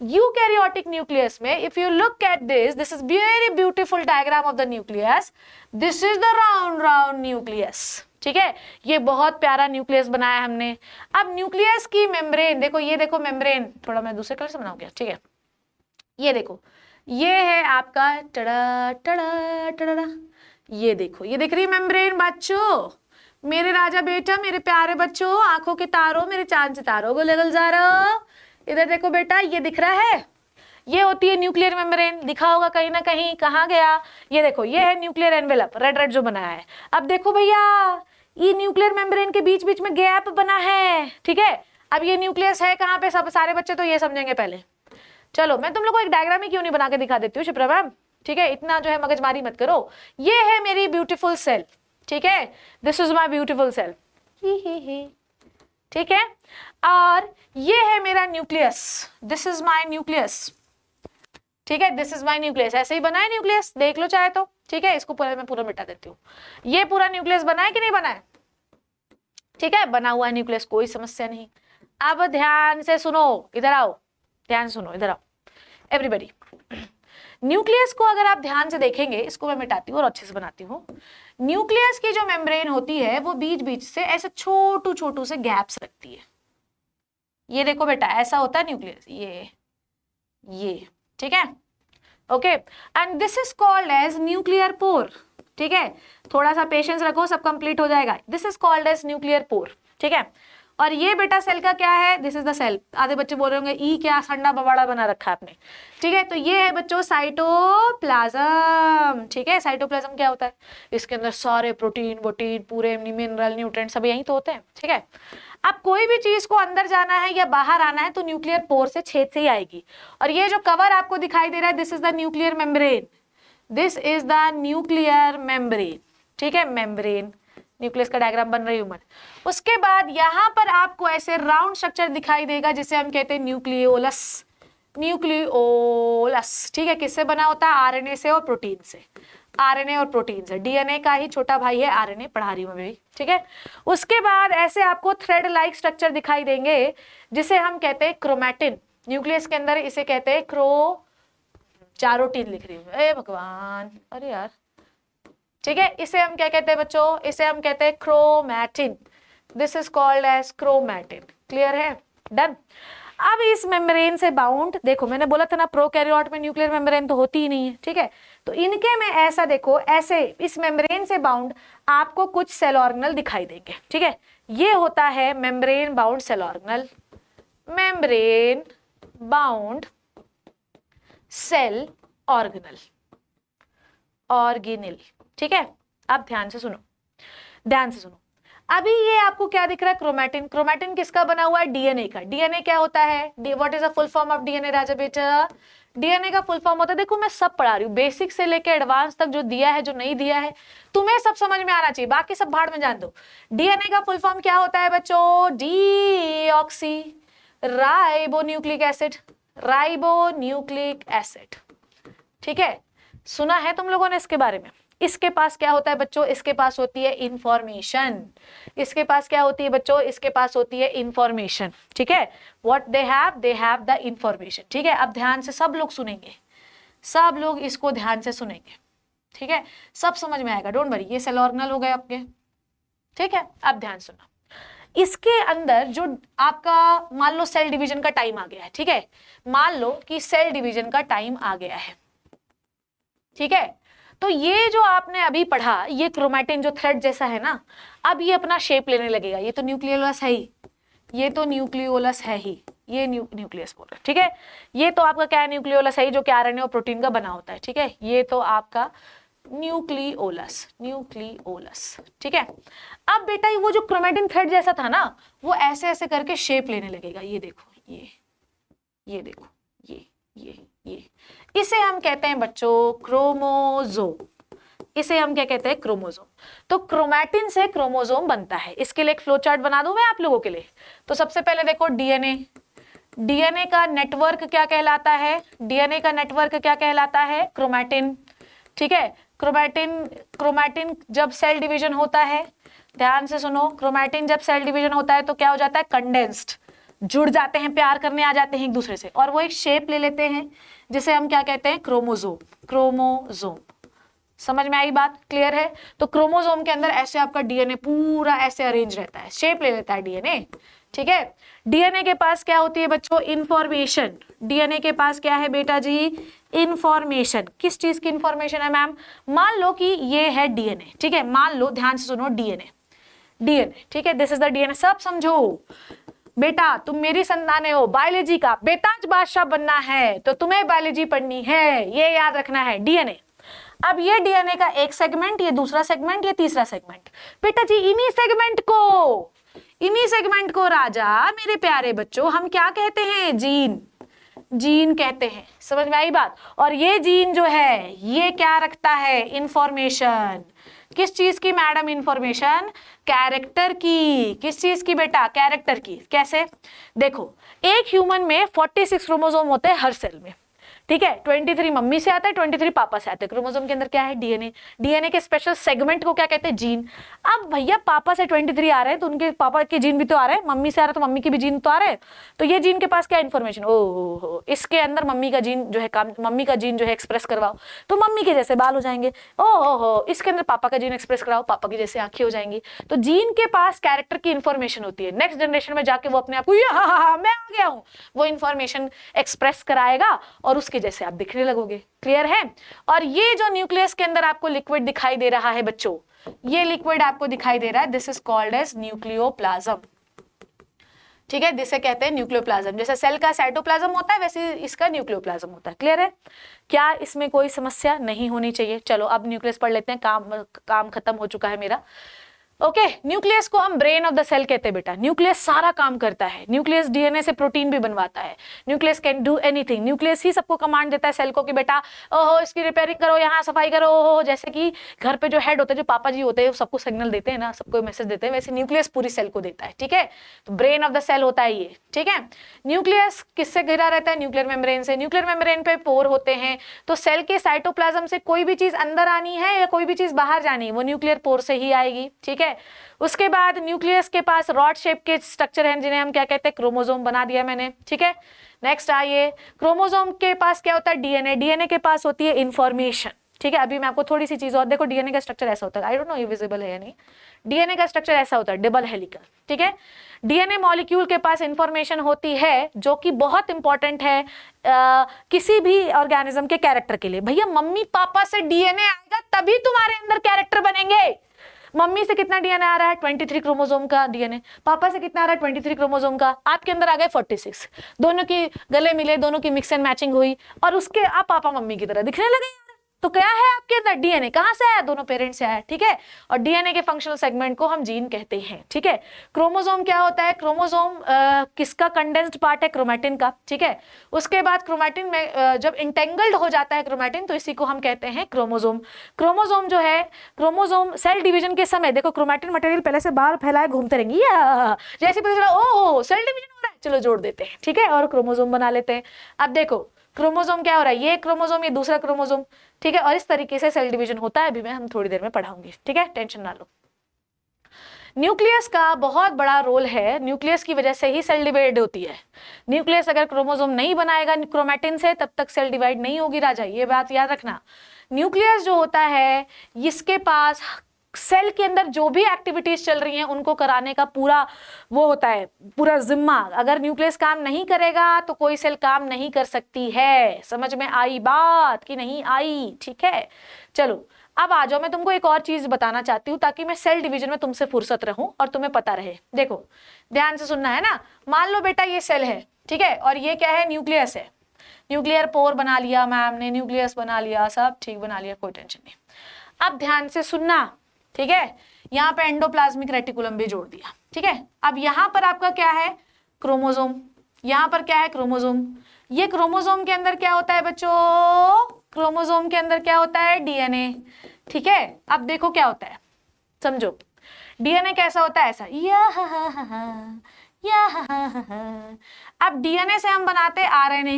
यूकैरियोटिक न्यूक्लियस में if you look at this is very beautiful diagram of the nucleus, this is the round round nucleus. ठीक है, ये बहुत प्यारा न्यूक्लियस बनाया हमने। अब न्यूक्लियस की मेम्ब्रेन देखो, ये देखो मेम्ब्रेन, थोड़ा मैं दूसरे कलर से बनाऊं क्या? ठीक है, ये देखो, ये है आपका टड़ा टड़ा टड़ा, ये देखो, ये दिख रही मेम्ब्रेन बच्चों, मेरे राजा बेटा, मेरे प्यारे बच्चों, आंखों के तारों, मेरे चांद सितारों को लेकर जा रहा हो, इधर देखो बेटा, ये दिख रहा है, ये होती है न्यूक्लियर मेम्ब्रेन। दिखा होगा कहीं ना कहीं, कहाँ गया? ये देखो, ये है न्यूक्लियर एनवेलप, रेड रेड जो बनाया है। अब देखो भैया, ये न्यूक्लियर मेम्ब्रेन के बीच बीच में गैप बना है। ठीक है, अब ये न्यूक्लियस है कहाँ पे? सब सारे बच्चे तो ये समझेंगे पहले। चलो मैं तुम लोग को एक डायग्राम ही क्यों नहीं बना के दिखा देती हूँ शिप्रा मैम। ठीक है, इतना जो है मगजमारी मत करो। ये है मेरी ब्यूटीफुल सेल। ठीक है, this is my beautiful cell. ठीक है, और ये है मेरा nucleus, this is my nucleus. ठीक है, दिस इज माई न्यूक्लियस। ऐसे ही बना है न्यूक्लियस, देख लो चाहे तो। ठीक है, इसको पूरा मैं पूरा मिटा देती हूँ। ये पूरा न्यूक्लियस बना है कि नहीं बना है? ठीक है, बना हुआ है न्यूक्लियस, कोई समस्या नहीं। अब ध्यान से सुनो, इधर आओ, ध्यान से सुनो, इधर आओ एवरीबॉडी। न्यूक्लियस को अगर आप ध्यान से देखेंगे, इसको मैं मिटाती हूँ और अच्छे से बनाती हूँ। न्यूक्लियस की जो मेम्ब्रेन होती है वो बीच बीच से ऐसे छोटू छोटू से गैप्स रखती है। ये देखो बेटा, ऐसा होता है न्यूक्लियस, ये ठीक है, okay, and this is called as nuclear pore. ठीक है, थोड़ा सा पेशेंस रखो, सब कंप्लीट हो जाएगा। This is called as nuclear pore. ठीक है, और ये बेटा सेल का क्या है? This is the cell. आधे बच्चे बोल रहे होंगे ई क्या संडा बवाड़ा बना रखा है आपने। ठीक है, तो ये है बच्चों साइटोप्लाज्म। ठीक है, साइटोप्लाज्म क्या होता है? इसके अंदर सारे प्रोटीन वोटीन पूरे मिनरल न्यूट्रिएंट सब यही तो होते हैं। ठीक है, अब कोई भी चीज को अंदर जाना है या बाहर आना है तो न्यूक्लियर पोर से, छेद से ही आएगी। और ये जो कवर आपको दिखाई दे रहा है, this is the nuclear membrane, this is the nuclear membrane. ठीक है, मेम्ब्रेन, न्यूक्लियस का डायग्राम बन रही हूं। उसके बाद यहां पर आपको ऐसे राउंड स्ट्रक्चर दिखाई देगा जिसे हम कहते हैं न्यूक्लियोलस। न्यूक्लियोलस, ठीक है, किससे बना होता है? आरएनए से और प्रोटीन से। आरएनए और प्रोटीन से, डीएनए का ही छोटा भाई है आरएनए, पढ़ा रही हूं मैं भी। ठीक है, उसके बाद ऐसे आपको थ्रेड लाइक स्ट्रक्चर दिखाई देंगे जिसे हम कहते हैं क्रोमैटिन। न्यूक्लियस के अंदर इसे कहते हैं चारोटीन लिख रही हूँ, ए भगवान, अरे यार। ठीक है, इसे हम क्या कहते हैं बच्चों? इसे हम कहते हैं chromatin. This is called as chromatin. Clear है? डन। अब इस मेम्ब्रेन से बाउंड, देखो मैंने बोला था ना प्रोकैरियोट में न्यूक्लियर मेम्ब्रेन तो होती ही नहीं है। ठीक है, तो इनके में ऐसा देखो, ऐसे इस मेम्ब्रेन से बाउंड आपको कुछ सेल ऑर्गेनल दिखाई देंगे। ठीक है, ये होता है membrane bound cell organelle, membrane bound cell organelle, organelle. ठीक है, अब ध्यान से सुनो, ध्यान से सुनो। अभी ये आपको क्या दिख रहा है? क्रोमैटिन। क्रोमैटिन किसका बना हुआ है? डीएनए का। डीएनए क्या होता है? What is the full form of DNA राजा बेटा? डीएनए का फुल फॉर्म होता है, देखो मैं सब पढ़ा रही हूँ, बेसिक से लेके एडवांस तक, जो दिया है जो नहीं दिया है तुम्हें सब समझ में आना चाहिए, बाकी सब भाड़ में जान दो। डीएनए का फुल फॉर्म क्या होता है बच्चों? Deoxy ribonucleic acid, ribonucleic acid. ठीक है, सुना है तुम लोगों ने इसके बारे में? इसके पास क्या होता है बच्चों, इसके पास होती है इंफॉर्मेशन। इसके पास क्या होती है बच्चों, इसके पास होती है इंफॉर्मेशन। ठीक है, what they have the information. ठीक है, अब ध्यान से सब लोग सुनेंगे, सब लोग इसको ध्यान से सुनेंगे। ठीक है, सब समझ में आएगा, डोंट वरी। ये सेल ऑर्गेनल हो गए आपके। ठीक है, अब ध्यान सुनो, इसके अंदर जो आपका मान लो सेल डिवीजन का टाइम आ गया है। ठीक है, मान लो कि सेल डिवीजन का टाइम आ गया है। ठीक है, तो ये जो आपने अभी पढ़ा, ये क्रोमैटिन जो थ्रेड जैसा है ना, अब ये अपना शेप लेने लगेगा। ये तो न्यूक्लियोलस है ही, ये तो न्यूक्लियोलस है ही, ये न्यूक्लियस बोल रहे हैं। ठीक है, ये तो आपका क्या है, न्यूक्लियोलस है ही, जो कि आरएनए और प्रोटीन का बना होता है। ठीक है, ये तो आपका न्यूक्लियोलस, न्यूक्लियोलस। ठीक है, अब बेटा वो जो क्रोमैटिन थ्रेड जैसा था ना, वो ऐसे ऐसे करके शेप लेने लगेगा। ये देखो, ये देखो, ये इसे हम कहते हैं बच्चों क्रोमोसोम। इसे हम क्या कहते हैं, क्रोमोसोम। तो क्रोमैटिन से क्रोमोसोम बनता है। इसके लिए एक फ्लो चार्ट बना दूं मैं आप लोगों के लिए। तो सबसे पहले देखो डीएनए, डीएनए का नेटवर्क क्या कहलाता है, डीएनए का नेटवर्क क्या कहलाता है, क्रोमैटिन। ठीक है, क्रोमैटिन जब सेल डिवीजन होता है, ध्यान से सुनो, क्रोमैटिन जब सेल डिवीजन होता है तो क्या हो जाता है, कंडेंस्ड, जुड़ जाते हैं, प्यार करने आ जाते हैं एक दूसरे से, और वो एक शेप ले लेते हैं जिसे हम क्या कहते हैं, क्रोमोसोम। क्रोमोसोम, समझ में आई बात, क्लियर है। तो क्रोमोसोम के अंदर ऐसे आपका डीएनए पूरा ऐसे अरेंज रहता है, शेप ले लेता है डीएनए। ठीक है, डीएनए के पास क्या होती है बच्चों, इंफॉर्मेशन। डीएनए के पास क्या है बेटा जी, इंफॉर्मेशन। किस चीज की इंफॉर्मेशन है मैम, मान लो कि ये है डीएनए। ठीक है, मान लो, ध्यान से सुनो, डीएनए, डीएनए। ठीक है, दिस इज द डीएनए। सब समझो बेटा, तुम मेरी संतानें हो, बायोलॉजी का बेताज बादशाह बनना है तो तुम्हें बायोलॉजी पढ़नी है, ये याद रखना है, डीएनए। अब ये डीएनए का एक सेगमेंट, ये दूसरा सेगमेंट, ये तीसरा सेगमेंट। बेटा जी इन्हीं सेगमेंट को राजा मेरे प्यारे बच्चों हम क्या कहते हैं, जीन, जीन कहते हैं। समझ में आई बात। और ये जीन जो है ये क्या रखता है, इंफॉर्मेशन। किस चीज की मैडम, इंफॉर्मेशन, कैरेक्टर की। किस चीज की बेटा, कैरेक्टर की। कैसे, देखो एक ह्यूमन में 46 क्रोमोसोम होते हैं हर सेल में। ठीक है, 23 मम्मी से आता है, 23 पापा से आता है। क्रोमोसोम के अंदर क्या है, डीएनए। डीएनए के स्पेशल सेगमेंट को क्या कहते हैं, जीन। अब भैया पापा से 23 आ रहे हैं तो उनके पापा के जीन भी तो आ रहे हैं, मम्मी से आ रहा है तो मम्मी के भी जीन तो आ रहे हैं। तो ये जीन के पास क्या इन्फॉर्मेशन, ओहो इसके अंदर मम्मी का जीन जो है काम, मम्मी का जीन जो है एक्सप्रेस करवाओ तो मम्मी के जैसे बाल हो जाएंगे। ओहो इसके अंदर पापा का जीन एक्सप्रेस कराओ, पापा की जैसे आंखें हो जाएंगी। तो जीन के पास कैरेक्टर की इन्फॉर्मेशन होती है। नेक्स्ट जनरेशन में जाके वो अपने आप को मैं आ गया हूं, वो इन्फॉर्मेशन एक्सप्रेस कराएगा और उसके जैसे आप दिखने लगोगे। क्लियर है। और ये जो न्यूक्लियस के अंदर आपको लिक्विड दिखाई दे रहा है बच्चों, ये लिक्विड आपको दिखाई दे रहा है, this is called as nucleoplasm. ठीक है, जिसे कहते हैं न्यूक्लियोप्लाज्म। जैसे सेल का साइटोप्लाज्म होता है वैसे इसका न्यूक्लियोप्लाज्म होता है। क्लियर है, क्या इसमें कोई समस्या नहीं होनी चाहिए। चलो अब न्यूक्लियस पढ़ लेते हैं, काम खत्म हो चुका है मेरा। ओके, न्यूक्लियस को हम ब्रेन ऑफ द सेल कहते हैं बेटा। न्यूक्लियस सारा काम करता है। न्यूक्लियस डीएनए से प्रोटीन भी बनवाता है। Nucleus can do anything. Nucleus ही सबको कमांड देता है सेल को कि बेटा ओहो इसकी रिपेयरिंग करो, यहाँ सफाई करो। ओहो जैसे कि घर पे जो हेड होते हैं, जो पापा जी होते हैं, सबको सिग्नल देते हैं ना, सबको मैसेज देते हैं, वैसे न्यूक्लियस पूरी सेल को देता है। ठीक है, तो ब्रेन ऑफ द सेल होता है ये। ठीक है, न्यूक्लियस किससे घिरा रहता है, न्यूक्लियर मेम्ब्रेन से। न्यूक्लियर मेम्ब्रेन पे पोर होते हैं, तो सेल के साइटोप्लाज्म से कोई भी चीज अंदर आनी है या कोई भी चीज बाहर जानी है वो न्यूक्लियर पोर से ही आएगी। ठीक है, उसके बाद न्यूक्लियस के पास रॉड शेप के स्ट्रक्चर हैं जिन्हें हम क्या कहते हैं, क्रोमोसोम बना दिया मैंने। ठीक है, नेक्स्ट आइए, क्रोमोसोम के पास क्या होता है, डीएनए। डीएनए के पास होती है इंफॉर्मेशन। ठीक है, अभी मैं आपको थोड़ी सी चीज और, देखो डीएनए का स्ट्रक्चर ऐसा होता है, आई डोंट नो ये विजिबल है या नहीं। डीएनए का स्ट्रक्चर ऐसा होता है, डबल हेलिकल। ठीक है, डीएनए मॉलिक्यूल के पास इंफॉर्मेशन होती है जो कि बहुत इंपॉर्टेंट है किसी भी ऑर्गेनिज्म के कैरेक्टर के लिए। भैया मम्मी पापा से डीएनए आएगा तभी तुम्हारे अंदर कैरेक्टर बनेंगे। मम्मी से कितना डीएनए आ रहा है, 23 क्रोमोसोम का डीएनए। पापा से कितना आ रहा है, 23 क्रोमोसोम का। आपके अंदर आ गए 46। दोनों की गले मिले, दोनों की मिक्स एंड मैचिंग हुई और उसके आप पापा मम्मी की तरह दिखने लगे। तो क्या है आपके अंदर, डीएनए कहां से आया, दोनों पेरेंट्स से आया। ठीक है, और डीएनए के फंक्शनल सेगमेंट को हम जीन कहते हैं। ठीक है, क्रोमोसोम क्या होता है, क्रोमोसोम किसका कंडेंस्ड पार्ट है, क्रोमैटिन का। ठीक है, उसके बाद क्रोमैटिन में जब इंटेंगल्ड हो जाता है क्रोमैटिन तो इसी को हम कहते हैं क्रोमोसोम। क्रोमोसोम जो है, क्रोमोसोम सेल डिवीजन के समय देखो क्रोमैटिन मटेरियल पहले से बाहर फैलाए घूमते रहेंगे, जैसे पता चला ओ सेल डिवीजन हो रहा है, चलो जोड़ देते हैं। ठीक है, और क्रोमोसोम बना लेते हैं। अब देखो क्रोमोसोम क्या हो रहा है, ये क्रोमोसोम, ये दूसरा क्रोमोसोम, ठीक है। और इस तरीके से सेल डिवीजन होता है, अभी मैं हम थोड़ी देर में पढ़ाऊंगी, ठीक है, टेंशन ना लो। न्यूक्लियस का बहुत बड़ा रोल है, न्यूक्लियस की वजह से ही सेल डिवाइड होती है। न्यूक्लियस अगर क्रोमोसोम नहीं बनाएगा क्रोमैटिन से, तब तक सेल डिवाइड नहीं होगी राजा, ये बात याद रखना। न्यूक्लियस जो होता है, इसके पास सेल के अंदर जो भी एक्टिविटीज चल रही हैं उनको कराने का पूरा वो होता है, पूरा जिम्मा। अगर न्यूक्लियस काम नहीं करेगा तो कोई सेल काम नहीं कर सकती है। समझ में आई बात कि नहीं आई, ठीक है। चलो अब आ जाओ, मैं तुमको एक और चीज बताना चाहती हूँ ताकि मैं सेल डिवीजन में तुमसे फुर्सत रहूं और तुम्हें पता रहे। देखो ध्यान से सुनना है ना। मान लो बेटा ये सेल है, ठीक है, और ये क्या है, न्यूक्लियस है। न्यूक्लियर पोर बना लिया मैम ने, न्यूक्लियस बना लिया, सब ठीक बना लिया, कोई टेंशन नहीं। अब ध्यान से सुनना, ठीक है। यहाँ पे एंडोप्लाज्मिक रेटिकुलम भी जोड़ दिया, ठीक है। अब यहाँ पर आपका क्या है, क्रोमोसोम, यहाँ पर क्या है, क्रोमोसोम। ये क्रोमोसोम के अंदर क्या होता है बच्चों, क्रोमोसोम के अंदर क्या होता है, डीएनए, ठीक है। अब देखो क्या होता है, समझो। डीएनए कैसा होता है, ऐसा अब डीएनए से हम बनाते आरएनए।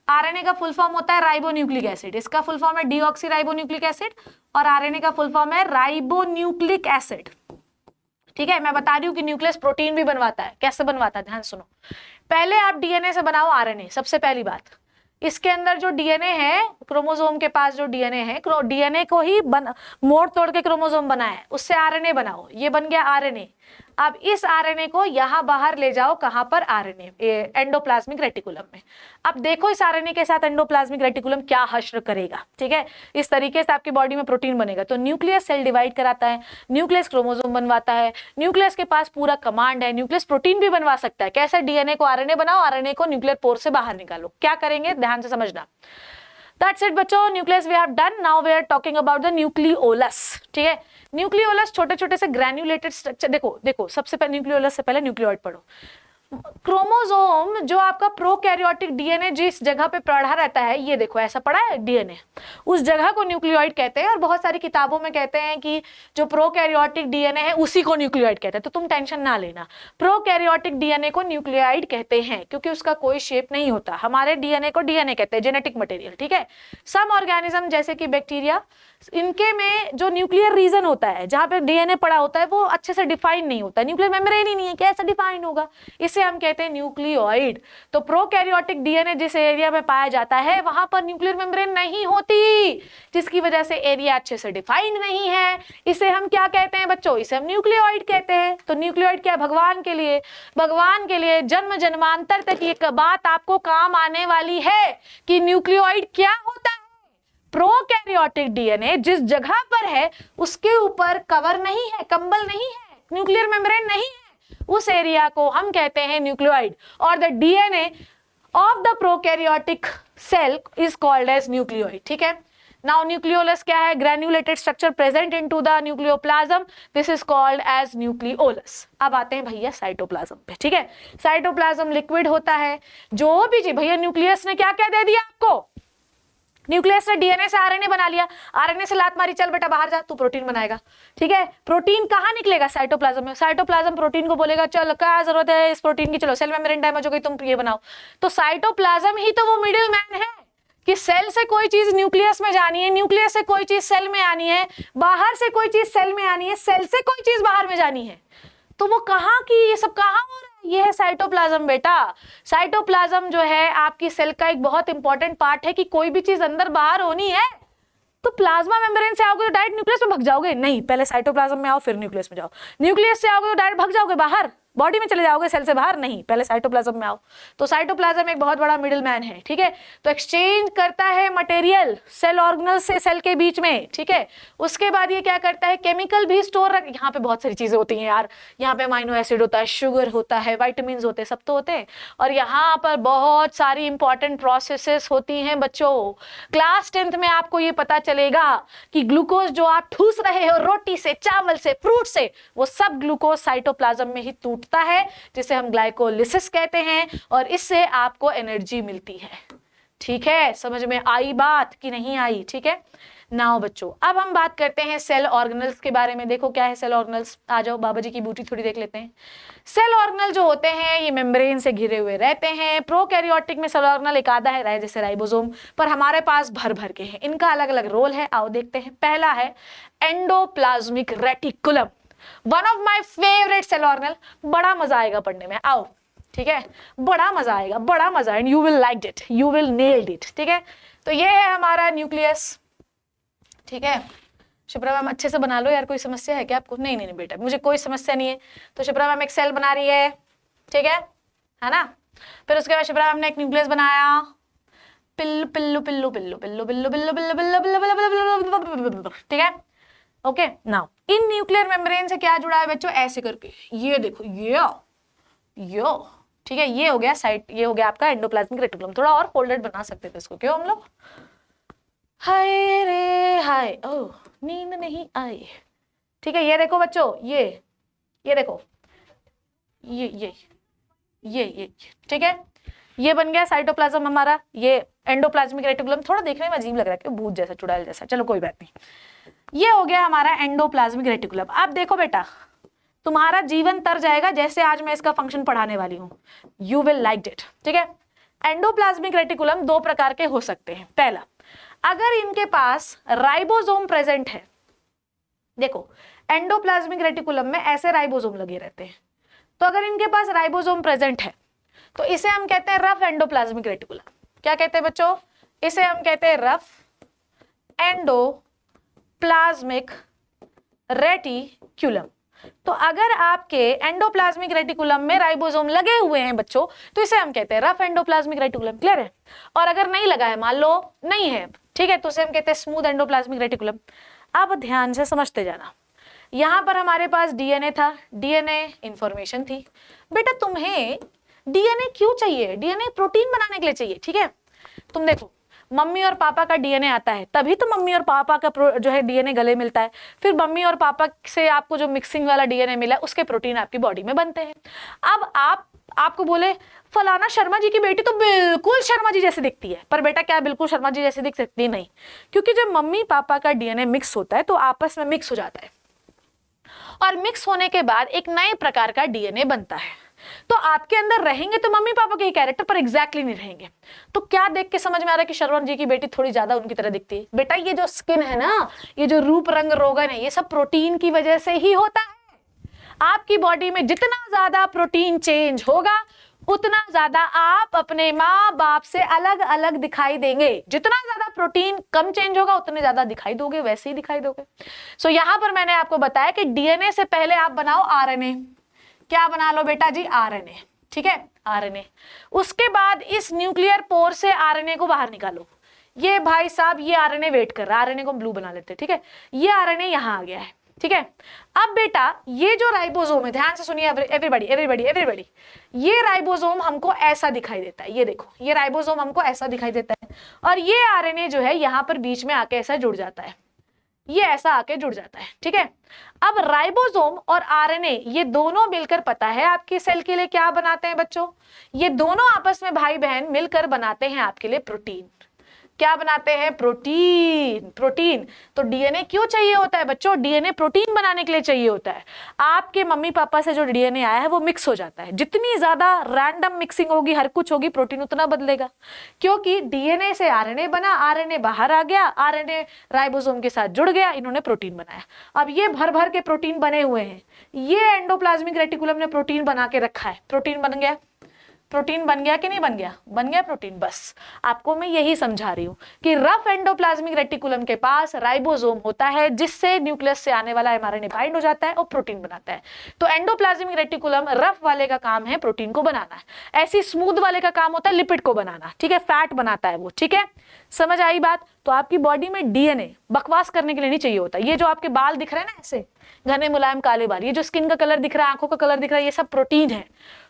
आरएनए का फुल फॉर्म होता है राइबोन्यूक्लिक एसिड, इसका फुल फॉर्म है डीऑक्सीराइबोन्यूक्लिक एसिड, और आरएनए का फुल फॉर्म है राइबोन्यूक्लिक एसिड, ठीक है। मैं बता रही हूँ कि न्यूक्लियस प्रोटीन भी बनवाता है। कैसे बनवाता है, ध्यान सुनो। पहले आप डीएनए से बनाओ आरएनए, सबसे पहली बात। इसके अंदर जो डीएनए है, क्रोमोसोम के पास जो डीएनए है, डीएनए को ही मोड़ तोड़ के क्रोमोसोम बना है, उससे आरएनए बनाओ, ये बन गया आरएनए। अब इस आरएनए को यहां बाहर ले जाओ, कहां पर, आरएनए एंडोप्लाज्मिक रेटिकुलम में। अब देखो इस आरएनए के साथ एंडोप्लाज्मिक रेटिकुलम क्या हश्र करेगा, ठीक है। इस तरीके से आपकी बॉडी में प्रोटीन बनेगा। तो न्यूक्लियस सेल डिवाइड कराता है, न्यूक्लियस क्रोमोसोम बनवाता है, न्यूक्लियस के पास पूरा कमांड है। न्यूक्लियस प्रोटीन भी बनवा सकता है। कैसे, डीएनए को आरएनए बनाओ, आरएनए को न्यूक्लियर पोर से बाहर निकालो। क्या करेंगे, ध्यान से समझना। That's it बच्चों, nucleus we have done. Now we are talking about the nucleolus, ठीक है। न्यूक्लियोलस छोटे छोटे से ग्रैन्युलेटेड स्ट्रक्चर, देखो सबसे पहले न्यूक्लियोलस से पहले न्यूक्लियोइड पढ़ो। क्रोमोसोम जो आपका प्रोकैरियोटिक डीएनए जिस जगह पे पढ़ा रहता है, ये देखो ऐसा पड़ा है डीएनए, उस जगह को न्यूक्लियोइड कहते हैं। और बहुत सारी किताबों में कहते हैं कि जो प्रोकैरियोटिक डीएनए है उसी को न्यूक्लियोइड कहते हैं। तो तुम टेंशन ना लेना, प्रोकैरियोटिक डीएनए को न्यूक्लियोइड कहते हैं क्योंकि उसका कोई शेप नहीं होता। हमारे डीएनए को डीएनए कहते हैं, जेनेटिक मटेरियल, ठीक है। सम ऑर्गेनिज्म जैसे कि बैक्टीरिया, इनके में जो न्यूक्लियर रीजन होता है जहां पे डीएनए पड़ा होता है वो अच्छे से डिफाइन नहीं होता, न्यूक्लियर मेम्ब्रेन ही नहीं है, कैसे डिफाइन होगा, इसे हम कहते हैं न्यूक्लियोइड। तो प्रोकैरियोटिक डीएनए जिस एरिया में पाया जाता है वहां पर न्यूक्लियर मेम्ब्रेन नहीं होती, जिसकी वजह से एरिया अच्छे से डिफाइंड नहीं है। इसे हम क्या कहते हैं बच्चों, इसे हम न्यूक्लियोइड कहते हैं। तो न्यूक्लियोइड क्या, भगवान के लिए जन्म जन्मांतर तक ये बात आपको काम आने वाली है कि न्यूक्लियोइड क्या होता है। प्रोकैरियोटिक डीएनए जिस जगह पर है उसके ऊपर कवर नहीं है, कंबल नहीं है, न्यूक्लियर मेम्ब्रेन नहीं है, उस एरिया को हम कहते हैं न्यूक्लियोइड। और the DNA of the prokaryotic cell is called as nucleoid, ठीक है। नाउ न्यूक्लियोलस क्या है, granulated structure present into the nucleoplasm, this is called as nucleolus. अब आते हैं भैया साइटोप्लाज्म पे, ठीक है। साइटोप्लाज्म लिक्विड होता है, जो भी जी भैया न्यूक्लियस ने क्या क्या दे दिया आपको, न्यूक्लियस ने डीएनए से आरएनए बना लिया, आरएनए से लात मारी, चल बेटा बाहर जा, तू प्रोटीन बनाएगा, ठीक है। प्रोटीन कहाँ निकलेगा, साइटोप्लाज्म में। साइटोप्लाज्म प्रोटीन को बोलेगा चल क्या जरूरत है इस प्रोटीन की, चलो सेल मेम्ब्रेन डैमेज हो गई, तुम ये बनाओ। तो साइटोप्लाज्म ही तो वो मिडिल मैन है कि सेल से कोई चीज न्यूक्लियस में जानी है, न्यूक्लियस से कोई चीज सेल में आनी है, बाहर से कोई चीज सेल में आनी है, सेल से कोई चीज बाहर में जानी है। तो वो कहाँ की, ये सब कहाँ हो रहा है, ये है साइटोप्लाज्म बेटा। साइटोप्लाज्म जो है आपकी सेल का एक बहुत इंपॉर्टेंट पार्ट है कि कोई भी चीज अंदर बाहर होनी है तो प्लाज्मा मेम्ब्रेन से आओगे तो डायरेक्ट न्यूक्लियस में भाग जाओगे, नहीं, पहले साइटोप्लाज्म में आओ फिर न्यूक्लियस में जाओ। न्यूक्लियस से आओगे तो डायरेक्ट भाग जाओगे बाहर, बॉडी में चले जाओगे सेल से बाहर, नहीं, पहले साइटोप्लाज्म में आओ। तो साइटोप्लाज्म एक बहुत बड़ा मिडिल मैन है, ठीक है। तो एक्सचेंज करता है मटेरियल सेल ऑर्गेनल से सेल के बीच में, ठीक है। उसके बाद ये क्या करता है, केमिकल भी स्टोर रख, यहाँ पे बहुत सारी चीजें होती हैं यार, यहाँ पे अमाइनो एसिड होता है, शुगर होता है, वाइटामिन होते हैं, सब तो होते हैं। और यहाँ पर बहुत सारी इंपॉर्टेंट प्रोसेसेस होती हैं बच्चों। क्लास 10th में आपको ये पता चलेगा कि ग्लूकोज जो आप ठूस रहे हो रोटी से, चावल से, फ्रूट से, वो सब ग्लूकोज साइटोप्लाज्म में ही टूटता है, जिसे हम ग्लाइकोलिसिस कहते हैं, और इससे आपको एनर्जी मिलती है। ठीक है, समझ में आई बात कि नहीं आई? ठीक है, नाउ बच्चों अब हम बात करते हैं सेल ऑर्गेनल्स के बारे में। देखो क्या है सेल ऑर्गेनल्स, आ जाओ बाबा जी की ब्यूटी थोड़ी देख लेते हैं। सेल ऑर्गेनल जो होते हैं ये मेम्ब्रेन से घिरे हुए रहते हैं। प्रोकैरियोटिक में सेल ऑर्गेनल एक आधा है जैसे राइबोसोम, पर हमारे पास भर भर के हैं। इनका अलग अलग रोल है, आओ देखते हैं। पहला है endoplasmic reticulum, one of my favourite cell organelle, बड़ा मजा आएगा पढ़ने में, आओ। ठीक है, बड़ा मजा आएगा, बड़ा मजा, and you will like it, you will nailed it. ठीक है, तो ये है हमारा न्यूक्लियस। ठीक है, शिप्रा मैम अच्छे से बना लो यार, कोई समस्या है क्या आपको? नहीं नहीं नहीं बेटा, मुझे कोई समस्या नहीं है। तो शिप्रा मैम एक सेल बना रही है, ठीक है ना। फिर उसके बाद शिप्रा मैम ने एक न्यूक्लियस बनाया, पिल्लू पिल्लू पिल्लू पिल्लू पिल्लू पिल्लू पिल्लू पिल्लू पिल्लू पिल्लू, ठीक है। Okay, now in nuclear membrane से क्या जुड़ा है बच्चों? ऐसे करके, ये देखो, यो, ठीक है, ये हो गया साइड, ये हो गया आपका एंडोप्लाज्मिक रेटिकुलम। थोड़ा और फोल्डेड बना सकते थे इसको, क्यों हम लोग? हाय रे हाय, ओह नींद नहीं आई। ठीक है, ये देखो बच्चों, ये देखो, ये ठीक है, ये बन गया साइटोप्लाज्म हमारा, ये एंडोप्लाज्मिक रेटिकुलम। थोड़ा देखने में अजीब लग रहा है, भूत जैसा, चुड़ैल जैसा, चलो कोई बात नहीं। ये हो गया हमारा एंडोप्लाज्मिक रेटिकुलम। अब देखो बेटा, तुम्हारा जीवन तर जाएगा जैसे आज मैं इसका फंक्शन पढ़ाने वाली हूं, यू विल लाइक इट। ठीक है, एंडोप्लाज्मिक रेटिकुलम दो प्रकार के हो सकते हैं। पहला, अगर इनके पास राइबोसोम प्रेजेंट है, देखो एंडोप्लाज्मिक रेटिकुलम में ऐसे राइबोसोम लगे रहते हैं, तो अगर इनके पास राइबोसोम प्रेजेंट है तो इसे हम कहते हैं रफ एंडोप्लाज्मिक रेटिकुलम। क्या कहते हैं बच्चों? इसे हम कहते हैं रफ एंडोप्लाज्मिक रेटिकुलम। तो अगर आपके एंडोप्लाज्मिक रेटिकुलम में राइबोसोम लगे हुए हैं बच्चों, तो इसे हम कहते हैं रफ एंडोप्लाज्मिक रेटिकुलम। क्लियर है? और अगर नहीं लगा है, मान लो नहीं है, ठीक है, तो इसे हम कहते हैं स्मूथ एंडोप्लाज्मिक रेटिकुलम। अब ध्यान से समझते जाना, यहां पर हमारे पास डीएनए था, डीएनए इंफॉर्मेशन थी। बेटा तुम्हें डीएनए क्यों चाहिए? डीएनए प्रोटीन बनाने के लिए चाहिए। ठीक है, तुम देखो, मम्मी और पापा का डीएनए आता है, तभी तो मम्मी और पापा का जो है डीएनए गले मिलता है। फिर मम्मी और पापा से आपको जो मिक्सिंग वाला डीएनए मिला, उसके प्रोटीन आपकी बॉडी में बनते हैं। अब आपको बोले फलाना शर्मा जी की बेटी तो बिल्कुल शर्मा जी जैसे दिखती है, पर बेटा क्या बिल्कुल शर्मा जी जैसे दिख सकती है? नहीं, क्योंकि जब मम्मी पापा का डीएनए मिक्स होता है तो आपस में मिक्स हो जाता है, और मिक्स होने के बाद एक नए प्रकार का डीएनए बनता है। तो आपके अंदर रहेंगे तो मम्मी पापा के कैरेक्टर पर एग्जैक्टली नहीं रहेंगे। तो क्या देख के समझ में आ रहा है कि शर्मा जी की बेटी थोड़ी ज्यादा उनकी तरह दिखती है? बेटा ये जो स्किन है ना, ये जो रूप रंग रोगन है, ये सब प्रोटीन की वजह से ही होता है। आपकी बॉडी में जितना ज्यादा प्रोटीन चेंज होगा, उतना ज्यादा आप अपने माँ बाप से अलग अलग दिखाई देंगे। जितना ज्यादा प्रोटीन कम चेंज होगा, उतने ज्यादा दिखाई दोगे, वैसे ही दिखाई दोगे। सो यहां पर मैंने आपको बताया कि डीएनए से पहले आप बनाओ आरएनए। क्या बना लो बेटा जी? आरएनए। ठीक है, आरएनए। उसके बाद इस न्यूक्लियर पोर से आरएनए को बाहर निकालो। ये भाई साहब, ये आरएनए वेट कर रहा है, आरएनए को ब्लू बना लेते हैं। ठीक है, ये आरएनए यहां आ गया है। ठीक है, अब बेटा ये जो राइबोसोम है, ध्यान से सुनिए एवरीबॉडी एवरीबॉडी एवरीबॉडी, ये राइबोसोम हमको ऐसा दिखाई देता है। ये देखो, ये राइबोसोम हमको ऐसा दिखाई देता है, और ये आरएनए जो है यहां पर बीच में आके ऐसा जुड़ जाता है, ये ऐसा आके जुड़ जाता है। ठीक है, अब राइबोसोम और आरएनए ये दोनों मिलकर, पता है आपकी सेल के लिए क्या बनाते हैं बच्चों? ये दोनों आपस में भाई बहन मिलकर बनाते हैं आपके लिए प्रोटीन। क्या बनाते हैं? प्रोटीन। प्रोटीन। तो डीएनए क्यों चाहिए होता है बच्चों? डीएनए प्रोटीन बनाने के लिए चाहिए होता है। आपके मम्मी पापा से जो डीएनए आया है वो मिक्स हो जाता है। जितनी ज्यादा रैंडम मिक्सिंग होगी, हर कुछ होगी, प्रोटीन उतना बदलेगा, क्योंकि डीएनए से आरएनए बना, आरएनए बाहर आ गया, आरएनए राइबोसोम के साथ जुड़ गया, इन्होंने प्रोटीन बनाया। अब ये भर भर के प्रोटीन बने हुए हैं, ये एंडोप्लाज्मिक रेटिकुलम ने प्रोटीन बना के रखा है। प्रोटीन बन गया, प्रोटीन बन गया कि नहीं बन गया? बन गया प्रोटीन। बस आपको मैं यही समझा रही हूं कि रफ एंडोप्लाज्मिक रेटिकुलम के पास राइबोसोम होता है, जिससे न्यूक्लियस से आने वाला एमआरएनए बाइंड हो जाता है और प्रोटीन बनाता है। तो एंडोप्लाज्मिक रेटिकुलम रफ वाले का काम है प्रोटीन को बनाना, ऐसी स्मूथ वाले का काम होता है लिपिड को बनाना। ठीक है, फैट बनाता है वो। ठीक है, समझ आई बात? तो आपकी बॉडी में डीएनए बकवास करने के लिए नहीं चाहिए होता। ये जो आपके बाल दिख रहे हैं ना, ऐसे घने मुलायम काले बाल, ये जो स्किन का कलर दिख रहा है, आंखों का कलर दिख रहा है, ये सब प्रोटीन है।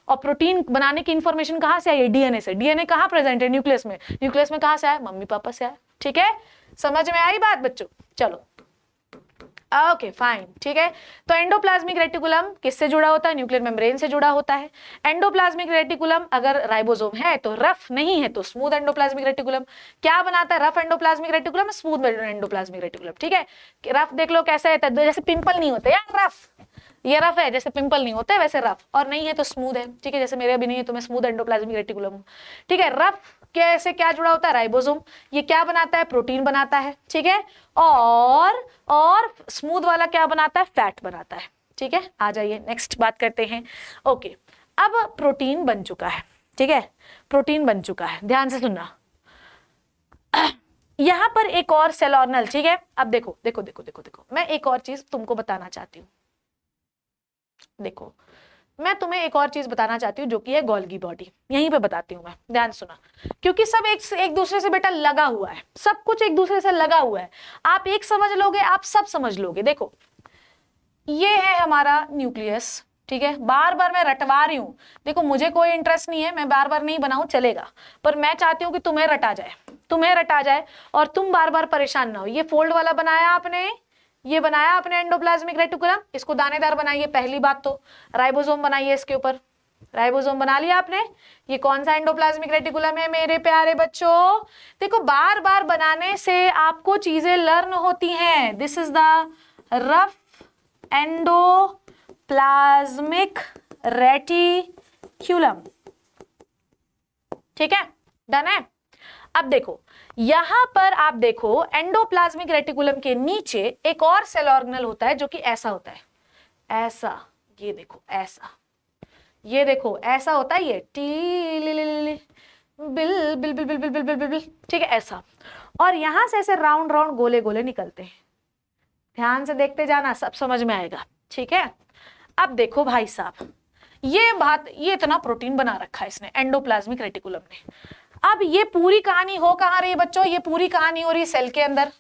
और प्रोटीन बनाने की इंफॉर्मेशन कहां से आई है? डीएनए से। डीएनए कहां प्रेजेंट है? न्यूक्लियस में। न्यूक्लियस में कहां से आया? मम्मी पापा से आया। ठीक है, समझ में आई बात बच्चों? चलो ओके फाइन, ठीक है। तो एंडोप्लाज्मिक रेटिकुलम किससे जुड़ा होता है? न्यूक्लियर मेम्ब्रेन से जुड़ा होता है। एंडोप्लाज्मिक रेटिकुलम अगर राइबोसोम है तो रफ, नहीं है तो स्मूथ एंडोप्लाज्मिक रेटिकुलम। क्या बनाता है rough endoplasmic reticulum, smooth endoplasmic reticulum, ठीक है। रफ देख लो कैसा है, जैसे पिंपल नहीं होते यार, रफ, ये रफ है, जैसे पिंपल नहीं होते वैसे रफ, और नहीं है तो स्मूथ है, ठीक है। जैसे मेरे अभी नहीं है तो मैं स्मूथ एंडोप्लाज्मिक रेटिकुलम हूँ, ठीक है। रफ कैसे क्या जुड़ा होता है? राइबोसोम, ये क्या बनाता है? प्रोटीन बनाता है, ठीक है। और स्मूथ वाला क्या बनाता है? फैट बनाता है, ठीक है। आ जाइए नेक्स्ट बात करते हैं। ओके, अब प्रोटीन बन चुका है, ठीक है, प्रोटीन बन चुका है, ध्यान से सुनना। यहां पर एक और सेल ऑर्गेनल, ठीक है। अब देखो देखो देखो देखो देखो, मैं एक और चीज तुमको बताना चाहती हूँ। देखो, मैं तुम्हें एक और चीज बताना चाहती हूँ जो कि है गोल्गी बॉडी। यहीं पे बताती हूँ मैं, ध्यान सुना, क्योंकि सब एक दूसरे से बेटा लगा हुआ है, सब कुछ एक दूसरे से लगा हुआ है। आप एक समझ लोगे, आप सब समझ लोगे। देखो, ये है हमारा न्यूक्लियस, ठीक है। बार बार मैं रटवा रही हूँ, देखो मुझे कोई इंटरेस्ट नहीं है, मैं बार बार नहीं बनाऊं चलेगा, पर मैं चाहती हूँ कि तुम्हें रटा जाए, तुम्हें रटा जाए और तुम बार बार परेशान ना हो। ये फोल्ड वाला बनाया आपने, ये बनाया आपने एंडोप्लाज्मिक रेटिकुलम, इसको दानेदार बनाइए। पहली बात तो राइबोसोम बनाइए इसके ऊपर, राइबोसोम बना लिया आपने। ये कौन सा एंडोप्लाज्मिक रेटिकुलम है मेरे प्यारे बच्चों? देखो, बार बार बनाने से आपको चीजें लर्न होती हैं। This is the rough endoplasmic reticulum, ठीक है, डन है। अब देखो, यहां पर आप देखो एंडोप्लाज्मिक रेटिकुलम के नीचे एक और सेल ऑर्गेनल होता है जो कि ऐसा होता है, ऐसा, ये देखो ऐसा, ये देखो ऐसा होता है, ये T bill bill bill bill bill bill bill bill, ठीक है, ऐसा। और यहां से ऐसे राउंड राउंड गोले गोले निकलते हैं, ध्यान से देखते जाना, सब समझ में आएगा, ठीक है। अब देखो भाई साहब, ये इतना प्रोटीन बना रखा है इसने, एंडोप्लाज्मिक रेटिकुलम ने। अब ये पूरी कहानी हो कहां रही है बच्चों? ये पूरी कहानी हो रही है सेल के अंदर।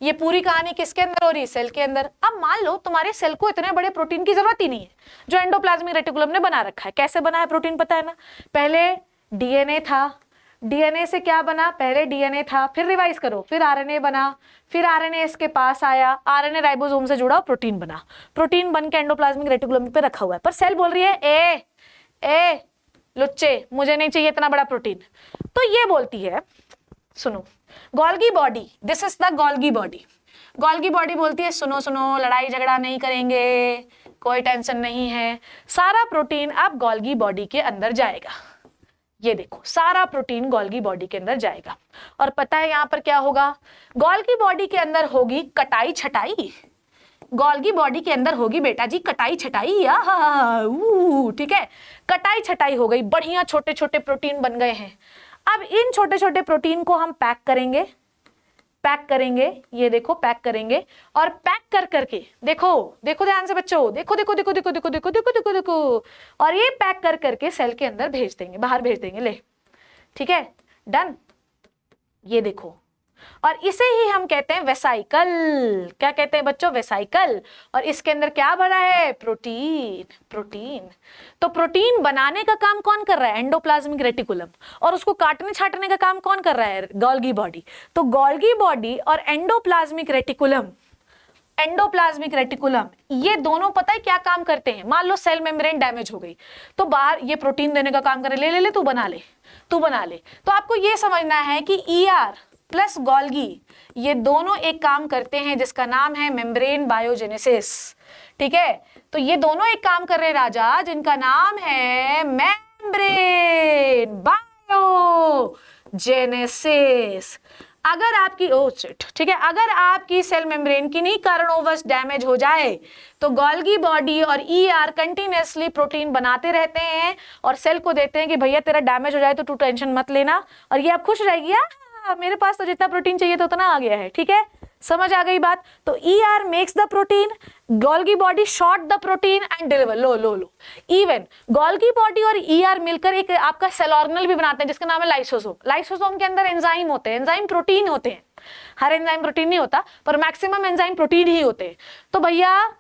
ये पूरी कहानी किसके अंदर हो रही है? सेल के अंदर। अब मान लो तुम्हारे सेल को इतने बड़े प्रोटीन की जरूरत ही नहीं है जो एंडोप्लाज्मिक रेटिकुलम ने बना रखा है। कैसे बना है प्रोटीन पता है ना? पहले डीएनए था, डीएनए से क्या बना? पहले डीएनए था, फिर रिवाइज करो, फिर आरएनए बना, फिर आरएनए इसके पास आया, आरएनए राइबोसोम से जुड़ा, प्रोटीन बना, प्रोटीन बन के एंडोप्लाज्मिक रेटिकुलम पे रखा हुआ है। पर सेल बोल रही है ए लुच्चे, मुझे नहीं चाहिए इतना बड़ा प्रोटीन। तो ये बोलती है, सुनो, Golgi body, this is the Golgi body. Golgi body बोलती है सुनो सुनो, लड़ाई झगड़ा नहीं करेंगे, कोई टेंशन नहीं है, सारा प्रोटीन अब गोल्गी बॉडी के अंदर जाएगा। ये देखो, सारा प्रोटीन गोल्गी बॉडी के अंदर जाएगा। और पता है यहां पर क्या होगा? गोल्गी बॉडी के अंदर होगी कटाई छटाई। गोल्गी बॉडी के अंदर होगी बेटा जी कटाई छटाई, ठीक है, कटाई छटाई हो गई, बढ़िया छोटे छोटे प्रोटीन बन गए हैं। अब इन छोटे छोटे प्रोटीन को हम पैक करेंगे, पैक करेंगे, ये देखो पैक करेंगे, और पैक कर करके देखो देखो ध्यान से बच्चों, देखो देखो देखो देखो देखो देखो देखो देखो देखो, और ये पैक कर करके सेल के अंदर भेज देंगे, बाहर भेज देंगे, ले, ठीक है, डन। ये देखो, और इसे ही हम कहते हैं वेसाइकल। क्या कहते हैं बच्चों? वेसाइकल। और इसके अंदर क्या भरा है? Protein, protein. तो प्रोटीन बनाने का काम कौन कर रहा है? Endoplasmic reticulum. और उसको काटने छाटने का काम कौन कर रहा है? Golgi body. तो गोल्गी बॉडी और एंडोप्लाज्मिक रेटिकुलम, एंडोप्लाज्मिक रेटिकुलम, ये दोनों पता है क्या काम करते हैं? मान लो सेल मेम्ब्रेन डैमेज हो गई तो बाहर ये प्रोटीन देने का काम करे, ले ले ले तू बना ले, तू बना ले। तो आपको ये समझना है कि ईआर प्लस गोल्गी, ये दोनों एक काम करते हैं जिसका नाम है मेम्ब्रेन बायोजेनेसिस, ठीक है। तो ये दोनों एक काम कर रहे हैं राजा, जिनका नाम है मेम्ब्रेन बायोजेनेसिस। अगर आपकी ठीक है, अगर आपकी सेल मेम्ब्रेन किन्हीं कारणोंवश डैमेज हो जाए तो गोल्गी बॉडी और ईआर कंटिन्यूअसली प्रोटीन बनाते रहते हैं और सेल को देते हैं कि भैया तेरा डैमेज हो जाए तो तू टेंशन मत लेना, और ये आप खुश रहेगी, मेरे पास तो जितना प्रोटीन चाहिए था उतना आ गया है, ठीक है, समझ आ गई बात। तो ER makes the protein, Golgi body short the protein and deliver, low low low. Even Golgi body और ईआर मिलकर एक आपका सेल ऑर्गेनल भी बनाते हैं जिसका नाम है लाइसोसोम। लाइसोसोम के अंदर एंजाइम होते हैं, एंजाइम प्रोटीन होते हैं, हर एंजाइम प्रोटीन नहीं होता पर मैक्सिमम एंजाइम प्रोटीन ही होते हैं। तो भैया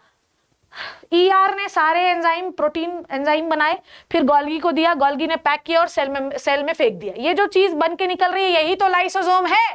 ईआर ने सारे एंजाइम प्रोटीन एंजाइम बनाए, फिर गोल्गी को दिया, गोल्गी ने पैक किया और सेल में फेंक दिया। ये जो चीज बन के निकल रही है यही तो लाइसोसोम है।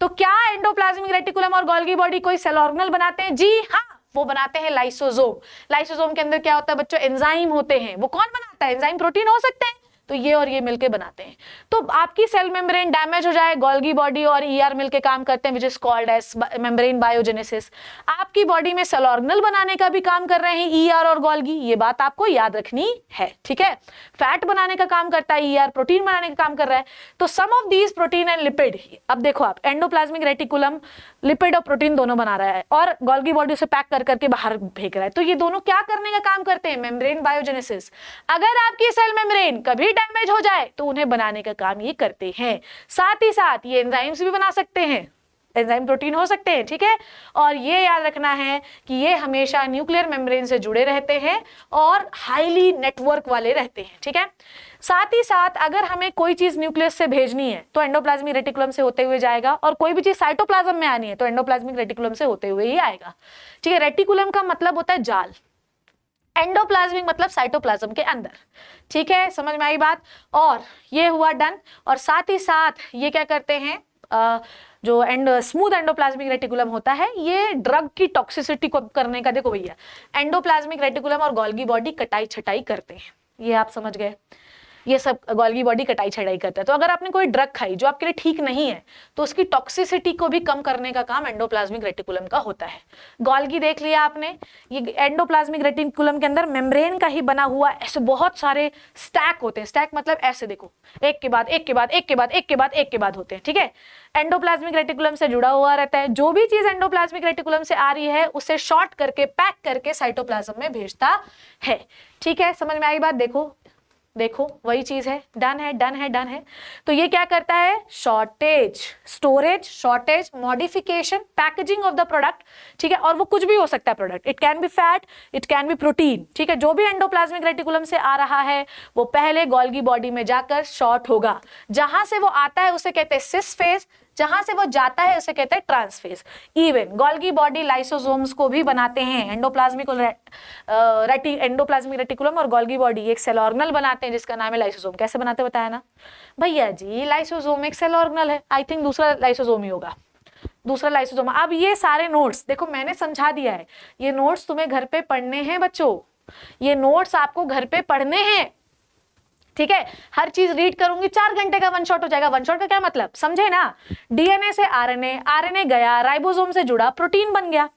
तो क्या एंडोप्लाज्मिक रेटिकुलम और गोल्गी बॉडी कोई सेल ऑर्गेनल बनाते हैं? जी हाँ, वो बनाते हैं लाइसोसोम। लाइसोसोम के अंदर क्या होता है बच्चों? एंजाइम होते हैं। वो कौन बनाता है? एंजाइम प्रोटीन हो सकते हैं, तो ये और ये मिलके बनाते हैं। तो आपकी सेल मेम्ब्रेन डैमेज हो जाए, गोल्गी बॉडी और ईआर मिलके काम करते हैं, which is called as membrane biogenesis. आपकी बॉडी में सेल ऑर्गेनल बनाने का भी काम कर रहे हैं ईआर और गोल्गी, ये बात आपको याद रखनी है, ठीक है। फैट बनाने का काम करता है ईआर, प्रोटीन बनाने का काम कर रहा है। तो some of these protein and lipid, अब देखो आप, एंडोप्लाज्मिक रेटिकुलम लिपिड और प्रोटीन दोनों बना रहा है और गोल्गी बॉडी उसे पैक कर करके बाहर फेंक रहा है। तो ये दोनों क्या करने का काम करते हैं? Membrane biogenesis. अगर आपकी सेल मेम्ब्रेन कभी डैमेज हो जाए तो उन्हें बनाने का काम ये करते हैं। साथ ही साथ ये एंजाइम्स भी बना सकते हैं, एंजाइम प्रोटीन हो सकते हैं, ठीक है। और ये याद रखना है कि ये हमेशा न्यूक्लियर मेम्ब्रेन से जुड़े रहते हैं और हाईली नेटवर्क वाले रहते हैं, ठीक है। साथ ही साथ अगर हमें कोई चीज न्यूक्लियस से भेजनी है तो एंडोप्लाज्मिक रेटिकुलम से होते हुए जाएगा, और कोई भी चीज साइटोप्लाज्म में आनी है तो एंडोप्लाज्मिक रेटिकुलम से होते हुए ही आएगा, ठीक है। रेटिकुलम का मतलब होता है जाल, एंडोप्लाज्मिक मतलब साइटोप्लाज्म के अंदर, ठीक है। समझ में आई बात? और ये हुआ डन। और साथ ही साथ ये क्या करते हैं, जो स्मूथ एंडोप्लाज्मिक रेटिकुलम होता है, ये ड्रग की टॉक्सिसिटी को करने का, देखो भैया, एंडोप्लाज्मिक रेटिकुलम और गोल्गी बॉडी कटाई छटाई करते हैं, ये आप समझ गए। ये सब गोल्गी बॉडी कटाई छटाई करता है। तो अगर आपने कोई ड्रग खाई जो आपके लिए ठीक नहीं है तो उसकी टॉक्सिसिटी को भी कम करने का काम एंडोप्लाज्मिक रेटिकुलम का होता है। गोल्गी देख लिया आपने, ये एंडोप्लाज्मिक रेटिकुलम के अंदर मेम्ब्रेन का ही बना हुआ ऐसे बहुत सारे स्टैक होते हैं। स्टैक मतलब ऐसे देखो, एक के बाद एक के बाद एक के बाद एक के बाद एक के बाद होते हैं, ठीक है। एंडोप्लाज्मिक रेटिकुलम से जुड़ा हुआ रहता है। जो भी चीज एंडोप्लाज्मिक रेटिकुलम से आ रही है उसे शॉर्ट करके पैक करके साइटोप्लाज्म में भेजता है, ठीक है। समझ में आई बात? देखो देखो वही चीज है, डन है डन है डन है। तो ये क्या करता है? Shortage, storage, shortage, modification, packaging of the product, ठीक है। और वो कुछ भी हो सकता है product, it can be fat, it can be protein, ठीक है। जो भी एंडोप्लाज्मिक रेटिकुलम से आ रहा है वो पहले गोल्गी बॉडी में जाकर शॉर्ट होगा। जहां से वो आता है उसे कहते हैं सिस फेज, जहां से वो जाता है उसे कहते हैं trans phase. Even Golgi body lysosomes को भी बनाते हैं। एंडोप्लाज्मिक रेटिकुलम और गोल्गी बॉडी एक सेल ऑर्गेनल बनाते हैं जिसका नाम है लाइसोसोम। कैसे बनाते हैं बताया ना भैया जी? लाइसोसोम एक सेल ऑर्गेनल है, आई थिंक दूसरा लाइसोसोम ही होगा, दूसरा लाइसोसोम। अब ये सारे नोट्स देखो मैंने समझा दिया है, ये नोट्स तुम्हें घर पे पढ़ने हैं बच्चों, ये नोट्स आपको घर पे पढ़ने हैं, ठीक है। हर चीज रीड करूंगी, 4 घंटे का वन शॉट हो जाएगा। वन शॉट का क्या मतलब समझे ना? डीएनए से आरएनए, आरएनए गया राइबोसोम से जुड़ा प्रोटीन बन गया,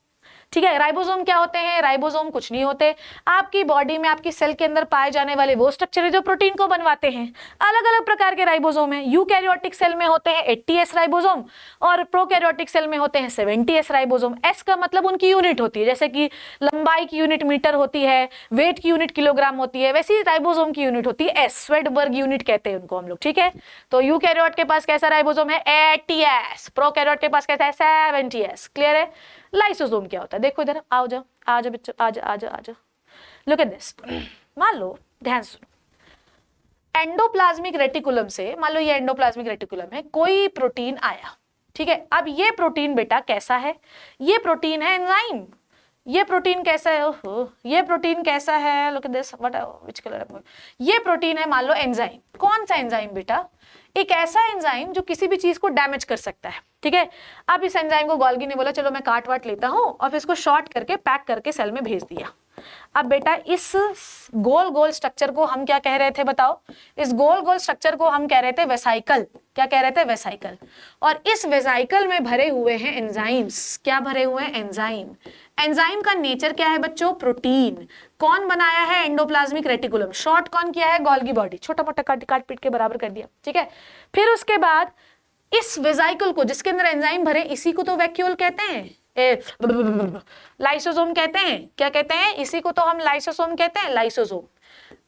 ठीक है। राइबोसोम क्या होते हैं? राइबोसोम कुछ नहीं होते, आपकी बॉडी में आपकी सेल के अंदर पाए जाने वाले वो स्ट्रक्चर है जो प्रोटीन को बनवाते हैं। अलग अलग प्रकार के राइबोसोम हैं। यूकैरियोटिक सेल में होते हैं 80S राइबोसोम और प्रोकैरियोटिक सेल में होते हैं 70S राइबोसोम। एस का मतलब उनकी यूनिट होती है, जैसे कि लंबाई की यूनिट मीटर होती है, वेट की यूनिट किलोग्राम होती है, वैसी राइबोसोम की यूनिट होती है एस, स्वेडबर्ग यूनिट कहते हैं उनको हम लोग, ठीक है। तो यूकैरियोट के पास कैसा राइबोसोम है? 80S। प्रोकैरियोट के पास कैसा है? 70S। क्लियर है? लाइसोसोम क्या होता है? देखो इधर आओ, जाओ आ जाओ बच्चों, आ जाओ आ जाओ आ जाओ। लुक एट दिस, मान लो, ध्यान सुनो, एंडोप्लाज्मिक रेटिकुलम से, मान लो ये एंडोप्लाज्मिक रेटिकुलम है, कोई प्रोटीन आया, ठीक है। अब ये प्रोटीन बेटा कैसा है? ये प्रोटीन है एंजाइम। ये प्रोटीन कैसा है? ओहो, ये प्रोटीन कैसा है? Look at this, what which colour? ये प्रोटीन है मान लो एंजाइम। कौन सा एंजाइम बेटा? एक ऐसा एंजाइम जो किसी भी चीज को डैमेज कर सकता है, ठीक है। अब इस एंजाइम को गोल्गी ने बोला चलो मैं काट वाट लेता हूं, और फिर इसको शॉर्ट करके पैक करके सेल में भेज दिया। अब बेटा इस गोल गोल स्ट्रक्चर को हम क्या कह रहे थे बताओ? इस गोल गोल स्ट्रक्चर को हम कह रहे थे वेसाइकल। क्या कह रहे थे? वेसाइकल। और इस वेसाइकल में भरे हुए हैं एंजाइम्स। क्या भरे हुए हैं? एंजाइम। एंजाइम का नेचर क्या है बच्चों? प्रोटीन। कौन बनाया है? Endoplasmic reticulum. शॉर्ट कौन किया है? Golgi body. छोटा मोटा काट पीट के बराबर कर दिया, ठीक है। फिर उसके बाद इस वेसाइकल को जिसके अंदर एंजाइम भरे, इसी को तो वैक्यूल कहते हैं, लाइसोसोम कहते हैं। क्या कहते हैं? इसी को तो हम लाइसोसोम कहते हैं, लाइसोसोम।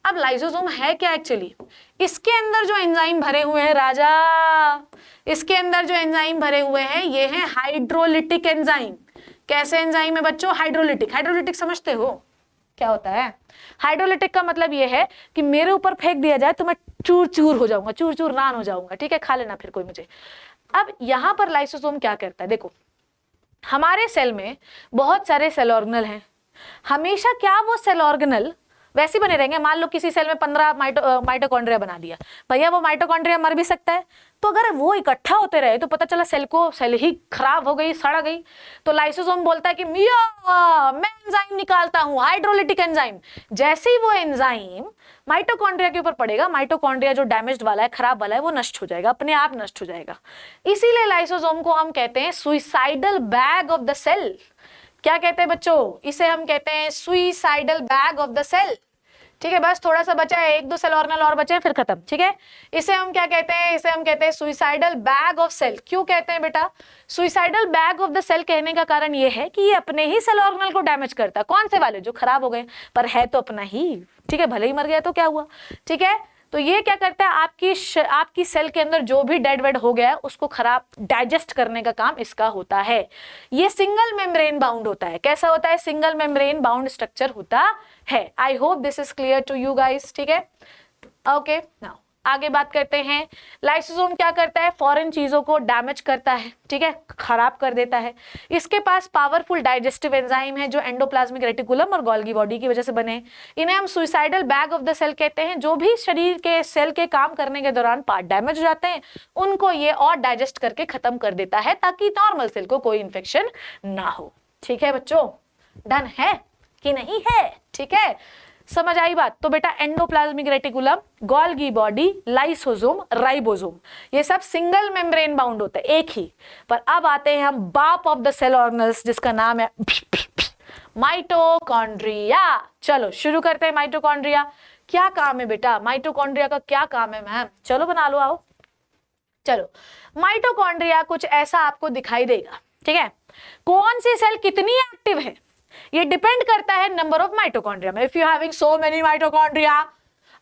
अब लाइसोसोम है क्या एक्चुअली? इसके अंदर जो एंजाइम भरे हुए हैं राजा, इसके अंदर जो एंजाइम भरे हुए हैं ये है हाइड्रोलिटिक एंजाइम। कैसे एंजाइम है बच्चों? हाइड्रोलिटिक। हाइड्रोलिटिक समझते हो क्या होता है? हाइड्रोलिटिक का मतलब ये है कि मेरे ऊपर फेंक दिया जाए तो मैं चूर चूर हो जाऊंगा, चूर चूर रान हो जाऊंगा, ठीक है। खा लेना फिर कोई मुझे। अब यहां पर लाइसोसोम क्या करता है? देखो हमारे सेल में बहुत सारे सेल ऑर्गेनल हैं। हमेशा क्या वो सेल ऑर्गेनल वैसे ही बने रहेंगे। मान लो किसी सेल में 15 माइटोकॉन्ड्रिया बना दिया, भैया वो माइटोकॉन्ड्रिया मर भी सकता है। तो अगर वो इकट्ठा होते रहे तो पता चला सेल ही खराब हो गई, सड़ गई, तो लाइसोसोम बोलता है कि मिया मैं एंजाइम निकालता हूं, हाइड्रोलिटिक एंजाइम। जैसे ही वो एंजाइम माइटोकॉन्ड्रिया के ऊपर पड़ेगा, माइटोकॉन्ड्रिया जो डैमेज्ड वाला है, खराब वाला है, वो नष्ट हो जाएगा, अपने आप नष्ट हो जाएगा। इसीलिए लाइसोसोम को हम कहते हैं suicidal bag of the cell. क्या कहते हैं बच्चों? इसे हम कहते हैं suicidal bag of the cell. ठीक है, बस थोड़ा सा बचा है, 1-2 सेल ऑर्गेनल और बचे हैं, फिर खत्म। ठीक है, इसे हम क्या कहते हैं? इसे हम कहते हैं सुइसाइडल बैग ऑफ सेल। क्यों कहते हैं बेटा suicidal bag of the cell? कहने का कारण ये है कि ये अपने ही सेल ऑर्गेनल को डैमेज करता है। कौन से वाले? जो खराब हो गए, पर है तो अपना ही। ठीक है, भले ही मर गया तो क्या हुआ। ठीक है, तो ये क्या करता है, आपकी सेल के अंदर जो भी डेड वेड हो गया है उसको खराब डाइजेस्ट करने का काम इसका होता है। ये सिंगल मेम्ब्रेन बाउंड होता है। कैसा होता है? सिंगल मेम्ब्रेन बाउंड स्ट्रक्चर होता है। I hope this is clear to you guys. ठीक है, ओके, नाउ आगे बात करते हैं। लाइसोसोम क्या करता है? फॉरेन चीजों को डैमेज करता है। ठीक है, खराब कर देता है। इसके पास पावरफुल डाइजेस्टिव एंजाइम है जो एंडोप्लाज्मिक रेटिकुलम और गोल्गी बॉडी की वजह से बने हैं। इन्हें हम suicidal bag of the cell कहते हैं। जो भी शरीर के सेल के काम करने के दौरान पार्ट डैमेज हो जाते हैं उनको ये और डाइजेस्ट करके खत्म कर देता है ताकि नॉर्मल सेल को कोई इंफेक्शन ना हो। ठीक है बच्चों, डन है कि नहीं है? ठीक है, समझ आई बात? तो बेटा endoplasmic reticulum, Golgi body, lysosome, ribosome, ये सब सिंगल मेम्ब्रेन बाउंड होते हैं, एक ही। पर अब आते हैं हम बाप ऑफ द सेल ऑर्गेनल्स जिसका नाम है माइटोकॉन्ड्रिया। चलो शुरू करते हैं। माइटोकॉन्ड्रिया क्या काम है बेटा? माइटोकॉन्ड्रिया का क्या काम है मैम? चलो बना लो, आओ। चलो, माइटोकॉन्ड्रिया कुछ ऐसा आपको दिखाई देगा। ठीक है, कौन सी सेल कितनी एक्टिव है ये डिपेंड करता है नंबर ऑफ माइटोकॉन्ड्रिया में। If you having so many mitochondria,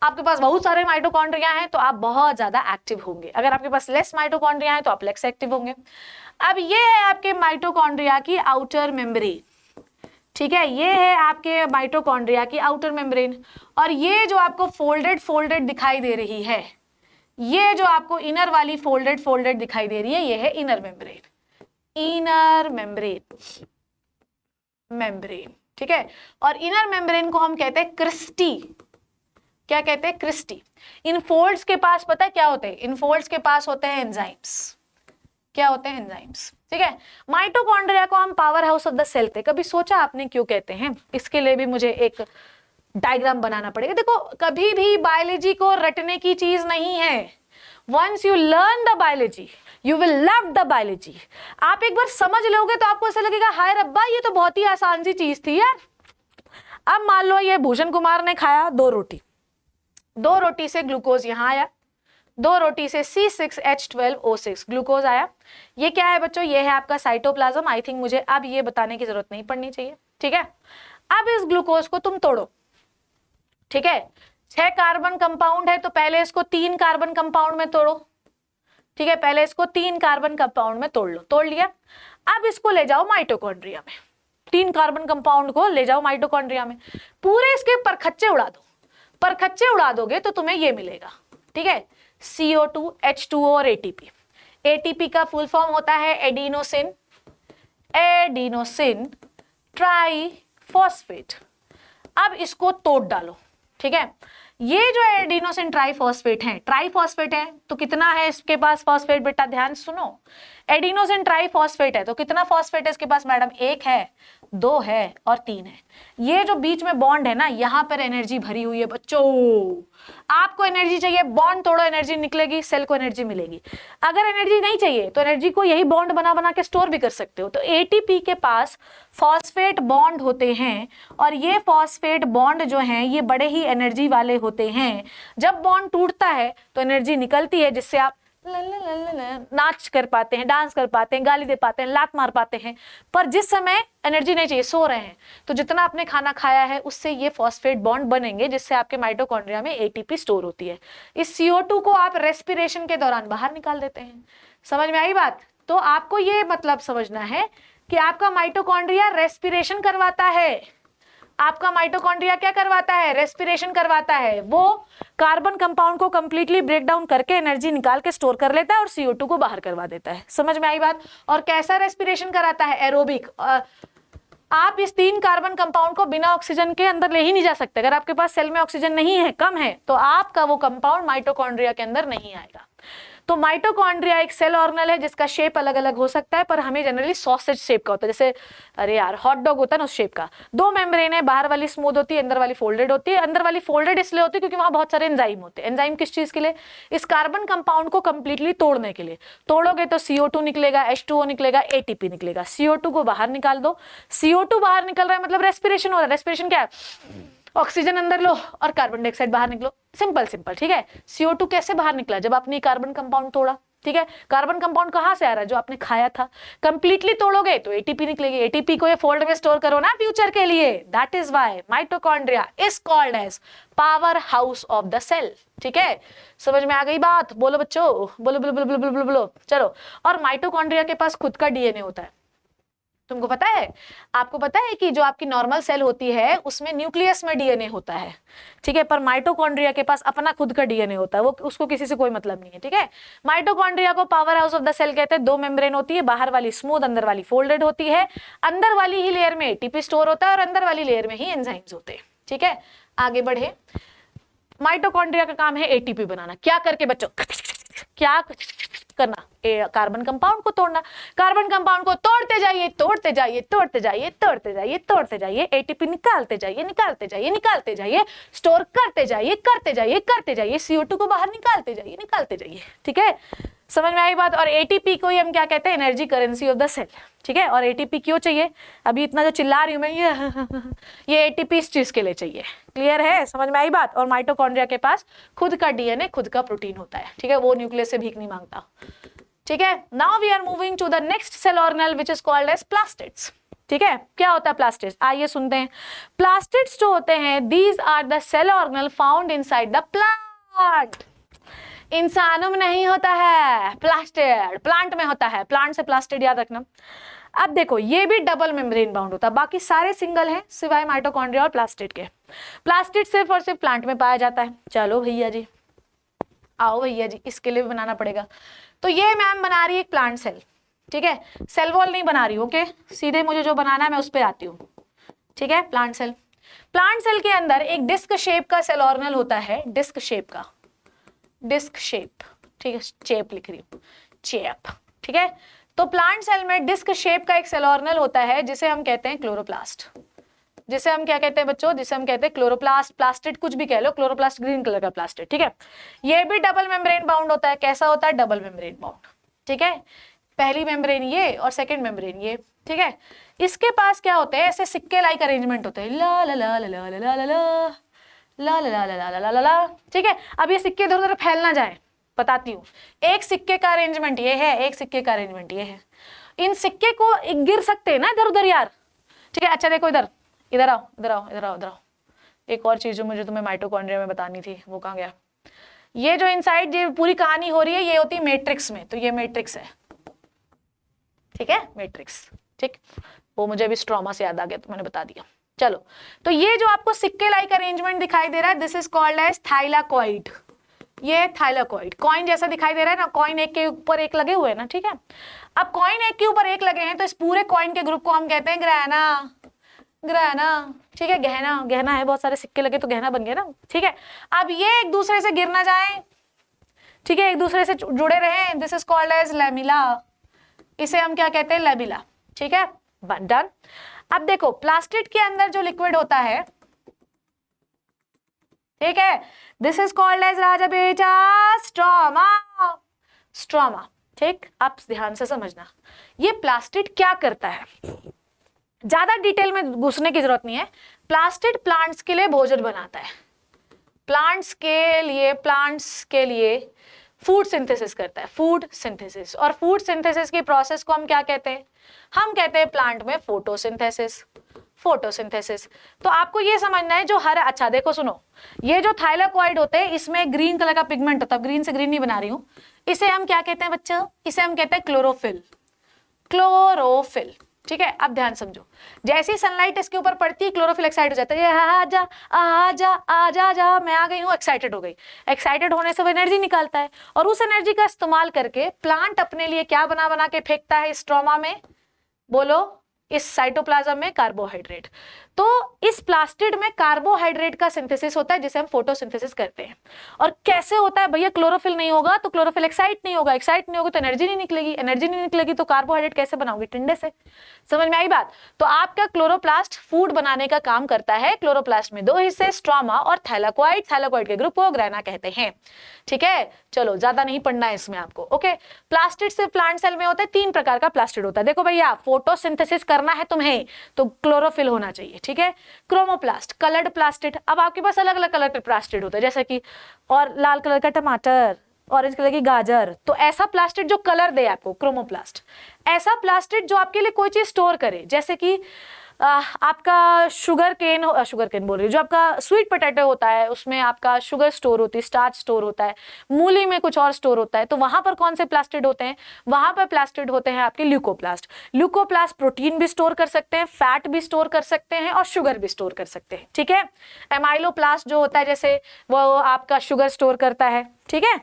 आपके पास बहुत सारे माइटोकॉन्ड्रिया हैं, तो आप बहुत ज्यादा एक्टिव होंगे। अगर आपके पास लेस माइटोकॉन्ड्रिया हैं तो आप लेस एक्टिव होंगे। अब ये है आपके माइटोकॉन्ड्रिया की आउटर मेम्ब्रेन। ठीक है, ये है आपके माइटोकॉन्ड्रिया की आउटर मेम्ब्रेन। और ये जो आपको फोल्डेड दिखाई दे रही है, ये जो आपको इनर वाली फोल्डेड दिखाई दे रही है, ये है इनर मेम्ब्रेन। Inner membrane. ठीक है, और इनर मेम्ब्रेन को हम कहते हैं क्रिस्टी। क्या कहते हैं? क्रिस्टी। इन फोल्ड्स के पास पता है क्या होते हैं? इन फोल्ड्स के पास होते हैं एंजाइम्स। क्या होते हैं? एंजाइम्स। ठीक है, माइटोकॉन्ड्रिया को हम power house of the cell थे। कभी सोचा आपने क्यों कहते हैं? इसके लिए भी मुझे एक डायग्राम बनाना पड़ेगा। देखो, कभी भी बायोलॉजी को रटने की चीज नहीं है। Once you learn the biology, you will love the biology. आप एक बार समझ लोगे तो आपको ऐसा लगेगा हाय रब्बा ये तो बहुत ही आसान सी चीज थी यार। अब मान लो ये भूषण कुमार ने खाया 2 रोटी, 2 रोटी से ग्लूकोज यहाँ आया, 2 रोटी से C6H12O6 ग्लूकोज आया। ये क्या है बच्चों? ये है आपका साइटोप्लाज्म। आई थिंक मुझे अब ये बताने की जरूरत नहीं पड़नी चाहिए। ठीक है, अब इस ग्लूकोज को तुम तोड़ो। ठीक है, 6 कार्बन कंपाउंड है तो पहले इसको 3 कार्बन कंपाउंड में तोड़ो। ठीक है, पहले इसको 3 कार्बन कंपाउंड में तोड़ लो। तोड़ लिया, अब इसको ले जाओ माइटोकॉन्ड्रिया में। 3 कार्बन कंपाउंड को ले जाओ माइटोकॉन्ड्रिया में, पूरे इसके परखच्चे उड़ा दो। परखच्चे उड़ा दोगे तो तुम्हें ये मिलेगा। ठीक है, CO2, H2O और ATP। ATP का फुल फॉर्म होता है एडिनोसिन ट्राइफॉस्फेट। अब इसको तोड़ डालो। ठीक है, ये जो एडिनोसिन ट्राइफॉस्फेट है तो कितना है इसके पास फॉस्फेट? बेटा ध्यान सुनो, एडिनोसिन ट्राइफॉस्फेट है तो कितना फॉस्फेट है इसके पास मैडम? 1 है, 2 है और 3 है। ये जो बीच में बॉन्ड है ना, यहां पर एनर्जी भरी हुई है बच्चों। आपको एनर्जी चाहिए, बॉन्ड तोड़ो, एनर्जी निकलेगी, सेल को एनर्जी मिलेगी। अगर एनर्जी नहीं चाहिए तो एनर्जी को यही बॉन्ड बना के स्टोर भी कर सकते हो। तो ATP के पास फॉस्फेट बॉन्ड होते हैं और ये फॉस्फेट बॉन्ड जो हैं ये बड़े ही एनर्जी वाले होते हैं। जब बॉन्ड टूटता है तो एनर्जी निकलती है जिससे आप नाच कर पाते हैं, डांस कर पाते हैं, गाली दे पाते हैं, लात मार पाते हैं। पर जिस समय एनर्जी नहीं चाहिए, सो रहे हैं, तो जितना आपने खाना खाया है उससे ये फॉस्फेट बॉन्ड बनेंगे जिससे आपके माइटोकॉन्ड्रिया में ATP स्टोर होती है। इस CO2 को आप रेस्पिरेशन के दौरान बाहर निकाल देते हैं। समझ में आई बात? तो आपको ये मतलब समझना है कि आपका माइटोकॉन्ड्रिया रेस्पिरेशन करवाता है। आपका माइटोकॉन्ड्रिया क्या करवाता है? रेस्पिरेशन करवाता है। वो कार्बन कंपाउंड को कंप्लीटली ब्रेक डाउन करके एनर्जी निकाल के स्टोर कर लेता है और CO2 को बाहर करवा देता है। समझ में आई बात? और कैसा रेस्पिरेशन कराता है? एरोबिक। आप इस 3 कार्बन कंपाउंड को बिना ऑक्सीजन के अंदर ले ही नहीं जा सकते। अगर आपके पास सेल में ऑक्सीजन नहीं है, कम है, तो आपका वो कंपाउंड माइटोकॉन्ड्रिया के अंदर नहीं आएगा। तो माइटोकॉन्ड्रिया एक सेल ऑर्गेनल है जिसका शेप अलग अलग हो सकता है, पर हमें जनरली सॉसेज शेप का होता है, जैसे अरे यार हॉट डॉग होता है ना, उस शेप का। 2 मेम्ब्रेन है, बाहर वाली स्मूथ होती है, अंदर वाली फोल्डेड होती है। अंदर वाली फोल्डेड इसलिए होती है क्योंकि वहां बहुत सारे एंजाइम होते हैं। एंजाइम किस चीज के लिए? इस कार्बन कंपाउंड को कंप्लीटली तोड़ने के लिए। तोड़ोगे तो CO2 निकलेगा, H2O निकलेगा, ATP निकलेगा। CO2 को बाहर निकाल दो। CO2 बाहर निकल रहा है मतलब रेस्पिरेशन हो रहा है। रेस्पिरेशन क्या है? ऑक्सीजन अंदर लो और कार्बन डाइऑक्साइड बाहर निकलो। सिंपल सिंपल, ठीक है। CO2 कैसे बाहर निकला? जब आपने कार्बन कंपाउंड तोड़ा, ठीक है। कार्बन कंपाउंड कहां से आ रहा है? जो आपने खाया था। कंप्लीटली तोड़ोगे तो ATP निकलेगी। ATP को ये फोल्ड में स्टोर करो ना फ्यूचर के लिए। That is why mitochondria is called as power house of the cell. ठीक है, समझ में आ गई बात? बोलो बच्चों, बोलो बोलो बोलो बोलो बोलो बोलो। चलो, और माइटोकॉन्ड्रिया के पास खुद का DNA होता है। तुमको पता है? आपको पता है कि जो आपकी नॉर्मल सेल होती है उसमें न्यूक्लियस में DNA होता है, ठीक है, पर माइटोकॉन्ड्रिया के पास अपना खुद का DNA होता है। वो उसको किसी से कोई मतलब नहीं है, ठीक है। माइटोकॉन्ड्रिया को power house of the cell कहते हैं। 2 मेम्ब्रेन होती है, बाहर वाली स्मूथ, अंदर वाली फोल्डेड होती है। अंदर वाली ही लेयर में ATP स्टोर होता है और अंदर वाली लेयर में ही एंजाइम्स होते हैं, ठीक है। आगे बढ़े। माइटोकॉन्ड्रिया का काम है ATP बनाना। क्या करके बच्चों? क्या करना? कार्बन कंपाउंड को तोड़ना। कार्बन कंपाउंड को तोड़ते जाइए, तोड़ते जाइए, तोड़ते जाइए, तोड़ते जाइए, तोड़ते जाइए, ATP निकालते जाइए, निकालते जाइए, निकालते जाइए, स्टोर करते जाइए, करते जाइए, करते जाइए, CO2 को बाहर निकालते जाइए, निकालते जाइए, ठीक है। समझ में आई बात? और ATP को ही हम क्या कहते हैं? Energy currency of the cell, ठीक है। और ATP क्यों चाहिए? अभी इतना जो चिल्ला रही हूं मैं, ये ATP इस चीज के लिए चाहिए। क्लियर है? समझ में आई बात? और माइटोकॉन्ड्रिया के पास खुद का DNA, खुद का प्रोटीन होता है, ठीक है। वो न्यूक्लियस से भीख नहीं मांगता, ठीक है। Now we are moving to the next cell organelle which is called as plastids, ठीक है। क्या होता है प्लास्टिड्स? आइए सुनते हैं। प्लास्टिड्स जो होते हैं, these are the cell organelle found inside the plant. इंसानों में नहीं होता है प्लास्टिड, प्लांट में होता है। प्लांट से प्लास्टिड याद रखना। अब देखो, ये भी डबल मेम्ब्रेन बाउंड होता है, बाकी सारे सिंगल हैं सिवाय माइटोकॉन्ड्रिया और प्लास्टिड के। प्लास्टिड सिर्फ और सिर्फ प्लांट में पाया जाता है। चलो भैया जी, आओ भैया जी, इसके लिए भी बनाना पड़ेगा। तो ये मैम बना रही है एक प्लांट सेल, ठीक है। सेल वॉल नहीं बना रही, ओके। सीधे मुझे जो बनाना है मैं उस पर आती हूँ, ठीक है। प्लांट सेल, प्लांट सेल के अंदर एक डिस्क शेप का सेल ऑर्गेनल होता है। डिस्क शेप का, डिस्क शेप, ठीक है। चेप लिख रही हूँ, चेप, ठीक है। तो प्लांट सेल में डिस्क शेप का एक सेल ऑर्गेनल होता है जिसे हम कहते हैं क्लोरोप्लास्ट। जिसे हम क्या कहते हैं बच्चों? जिसे हम कहते हैं क्लोरोप्लास्ट, प्लास्टिड कुछ भी कह लो। क्लोरोप्लास्ट ग्रीन कलर का प्लास्टिड, ठीक है। ये भी डबल मेम्ब्रेन बाउंड होता है। कैसा होता है? डबल मेम्ब्रेन बाउंड, ठीक है। पहली मेम्ब्रेन ये और सेकंड मेम्ब्रेन ये, ठीक है। इसके पास क्या होते हैं? ऐसे सिक्के लाइक अरेंजमेंट होते हैं। ला ला ला ला ला ला ला ला ला ला ला ला ला ला ला, ठीक है। अब ये सिक्के इधर उधर फैल ना जाए, बताती हूँ। एक सिक्के का अरेंजमेंट ये है, एक सिक्के का अरेंजमेंट ये है। इन सिक्के को गिर सकते हैं ना इधर उधर यार, ठीक है। अच्छा देखो इधर, इधर आओ, इधर आओ, इधर आओ, इधर आओ। एक और चीज जो मुझे तुम्हें माइटोकॉन्ड्रिया में बतानी थी, वो कहाँ गया? ये जो इनसाइड ये पूरी कहानी हो रही है, ये होती है मैट्रिक्स में। तो ये मैट्रिक्स है, ठीक है, मैट्रिक्स, ठीक। वो मुझे अभी स्ट्रोमा से याद आ गया तो मैंने बता दिया। चलो, तो ये जो आपको सिक्के लाइक अरेंजमेंट दिखाई दे रहा है, this is called as thylakoid. ये थाइलाकॉइड, कॉइन जैसा दिखाई दे रहा है ना। कॉइन एक के ऊपर एक लगे हुए हैं ना, ठीक है। अब कॉइन एक के ऊपर एक लगे हैं तो इस पूरे कॉइन के ग्रुप को हम कहते हैं ग्रहना, ग्रहना, ठीक है। गहना, गहना है, बहुत सारे सिक्के लगे तो गहना बन गया ना, ठीक है। अब ये एक दूसरे से गिर ना जाए, ठीक है, एक दूसरे से जुड़े रहे, this is called as lamella. इसे हम क्या कहते हैं? लैमिला, ठीक है। डन। अब देखो, प्लास्टिड के अंदर जो लिक्विड होता है, ठीक है, दिस इज कॉल्ड एज राजा बेटा स्ट्रोमा, स्ट्रोमा, ठीक। अब ध्यान से समझना, ये प्लास्टिड क्या करता है, ज्यादा डिटेल में घुसने की जरूरत नहीं है। प्लास्टिड प्लांट्स के लिए भोजन बनाता है, प्लांट्स के लिए फूड सिंथेसिस करता है, फूड सिंथेसिस। और फूड सिंथेसिस की प्रोसेस को हम क्या कहते हैं? हम कहते हैं प्लांट में फोटोसिंथेसिस, फोटोसिंथेसिस। तो आपको ये समझना है, जो हर, अच्छा देखो सुनो, ये जो थाइलाकॉइड होते हैं इसमें ग्रीन कलर का पिगमेंट होता है। ग्रीन से ग्रीन नहीं बना रही हूं। इसे हम क्या कहते हैं बच्चों? इसे हम कहते हैं क्लोरोफिल, क्लोरोफिल, ठीक है। अब ध्यान समझो, जैसी सनलाइट इसके ऊपर पड़ती है क्लोरोफिल एक्साइट हो जाता है। आजा आजा आजा आजा, मैं आ गई हूँ, एक्साइटेड हो गई। एक्साइटेड होने से वो एनर्जी निकालता है और उस एनर्जी का इस्तेमाल करके प्लांट अपने लिए क्या बना बना के फेंकता है स्ट्रोमा में? बोलो, इस साइटोप्लाज्म में कार्बोहाइड्रेट। तो इस प्लास्टिड में कार्बोहाइड्रेट का सिंथेसिस होता है जिसे हम फोटोसिंथेसिस करते हैं। और कैसे होता है भैया? क्लोरोफिल नहीं होगा तो क्लोरोफिल एक्साइट नहीं होगा, एक्साइट नहीं होगा तो एनर्जी नहीं निकलेगी, एनर्जी नहीं निकलेगी तो कार्बोहाइड्रेट कैसे बनाओगे? टिंडे से। समझ में आई बात? तो आपका क्लोरोप्लास्ट फूड बनाने का काम करता है। क्लोरोप्लास्ट में दो हिस्से, स्ट्रोमा और थैलाकोइड। थैलाकोइड के ग्रुप को ग्रेना कहते हैं। ठीक है, चलो ज्यादा नहीं पढ़ना है इसमें आपको। ओके, प्लास्टिड सिर्फ प्लांट सेल में होता है, 3 प्रकार का प्लास्टिड होता है। देखो भैया, फोटोसिंथेसिस करना है तुम्हें तो क्लोरोफिल होना चाहिए। ठीक है, क्रोमोप्लास्ट, कलर्ड प्लास्टिड। अब आपके पास अलग अलग कलर के प्लास्टिड होते हैं, जैसे कि और लाल कलर का टमाटर, ऑरेंज कलर की गाजर। तो ऐसा प्लास्टिड जो कलर दे आपको, क्रोमोप्लास्ट। ऐसा प्लास्टिड जो आपके लिए कोई चीज स्टोर करे, जैसे कि आपका शुगर केन बोल रही हूँ, जो आपका स्वीट पोटैटो होता है उसमें आपका शुगर स्टोर होती है, स्टार्च स्टोर होता है, मूली में कुछ और स्टोर होता है। तो वहां पर कौन से प्लास्टिड होते हैं? वहां पर प्लास्टिड होते हैं आपके ल्यूकोप्लास्ट। ल्यूकोप्लास्ट प्रोटीन भी स्टोर कर सकते हैं, फैट भी स्टोर कर सकते हैं और शुगर भी स्टोर कर सकते हैं। ठीक है, एमाइलोप्लास्ट जो होता है जैसे वो आपका शुगर स्टोर करता है। ठीक है,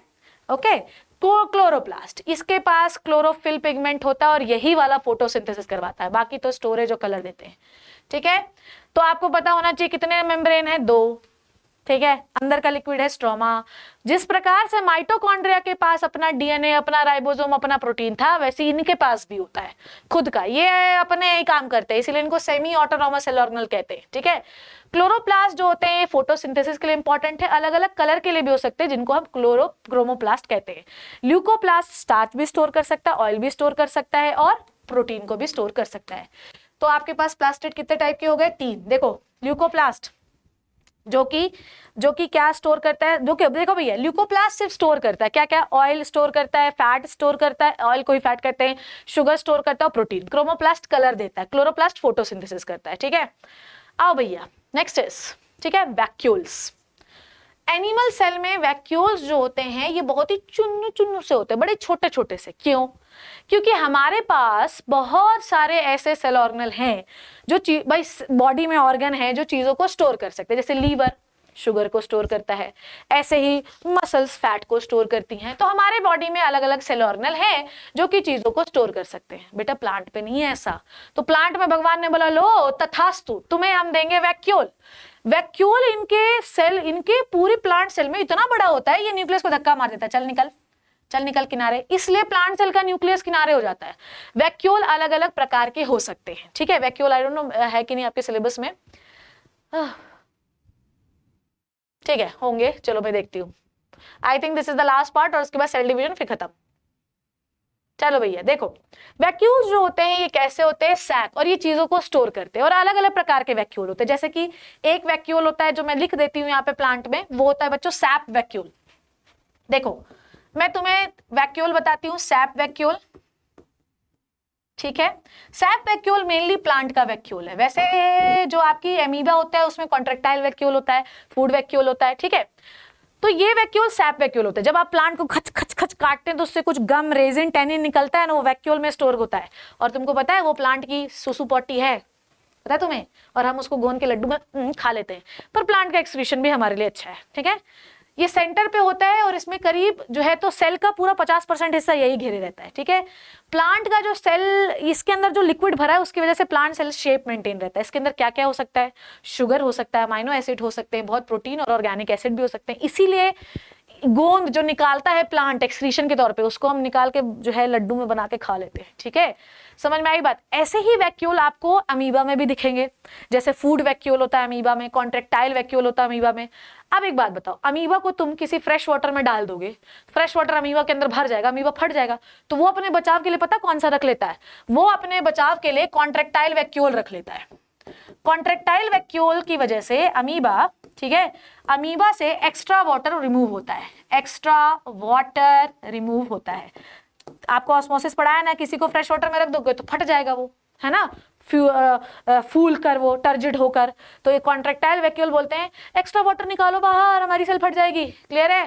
ओके। क्लोरोप्लास्ट, इसके पास क्लोरोफिल पिगमेंट होता है और यही वाला फोटोसिंथेसिस करवाता है, बाकी तो स्टोरेज और कलर देते हैं। ठीक है, तो आपको पता होना चाहिए कितने मेम्ब्रेन है? 2। ठीक है, अंदर का लिक्विड है स्ट्रोमा। जिस प्रकार से माइटोकॉन्ड्रिया के पास अपना डीएनए, अपना राइबोसोम, अपना प्रोटीन था, वैसे इनके पास भी होता है खुद का। ये अपने ही काम करते हैं, इसीलिए इनको सेमी ऑटोनॉमस सेल ऑर्गेनल कहते हैं। ठीक है, क्लोरोप्लास्ट जो होते हैं फोटोसिंथेसिस के लिए इंपॉर्टेंट है, अलग अलग कलर के लिए भी हो सकते हैं जिनको हम क्रोमोप्लास्ट कहते हैं। ल्यूकोप्लास्ट स्टार्च भी स्टोर कर सकता है, ऑयल भी स्टोर कर सकता है और प्रोटीन को भी स्टोर कर सकता है। तो आपके पास प्लास्टिड कितने टाइप के हो गए? 3। देखो, ल्यूकोप्लास्ट जो कि क्या स्टोर करता है? देखो भैया, ल्यूकोप्लास्ट सिर्फ स्टोर करता है क्या क्या? ऑयल स्टोर करता है, फैट स्टोर करता है, ऑयल को ही फैट कहते हैं, शुगर स्टोर करता है, प्रोटीन। क्रोमोप्लास्ट कलर देता है, क्लोरोप्लास्ट फोटोसिंथेसिस करता है। ठीक है, आओ भैया नेक्स्ट इज, ठीक है, वैक्यूल्स। एनिमल सेल में वैक्यूल्स जो होते हैं ये बहुत ही चुन्नू चुन्नू से होते हैं, बड़े छोटे छोटे से। क्यों? क्योंकि हमारे पास बहुत सारे ऐसे सेल ऑर्गेनल हैं जो भाई बॉडी में ऑर्गन है जो चीजों को स्टोर कर सकते हैं। जैसे लीवर शुगर को स्टोर करता है, ऐसे ही मसल्स फैट को स्टोर करती हैं। तो हमारे बॉडी में अलग अलग सेल ऑर्गेनल हैं जो कि चीजों को स्टोर कर सकते हैं। बेटा प्लांट पे नहीं है ऐसा। तो प्लांट में भगवान ने बोला लो तथास्तु, तुम्हें हम देंगे वैक्यूल। वैक्यूल इनके सेल, इनके पूरी प्लांट सेल में इतना बड़ा होता है, ये न्यूक्लियस को धक्का मार देता है, चल निकल किनारे। इसलिए प्लांट सेल का न्यूक्लियस किनारे हो जाता है। वैक्यूल अलग अलग प्रकार के हो सकते हैं। ठीक है, वैक्यूल आई डोंट नो है कि नहीं आपके सिलेबस में। ठीक है, होंगे, चलो मैं देखती हूँ। I think this is the last part और उसके बाद सेल डिवीजन फिर खत्म। चलो भैया देखो, वैक्यूल्स जो होते हैं ये कैसे होते हैं? सैक, और ये चीजों को स्टोर करते हैं। और अलग अलग प्रकार के वैक्यूल होते हैं, जैसे कि एक वैक्यूल होता है जो मैं लिख देती हूँ यहाँ पे प्लांट में, वो होता है बच्चों सैप वैक्यूल। देखो मैं तुम्हें वैक्यूल बताती हूँ, सैप वैक्यूल। ठीक है, सैप वैक्यूल मेनली प्लांट का वैक्यूल है। वैसे जो आपकी एमीबा होता है उसमें कॉन्ट्रेक्टाइल वैक्यूल होता है, फूड वैक्यूल होता है। ठीक है, तो ये वैक्यूल सैप वैक्यूल होता है। जब आप प्लांट को खच खच खच काटते हैं तो उससे कुछ गम, रेजिन, टेनिन निकलता है ना, वो वैक्यूल में स्टोर होता है। और तुमको पता है वो प्लांट की सुसु पॉटी है, पता है तुम्हें? और हम उसको गोंद के लड्डू में खा लेते हैं, पर प्लांट का एक्सक्रीशन भी हमारे लिए अच्छा है। ठीक है, ये सेंटर पे होता है और इसमें करीब जो है तो सेल का पूरा 50% हिस्सा यही घेरे रहता है। ठीक है, प्लांट का जो सेल, इसके अंदर जो लिक्विड भरा है उसकी वजह से प्लांट सेल शेप मेंटेन रहता है। इसके अंदर क्या क्या हो सकता है? शुगर हो सकता है, अमाइनो एसिड हो सकते हैं, बहुत प्रोटीन और ऑर्गेनिक एसिड भी हो सकते हैं। इसीलिए गोंद जो निकालता है प्लांट एक्सक्रीशन के तौर पे, उसको हम निकाल के जो है लड्डू में बना के खा लेते हैं। ठीक है, समझ में आई बात? ऐसे ही वैक्यूल आपको अमीबा में भी दिखेंगे। जैसे फूड वैक्यूल होता है अमीबा में, कॉन्ट्रेक्टाइल वैक्यूल होता है अमीबा में। अब एक बात बताओ, अमीबा को तुम किसी फ्रेश वाटर में डाल दोगे, फ्रेश वाटर अमीबा के अंदर भर जाएगा, अमीबा फट जाएगा। तो वो अपने बचाव के लिए पता कौन सा रख लेता है? वो अपने बचाव के लिए कॉन्ट्रेक्टाइल वैक्यूल रख लेता है। कॉन्ट्रेक्टाइल वैक्यूल की वजह से अमीबा, ठीक है, अमीबा से एक्स्ट्रा वाटर रिमूव होता है, एक्स्ट्रा वाटर रिमूव होता है। आपको ऑस्मोसिस पढ़ा है ना, किसी को फ्रेश वाटर में रख दोगे तो फट जाएगा वो, है ना, फूल कर, वो टर्जिड होकर। तो ये कॉन्ट्रेक्टाइल वैक्यूल बोलते हैं एक्स्ट्रा वाटर निकालो बाहर, हमारी सेल फट जाएगी। क्लियर है?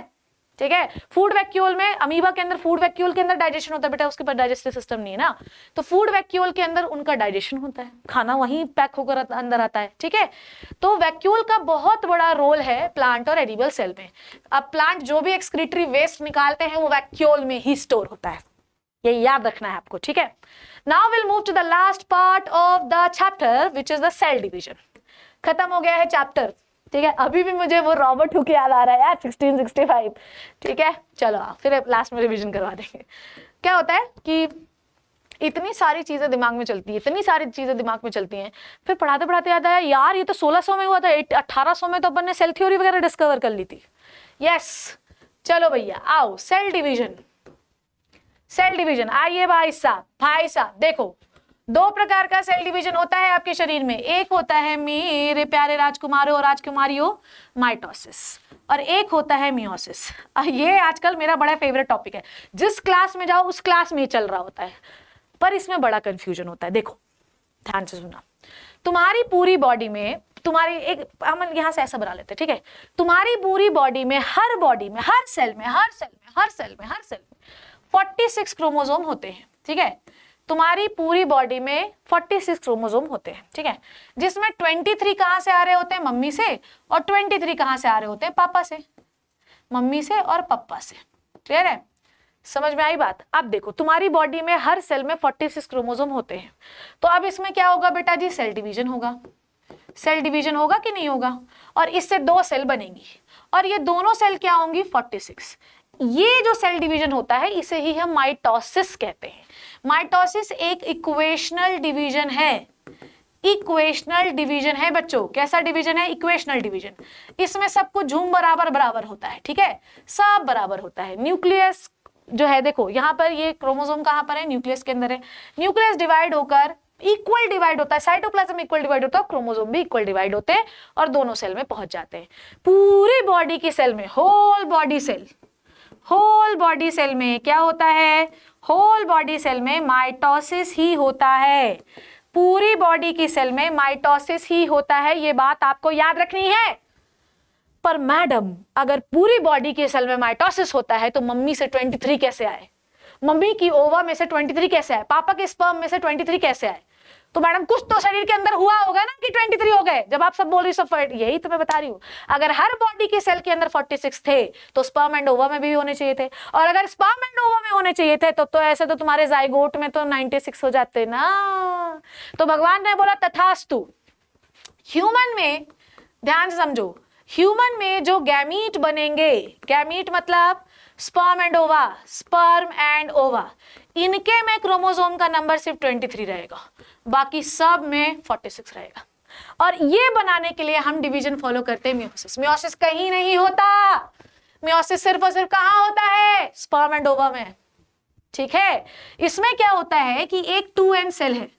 ठीक है, फूड वैक्यूल में, अमीबा के अंदर, फूड वैक्यूल के अंदर डाइजेशन होता है बेटा, उसके पास डाइजेस्टिव सिस्टम नहीं है ना, तो फूड वैक्यूल के अंदर उनका डाइजेशन होता है, खाना वहीं पैक होकर अंदर आता है। ठीक है, तो वैक्यूल का बहुत बड़ा रोल है प्लांट और एडिबल सेल में। अब प्लांट जो भी एक्सक्रीटरी वेस्ट निकालते हैं वो वैक्यूल में ही स्टोर होता है, ये याद रखना है आपको। ठीक है, now will move to the last part of the chapter which is the cell division. खत्म हो गया है चैप्टर, ठीक है। अभी भी मुझे वो रॉबर्ट हुक याद आ रहा है यार, 1665, ठीक है। चलो फिर लास्ट में रिवीजन करवा देंगे। क्या होता है कि इतनी सारी चीजें दिमाग में चलती है, इतनी सारी चीजें दिमाग में चलती हैं, फिर पढ़ाते पढ़ाते याद आया यार ये तो 1600 में हुआ था, 1800 में तो अपन ने सेल थ्योरी वगैरह डिस्कवर कर ली थी। यस, चलो भैया आओ सेल डिवीजन। सेल डिवीजन आइए भाई साहब देखो, दो प्रकार का सेल डिवीजन होता है आपके शरीर में। एक होता है मेरे प्यारे राजकुमारों और राजकुमारियों माइटोसिस, और एक होता है मियोसिस। ये आजकल मेरा बड़ा फेवरेट टॉपिक है, जिस क्लास में जाओ उस क्लास में ही चल रहा होता है, पर इसमें बड़ा कंफ्यूजन होता है। देखो ध्यान से सुनना, तुम्हारी पूरी बॉडी में, तुम्हारी एक, हम यहां से ऐसा बना लेते हैं, ठीक है। तुम्हारी पूरी बॉडी में, हर सेल में 46 क्रोमोसोम होते हैं, ठीक है। तुम्हारी पूरी बॉडी में 46 क्रोमोसोम होते हैं, ठीक है, जिसमें 23 कहां से आ रहे होते हैं? मम्मी से, और 23 कहां से आ रहे होते हैं? पापा से। मम्मी से और पापा से, क्लियर है? समझ में आई बात? अब देखो तुम्हारी बॉडी में हर सेल में 46 क्रोमोसोम होते हैं, तो अब इसमें क्या होगा बेटा जी? सेल डिवीजन होगा। सेल डिवीजन होगा कि नहीं होगा? और इससे दो सेल बनेंगी, और ये दोनों सेल क्या होंगी? 46। ये जो सेल डिवीजन होता है इसे ही हम माइटोसिस कहते हैं। माइटोसिस एक इक्वेशनल डिवीजन है। इक्वेशनल डिवीजन है बच्चों। कैसा डिवीजन है? Equational division. इसमें सब कुछ झूम बराबर होता है, ठीक है, सब बराबर होता है। न्यूक्लियस जो है, देखो यहाँ पर ये क्रोमोसोम कहाँ पर है? न्यूक्लियस के अंदर है। न्यूक्लियस डिवाइड होकर इक्वल डिवाइड होता है, साइटोप्लाज्म इक्वल डिवाइड होता है, क्रोमोसोम भी इक्वल डिवाइड होते हैं और दोनों सेल में पहुंच जाते हैं। पूरी बॉडी की सेल में, होल बॉडी सेल में क्या होता है? होल बॉडी सेल में माइटोसिस ही होता है। पूरी बॉडी की सेल में माइटोसिस ही होता है, ये बात आपको याद रखनी है। पर मैडम अगर पूरी बॉडी के सेल में माइटोसिस होता है तो मम्मी से 23 कैसे आए? मम्मी की ओवा में से 23 कैसे आए? पापा के स्पर्म में से 23 कैसे आए? तो मैडम कुछ तो शरीर के अंदर हुआ होगा ना कि 23 हो गए। जब आप सब बोल रही सब, यही तो मैं बता रही हूँ। अगर हर बॉडी के सेल के अंदर 46 थे तो स्पर्म एंड ओवा में भी होने चाहिए थे, और अगर स्पर्म एंड ओवा में होने चाहिए थे तो ऐसे तो तुम्हारे जाइगोट में तो 96 हो जाते ना। तो भगवान ने बोला तथास्तु। ह्यूमन में ध्यान से समझो, ह्यूमन में जो गैमीट बनेंगे, गैमीट मतलब स्पर्म एंड ओवा, इनके में क्रोमोसोम का नंबर सिर्फ 23 रहेगा, बाकी सब में 46 रहेगा। और ये बनाने के लिए हम डिवीजन फॉलो करते हैं मियोसिस। मियोसिस कहीं नहीं होता, मियोसिस सिर्फ और सिर्फ कहां होता है? स्पर्म एंड ओवा में, ठीक है। इसमें क्या होता है कि एक 2n सेल है,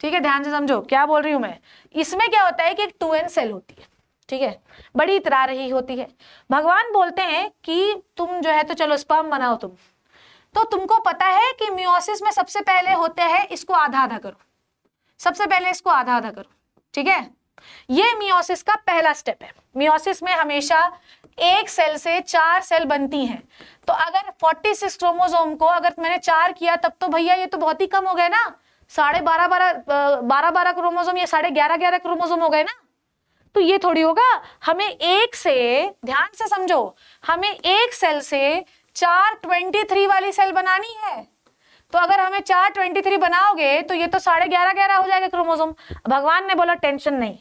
ठीक है, ध्यान से समझो क्या बोल रही हूं मैं। इसमें क्या होता है कि एक 2n सेल होती है, ठीक है, बड़ी इतरा रही होती है। भगवान बोलते हैं कि तुम जो है तो चलो स्पर्म बनाओ तुम, तो तुमको पता है कि मियोसिस में सबसे पहले होते हैं, इसको आधा आधा करो, सबसे पहले इसको आधा आधा करो, ठीक है। ये मियोसिस का पहला स्टेप है। मियोसिस में हमेशा एक सेल से 4 सेल बनती हैं। तो अगर 46 क्रोमोसोम को अगर मैंने 4 किया तब तो भैया ये तो बहुत ही कम हो गए ना, 12.5 क्रोमोसोम, ये 11.5 क्रोमोसोम हो गए ना। तो ये थोड़ी होगा, हमें एक से, ध्यान से समझो, हमें एक सेल से 4 23 वाली सेल बनानी है। तो अगर हमें 4 23 बनाओगे तो ये तो 11.5 हो जाएगा क्रोमोसोम। भगवान ने बोला टेंशन नहीं,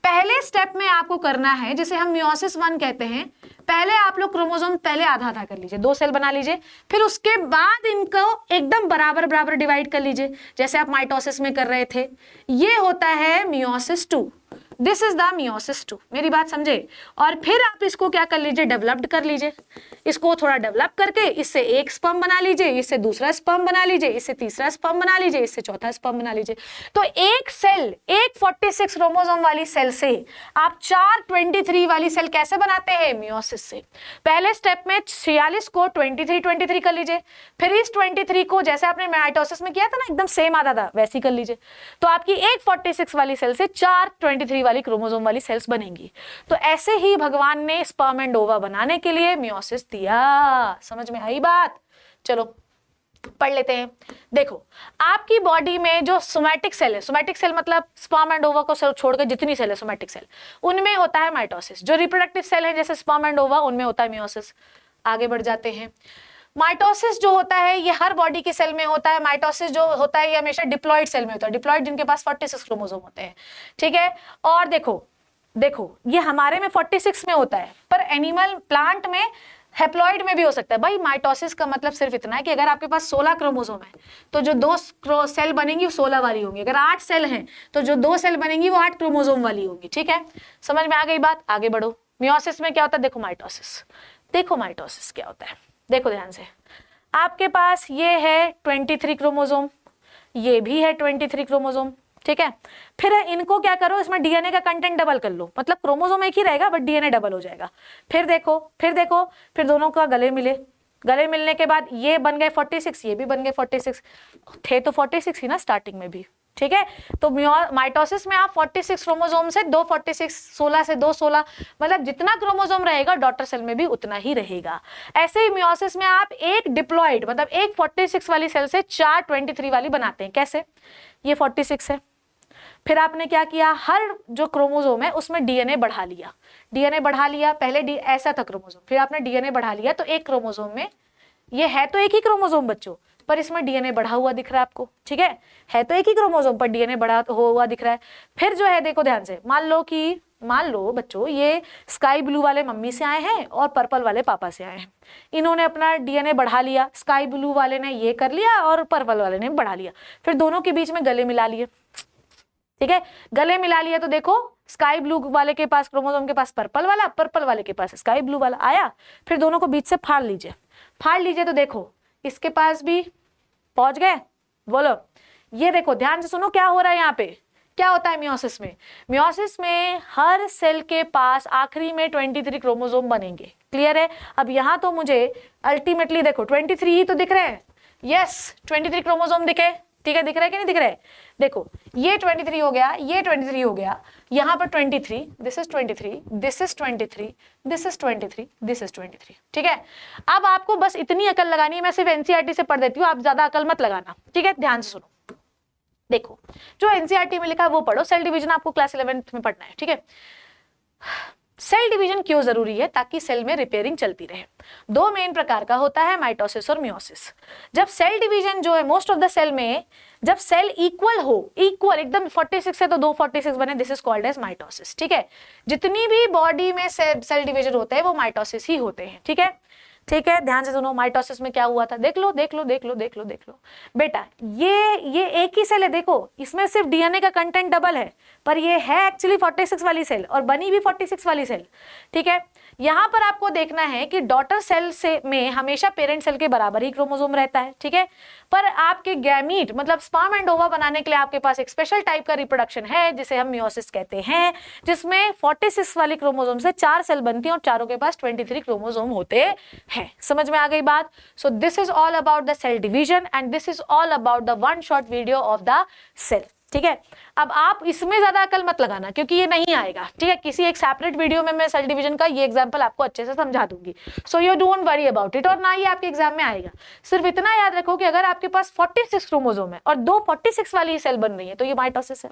पहले स्टेप में आपको करना है जिसे हम मियोसिस 1 कहते हैं। पहले आप लोग क्रोमोसोम पहले आधा आधा कर लीजिए, 2 सेल बना लीजिए, फिर उसके बाद इनको एकदम बराबर डिवाइड कर लीजिए जैसे आप माइटोसिस में कर रहे थे। ये होता है meiosis 2। This is the meiosis 2। मेरी बात समझे? और फिर आप इसको क्या कर लीजिए? डेवलप्ड कर लीजिए। इसको थोड़ा डेवलप करके इससे एक स्पर्म बना लीजिए, इससे दूसरा स्पर्म बना लीजिए, इससे तीसरा स्पर्म बना लीजिए, इससे चौथा स्पर्म बना लीजिए। तो एक सेल, एक 46 क्रोमोसोम वाली सेल से आप 4 23 वाली सेल कैसे बनाते हैं? मियोसिस से। पहले स्टेप में 46 को 23 कर लीजिए, फिर इस 23 को जैसे आपने माइटोसिस में किया था ना, एकदम सेम आधा था, वैसी कर लीजिए। तो आपकी एक 46 वाली सेल से 4 23 वाली क्रोमोसोम वाली सेल्स बनेंगी। तो ऐसे ही भगवान ने स्पर्म एंड ओवा बनाने के लिए मियोसिस दिया। समझ में आई बात? चलो पढ़ लेते हैं। देखो आपकी बॉडी में जो सोमैटिक सेल है, सोमैटिक सेल मतलब स्पर्म एंड ओवा को छोड़कर जितनी सेल है सोमैटिक सेल, उनमें होता है माइटोसिस। जो रिप्रोडक्टिव सेल है जैसे स्पर्म एंड ओवा, उनमें होता है मियोसिस। आगे बढ़ जाते हैं। माइटोसिस जो होता है ये हर बॉडी के सेल में होता है। माइटोसिस जो होता है ये हमेशा डिप्लॉइड सेल में होता है, डिप्लॉइड जिनके पास 46 क्रोमोसोम होते हैं, ठीक है। और देखो ये हमारे में 46 में होता है, पर एनिमल प्लांट में हेप्लॉइड में भी हो सकता है। भाई माइटोसिस का मतलब सिर्फ इतना है कि अगर आपके पास 16 क्रोमोसोम है तो जो 2 सेल बनेंगी वो 16 वाली होंगी, अगर 8 सेल हैं तो जो 2 सेल बनेंगी वो 8 क्रोमोसोम वाली होंगी, ठीक है। समझ में आ गई बात, आगे बढ़ो। मियोसिस में क्या होता है, देखो माइटोसिस क्या होता है, देखो ध्यान से। आपके पास ये है 23 क्रोमोसोम, ये भी है 23 क्रोमोसोम, ठीक है। फिर इनको क्या करो, इसमें डीएनए का कंटेंट डबल कर लो, मतलब क्रोमोसोम एक ही रहेगा बट डीएनए डबल हो जाएगा। फिर देखो फिर दोनों का गले मिलने के बाद ये बन गए 46, ये भी बन गए 46, थे तो 46 ही ना स्टार्टिंग में भी, ठीक है। तो माइटोसिस में आप 46 क्रोमोसोम से 2 46, 16 से 2 16, मतलब जितना क्रोमोसोम रहेगा डॉटर सेल में भी उतना ही रहेगा। ऐसे ही मियोसिस में आप एक डिप्लॉइड मतलब एक 46 वाली सेल से 4 23 वाली बनाते हैं। कैसे, ये 46 है, फिर आपने क्या किया, हर जो क्रोमोसोम है उसमें डीएनए बढ़ा लिया, पहले ऐसा था क्रोमोसोम, फिर आपने डीएनए बढ़ा लिया तो एक क्रोमोसोम में, ये है तो एक ही क्रोमोसोम बच्चों, पर इसमें डीएनए बढ़ा हुआ दिख रहा है आपको, ठीक है तो एक ही क्रोमोसोम पर डीएनए बढ़ा हुआ दिख रहा है। फिर जो है देखो ध्यान से, मान लो बच्चों ये स्काई ब्लू वाले मम्मी से आए हैं और पर्पल वाले पापा से आए हैं, इन्होंने अपना डीएनए बढ़ा लिया, स्काई ब्लू वाले ने ये कर लिया और पर्पल वाले ने बढ़ा लिया, फिर दोनों के बीच में गले मिला लिए, ठीक है। गले मिला लिया तो देखो स्काई ब्लू वाले के पास क्रोमोसोम के पास पर्पल वाले के पास स्काई ब्लू वाला आया, फिर दोनों को बीच से फाड़ लीजिए तो देखो इसके पास भी पहुंच गए। बोलो, ये देखो ध्यान से सुनो क्या हो रहा है यहाँ पे, क्या होता है मियोसिस में हर सेल के पास आखिरी में 23 क्रोमोसोम बनेंगे, क्लियर है। अब यहाँ तो मुझे अल्टीमेटली देखो 23 ही तो दिख रहे हैं, यस 23 क्रोमोसोम दिखे, ठीक है, दिख रहा है कि नहीं दिख रहा है, देखो ये 23 हो गया, ये 23 हो गया, यहाँ पर 23, this is 23, this is 23, this is 23, this is 23, ठीक है। अब आपको बस इतनी अकल लगानी है, मैं सिर्फ एनसीईआरटी से पढ़ देती हूँ, आप ज्यादा अकल मत लगाना, ठीक है। ध्यान से सुनो, देखो जो एनसीईआरटी में लिखा है वो पढ़ो, सेल डिवीजन आपको क्लास 11th में पढ़ना है, ठीक है। सेल डिवीजन क्यों जरूरी है, ताकि सेल में रिपेयरिंग चलती रहे। 2 मेन प्रकार का होता है, माइटोसिस और मियोसिस। जब सेल डिवीजन जो है मोस्ट ऑफ द सेल में, जब सेल इक्वल एकदम 46 है तो 2 46 बने, this is called as mitosis, ठीक है। जितनी भी बॉडी में सेल डिवीजन होते हैं वो माइटोसिस ही होते हैं, ठीक है। ध्यान से सुनो, माइटोसिस में क्या हुआ था, देख लो बेटा, ये एक ही सेल है, देखो इसमें सिर्फ डीएनए का कंटेंट डबल है, पर ये है एक्चुअली 46 वाली सेल और बनी भी 46 वाली सेल, ठीक है। यहाँ पर आपको देखना है कि डॉटर सेल से में हमेशा पेरेंट सेल के बराबर ही क्रोमोसोम रहता है, ठीक है। पर आपके गैमीट मतलब स्पर्म एंड ओवा बनाने के लिए आपके पास एक स्पेशल टाइप का रिप्रोडक्शन है जिसे हम मियोसिस कहते हैं, जिसमें 46 वाली क्रोमोसोम से 4 सेल बनती हैं और चारों के पास 23 क्रोमोसोम होते हैं। समझ में आ गई बात। So this is all about the cell division and this is all about the one shot video of the cell, ठीक है। अब आप इसमें ज्यादा अकल मत लगाना क्योंकि ये नहीं आएगा, ठीक है। किसी एक सेपरेट वीडियो में मैं सेल डिवीजन का ये एग्जांपल आपको अच्छे से समझा दूंगी, so you don't worry about it, और ना ही आपके एग्जाम में आएगा। सिर्फ इतना याद रखो कि अगर आपके पास 46 क्रोमोसोम है और 2 46 वाली ही सेल बन रही है तो ये माइटोसिस है।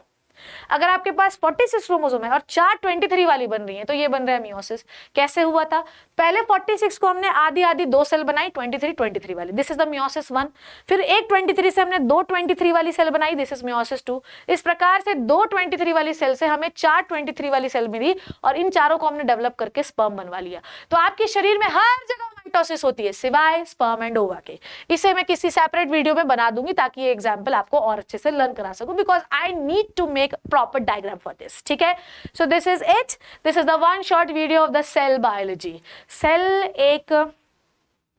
अगर आपके पास 46 क्रोमोसोम है और 4 23 वाली बन रही है तो ये बन रहा है मियोसिस। कैसे हुआ था, पहले 46 को हमने आधी 2 सेल बनाई 23 वाली, दिस इज द मियोसिस 1। फिर एक 23 से हमने 2 23 वाली सेल बनाई, दिस इज मियोसिस 2। इस प्रकार से 2 23 वाली सेल से हमें 4 23 वाली सेल मिली और इन चारों को हमने डेवलप करके स्पर्म बनवा लिया। तो आपके शरीर में हर जगह माइटोसिस होती है सिवाय स्पर्म एंड ओवा के। इसे मैं किसी सेपरेट वीडियो में बना दूंगी ताकि ये एग्जांपल आपको और अच्छे से लर्न करा सकूं, because I need to make proper diagram for this, ठीक है। So this is it, this is the one short video of the cell biology. Cell एक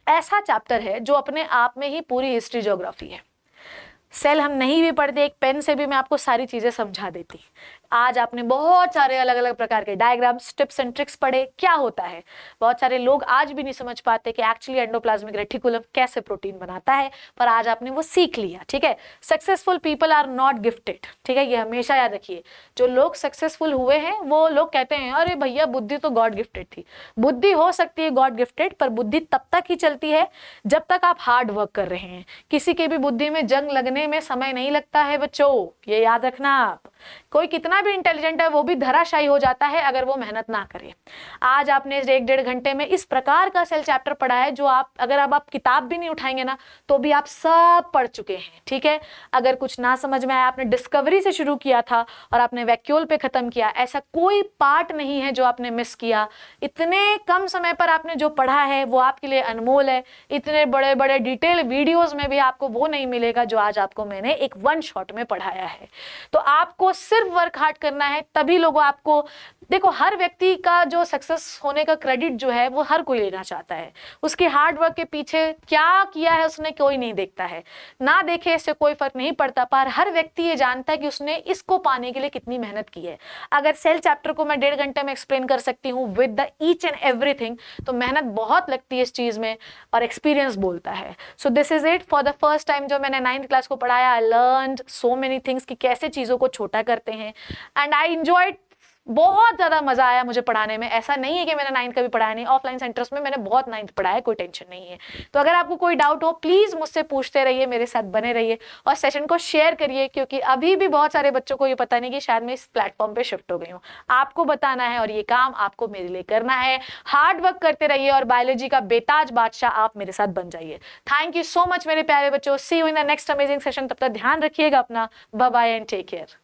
ऐसा चैप्टर है जो अपने आप में ही पूरी हिस्ट्री ज्योग्राफी है। सेल हम नहीं भी पढ़ते, एक पेन से भी मैं आपको सारी चीजें समझा देती। आज आपने बहुत सारे अलग अलग प्रकार के डायग्राम्स, टिप्स एंड ट्रिक्स पढ़े, क्या होता है। बहुत सारे लोग आज भी नहीं समझ पाते कि एक्चुअली एंडोप्लाज्मिक रेटिकुलम कैसे प्रोटीन बनाता है, पर आज आपने वो सीख लिया, ठीक है। Successful people are not gifted, ठीक है, ये हमेशा याद रखिए। जो लोग सक्सेसफुल हुए हैं वो लोग कहते हैं अरे भैया बुद्धि तो गॉड गिफ्टेड थी। बुद्धि हो सकती है गॉड गिफ्टेड, पर बुद्धि तब तक ही चलती है जब तक आप हार्ड वर्क कर रहे हैं। किसी के भी बुद्धि में जंग लगने में समय नहीं लगता है बच्चों, ये याद रखना आप। कोई कितना भी इंटेलिजेंट है वो भी धराशायी हो जाता है अगर वो मेहनत ना करे। आज आपने इस 1-1.5 घंटे में इस प्रकार का सेल चैप्टर पढ़ा है जो आप अगर अब आप किताब भी नहीं उठाएंगे ना तो भी आप सब पढ़ चुके हैं, ठीक है। अगर कुछ ना समझ में आया, आपने डिस्कवरी से शुरू किया था और आपने वैक्यूल पे खत्म किया, ऐसा कोई पार्ट नहीं है जो आपने मिस किया। इतने कम समय पर आपने जो पढ़ा है वो आपके लिए अनमोल है। इतने बड़े बड़े डिटेल वीडियोस में भी आपको वो नहीं मिलेगा जो आज आपको मैंने एक वन शॉट में पढ़ाया है। तो आपको सिर्फ वर्क हार्ड करना है, तभी लोग आपको, देखो हर व्यक्ति का जो सक्सेस होने का क्रेडिट जो है वो हर कोई लेना चाहता है। उसके हार्ड वर्क के पीछे क्या किया है उसने कोई नहीं देखता है, ना देखे इससे कोई फर्क नहीं पड़ता, पर हर व्यक्ति ये जानता है कि उसने इसको पाने के लिए कितनी मेहनत की है। अगर सेल चैप्टर को मैं 1.5 घंटे में एक्सप्लेन कर सकती हूँ with the each and everything, तो मेहनत बहुत लगती है इस चीज में और एक्सपीरियंस बोलता है। So this is it for the first time जो मैंने 9th क्लास को पढ़ाया। I learned so many things कि कैसे चीजों को छोटा करते हैं एंड आई एंजॉयड। बहुत ज्यादा मजा आया मुझे पढ़ाने में। ऐसा नहीं है कि मैंने 9th कभी पढ़ाया नहीं, ऑफलाइन सेंटर्स में मैंने बहुत 9th पढ़ाया, कोई टेंशन नहीं है। तो अगर आपको कोई डाउट हो प्लीज मुझसे पूछते रहिए, मेरे साथ बने रहिए और सेशन को शेयर करिए, क्योंकि अभी भी बहुत सारे बच्चों को ये पता नहीं कि शायद मैं इस प्लेटफॉर्म पे शिफ्ट हो गई हूँ। आपको बताना है और ये काम आपको मेरे लिए करना है। हार्ड वर्क करते रहिए और बायोलॉजी का बेताज बादशाह आप मेरे साथ बन जाइए। थैंक यू सो मच मेरे प्यारे बच्चों। See you in the next amazing session. तब तक ध्यान रखिएगा अपना। Bye bye and take care.